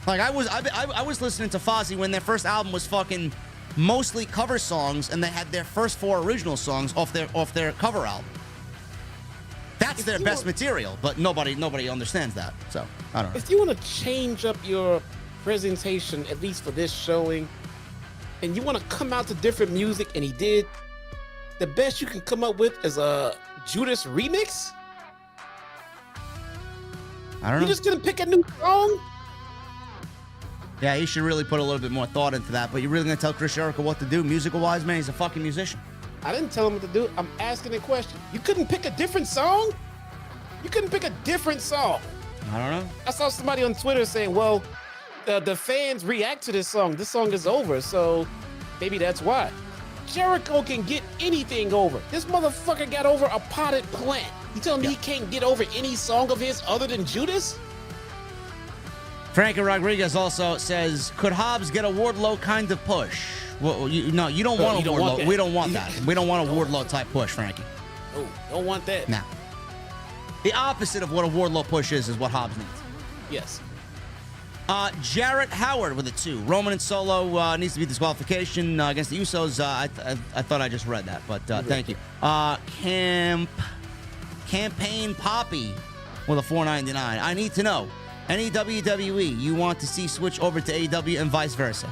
Like I was listening to Fozzy when their first album was fucking mostly cover songs, and they had their first 4 original songs off their cover album. That's their best material, but nobody understands that. So, I don't know. If you want to change up your presentation, at least for this showing, and you want to come out to different music, and he did, the best you can come up with is a Judas remix? I don't know. You just gonna pick a new song? Yeah, he should really put a little bit more thought into that, but you're really gonna tell Chris Jericho what to do musical-wise, man? He's a fucking musician. I didn't tell him what to do. I'm asking a question. You couldn't pick a different song? You couldn't pick a different song. I don't know. I saw somebody on Twitter saying, well, the fans react to this song. This song is over, so maybe that's why. Jericho can get anything over. This motherfucker got over a potted plant. You telling me he can't get over any song of his other than Judas? Frankie Rodriguez also says, could Hobbs get a Wardlow kind of push? Well, you don't want a Wardlow. We don't want that. We don't want a Wardlow type push, Frankie. Oh, don't want that. Nah. The opposite of what a Wardlow push is what Hobbs needs. Yes. Jarrett Howard with a 2. Roman and Solo needs to be disqualification against the Usos. I thought I just read that, but thank you. Campaign Poppy with a $4.99. I need to know. Any WWE you want to see switch over to AEW and vice versa?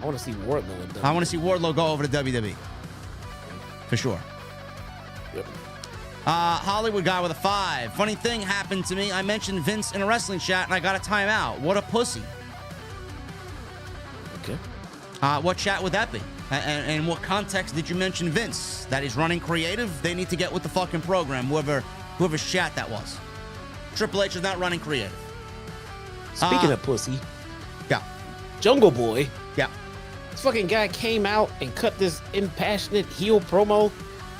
I want to see Wardlow. I want to see Wardlow go over to WWE. For sure. Yep. Hollywood guy with a 5. Funny thing happened to me. I mentioned Vince in a wrestling chat and I got a timeout. What a pussy. Okay. What chat would that be? And in what context did you mention Vince? That he's running creative? They need to get with the fucking program, whoever's chat that was. Triple H is not running creative. Speaking of pussy. Yeah. Jungle Boy. Yeah. This fucking guy came out and cut this impassionate heel promo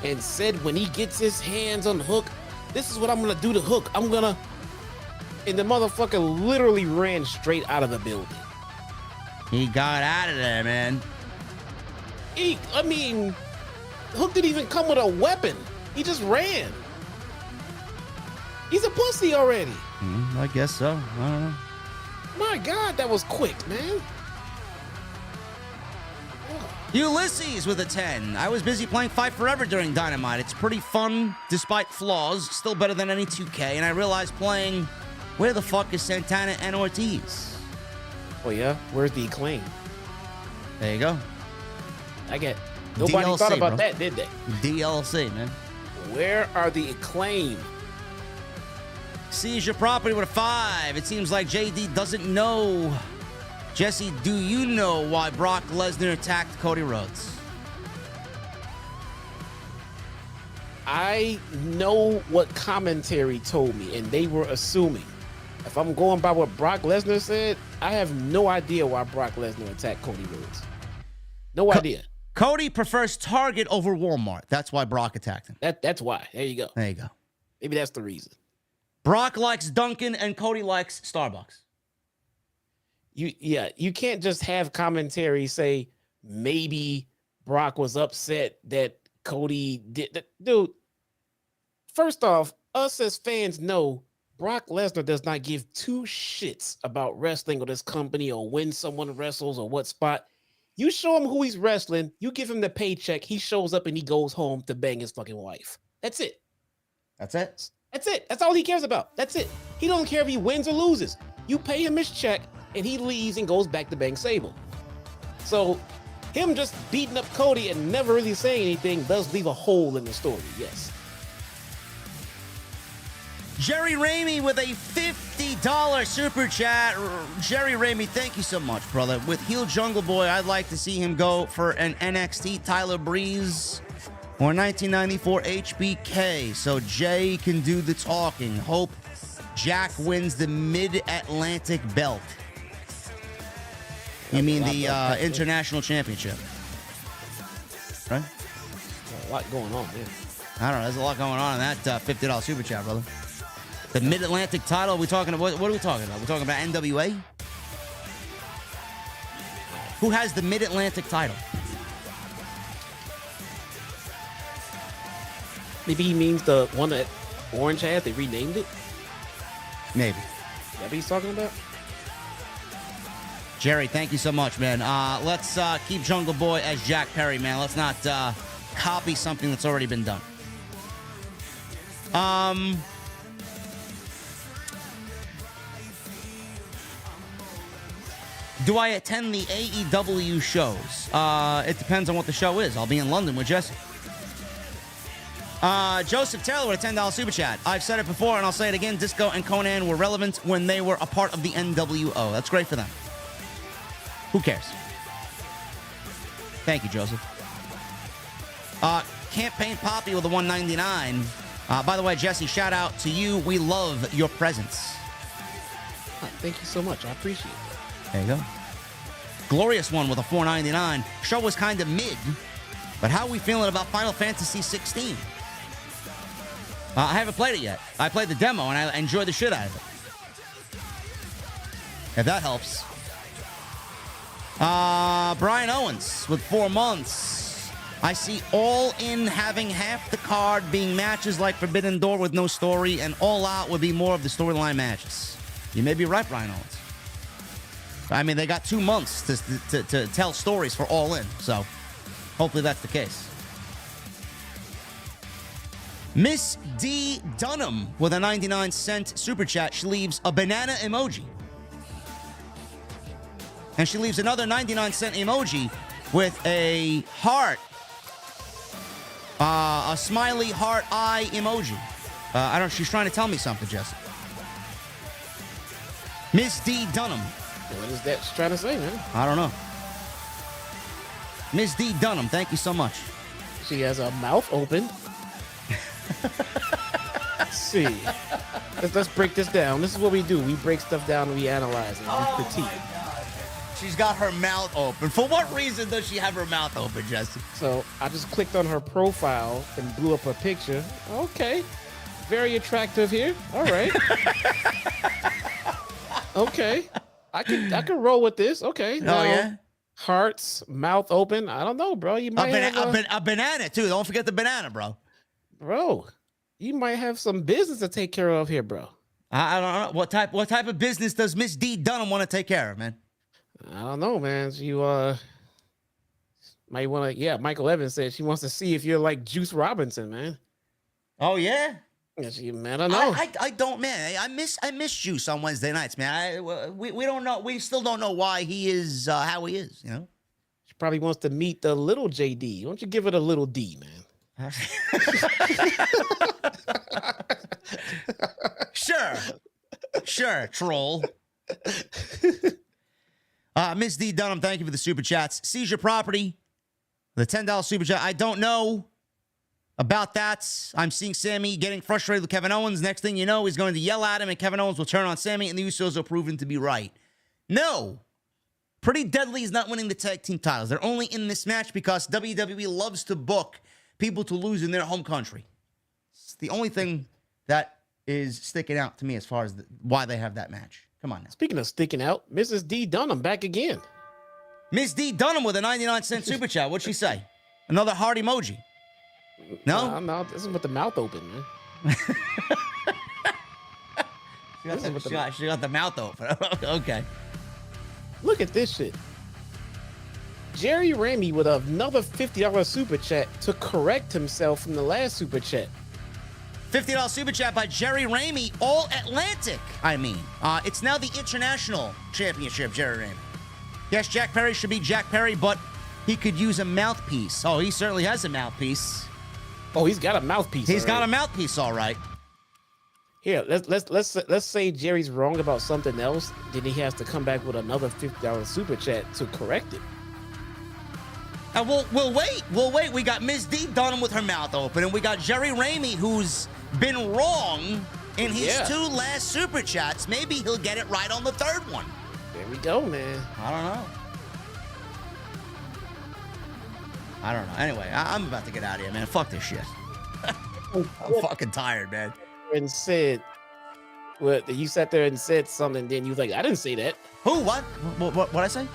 and said when he gets his hands on Hook, this is what I'm gonna do to Hook. And the motherfucker literally ran straight out of the building. He got out of there, man. Hook didn't even come with a weapon. He just ran. He's a pussy already. I guess so. I don't know. My God, that was quick, man. Ulysses with a 10. I was busy playing Fight Forever during Dynamite. It's pretty fun, despite flaws. Still better than any 2K. And I realized playing, where the fuck is Santana and Ortiz? Oh, yeah? Where's the Acclaim? There you go. Nobody DLC, thought about bro. that, did they? DLC, man. Where are the Acclaim? Seize your property with a 5. It seems like JD doesn't know. Jesse, do you know why Brock Lesnar attacked Cody Rhodes? I know what commentary told me, and they were assuming. If I'm going by what Brock Lesnar said, I have no idea why Brock Lesnar attacked Cody Rhodes. No idea. Cody prefers Target over Walmart. That's why Brock attacked him. That's why. There you go. There you go. Maybe that's the reason. Brock likes Dunkin' and Cody likes Starbucks. You can't just have commentary say maybe Brock was upset that Cody did that. Dude, first off, us as fans know Brock Lesnar does not give 2 shits about wrestling or this company or when someone wrestles or what spot. You show him who he's wrestling, you give him the paycheck, he shows up and he goes home to bang his fucking wife. That's it. That's it. That's it. That's all he cares about. That's it. He don't care if he wins or loses. You pay him his check and he leaves and goes back to bang Sable. So him just beating up Cody and never really saying anything does leave a hole in the story, yes. Jerry Ramey with a $50 super chat. Jerry Ramey, thank you so much, brother. With heel Jungle Boy, I'd like to see him go for an NXT Tyler Breeze or 1994 HBK so Jay can do the talking. Hope Jack wins the Mid-Atlantic belt. You mean the International Championship, right? A lot going on, man. I don't know. There's a lot going on in that $50 super chat, brother. The Mid-Atlantic title, what are we talking about? We're talking about NWA? Who has the Mid-Atlantic title? Maybe he means the one that Orange has. They renamed it. Maybe. That what he's talking about? Jerry, thank you so much, man. Let's keep Jungle Boy as Jack Perry, man. Let's not copy something that's already been done. Do I attend the AEW shows? It depends on what the show is. I'll be in London with Jesse. Joseph Taylor with a $10 super chat. I've said it before and I'll say it again. Disco and Conan were relevant when they were a part of the NWO. That's great for them. Who cares? Thank you, Joseph. Campaign Poppy with a $1.99. By the way, Jesse, shout out to you. We love your presence. Thank you so much. I appreciate it. There you go. Glorious one with a $4.99. Show was kind of mid, but how are we feeling about Final Fantasy 16? I haven't played it yet. I played the demo and I enjoyed the shit out of it. If that helps. Brian Owens with 4 months. I see All In having half the card being matches like Forbidden Door with no story, and All Out would be more of the storyline matches. You may be right, Brian Owens. I mean, they got 2 months to tell stories for All In, so hopefully that's the case. Miss D. Dunham with a 99-cent super chat. She leaves a banana emoji. And she leaves another 99-cent emoji with a heart, a smiley heart eye emoji. I don't. She's trying to tell me something, Jesse. Miss D. Dunham. What is that she's trying to say, man? I don't know. Miss D. Dunham, thank you so much. She has a mouth open. Let's see. Let's break this down. This is what we do. We break stuff down and we analyze it. We critique. She's got her mouth open. For what reason does she have her mouth open, Jesse? So I just clicked on her profile and blew up her picture. Okay. Very attractive here. All right. Okay. I can roll with this. Okay. Now, yeah? Hearts, mouth open. I don't know, bro. You might have a banana, too. Don't forget the banana, bro. Bro, you might have some business to take care of here, bro. I don't know. What type of business does Miss D. Dunham want to take care of, man? I don't know, man. You might want to. Yeah, Michael Evans said she wants to see if you're like Juice Robinson, man. Oh yeah. Man, I don't know. I don't, man. I miss Juice on Wednesday nights, man. We don't know. We still don't know why he is how he is. You know. She probably wants to meet the little JD. Why don't you give it a little D, man? Sure, troll. Miss D. Dunham, thank you for the super chats. Seizure Property, the $10 super chat. I don't know about that. I'm seeing Sammy getting frustrated with Kevin Owens. Next thing you know, he's going to yell at him, and Kevin Owens will turn on Sammy, and the Usos are proven to be right. No. Pretty Deadly is not winning the tag team titles. They're only in this match because WWE loves to book people to lose in their home country. It's the only thing that is sticking out to me as far as why they have that match. Come on now. Speaking of sticking out, Mrs. D. Dunham back again. Miss D. Dunham with a 99-cent super chat. What'd she say? Another heart emoji. No? No, this is with the mouth open, man. She got the mouth open. Okay. Look at this shit. Jerry Ramey with another $50 super chat to correct himself from the last super chat. $50 super chat by Jerry Ramey, All Atlantic. It's now the International Championship, Jerry Ramey. Yes, Jack Perry should be Jack Perry, but he could use a mouthpiece. Oh, he certainly has a mouthpiece. Oh, he's got a mouthpiece. He's got a mouthpiece, all right. Here, let's say Jerry's wrong about something else, then he has to come back with another $50 super chat to correct it. We'll wait. We got Ms. D. Dunham with her mouth open, and we got Jerry Ramey, who's been wrong in his 2 last super chats. Maybe he'll get it right on the 3rd one. There we go, man. I don't know. Anyway, I'm about to get out of here, man. Fuck this shit. I'm fucking tired, man. And said, what? You sat there and said something, then you was like, I didn't say that. Who? What? What'd I say?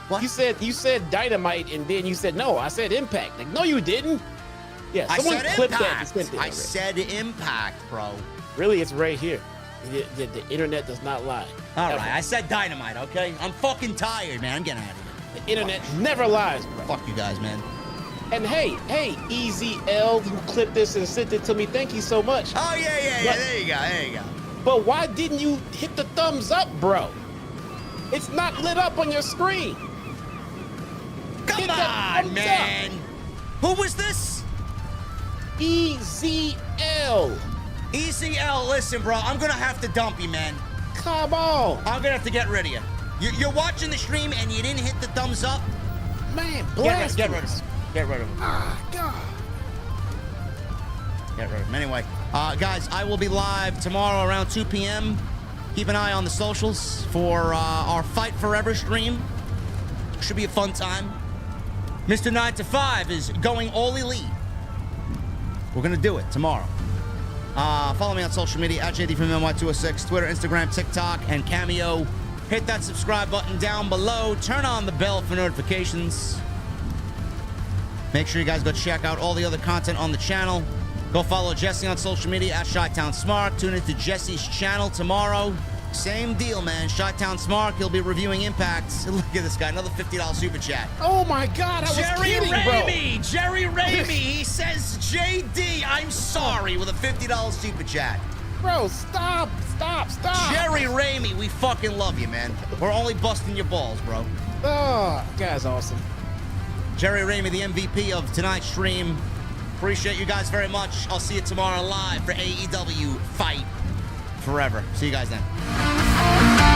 What? You said Dynamite, and then you said, no, I said Impact. Like, no, you didn't. Yeah, someone clipped that. I said Impact, bro. Really, it's right here. The internet does not lie. All right, I said Dynamite, okay? I'm fucking tired, man. I'm getting out of here. The internet never lies, bro. Fuck you guys, man. And hey, Easy L, who clipped this and sent it to me. Thank you so much. Oh, yeah. There you go. But why didn't you hit the thumbs up, bro? It's not lit up on your screen. Come on, man. Who was this? EZL. EZL, listen, bro, I'm going to have to dump you, man. Come on. I'm going to have to get rid of you. You're watching the stream and you didn't hit the thumbs up? Man, Get rid of him. Get rid of him. Ah, God. Get rid of him. Anyway, guys, I will be live tomorrow around 2 p.m. Keep an eye on the socials for our Fight Forever stream. Should be a fun time. Mr. 9 to 5 is going all elite. We're going to do it tomorrow. Follow me on social media at JDfromNY206, Twitter, Instagram, TikTok, and Cameo. Hit that subscribe button down below. Turn on the bell for notifications. Make sure you guys go check out all the other content on the channel. Go follow Jesse on social media at Chi-Town Smart. Tune into Jesse's channel tomorrow. Same deal, man. Chi-Town Smart. He'll be reviewing Impact. Look at this guy. Another $50 super chat. Oh, my God. I was kidding, bro. Jerry Ramey. He says, JD, I'm sorry, with a $50 super chat. Bro, stop. Jerry Ramey, we fucking love you, man. We're only busting your balls, bro. Oh, guy's awesome. Jerry Ramey, the MVP of tonight's stream. Appreciate you guys very much. I'll see you tomorrow live for AEW Fight Forever. See you guys then.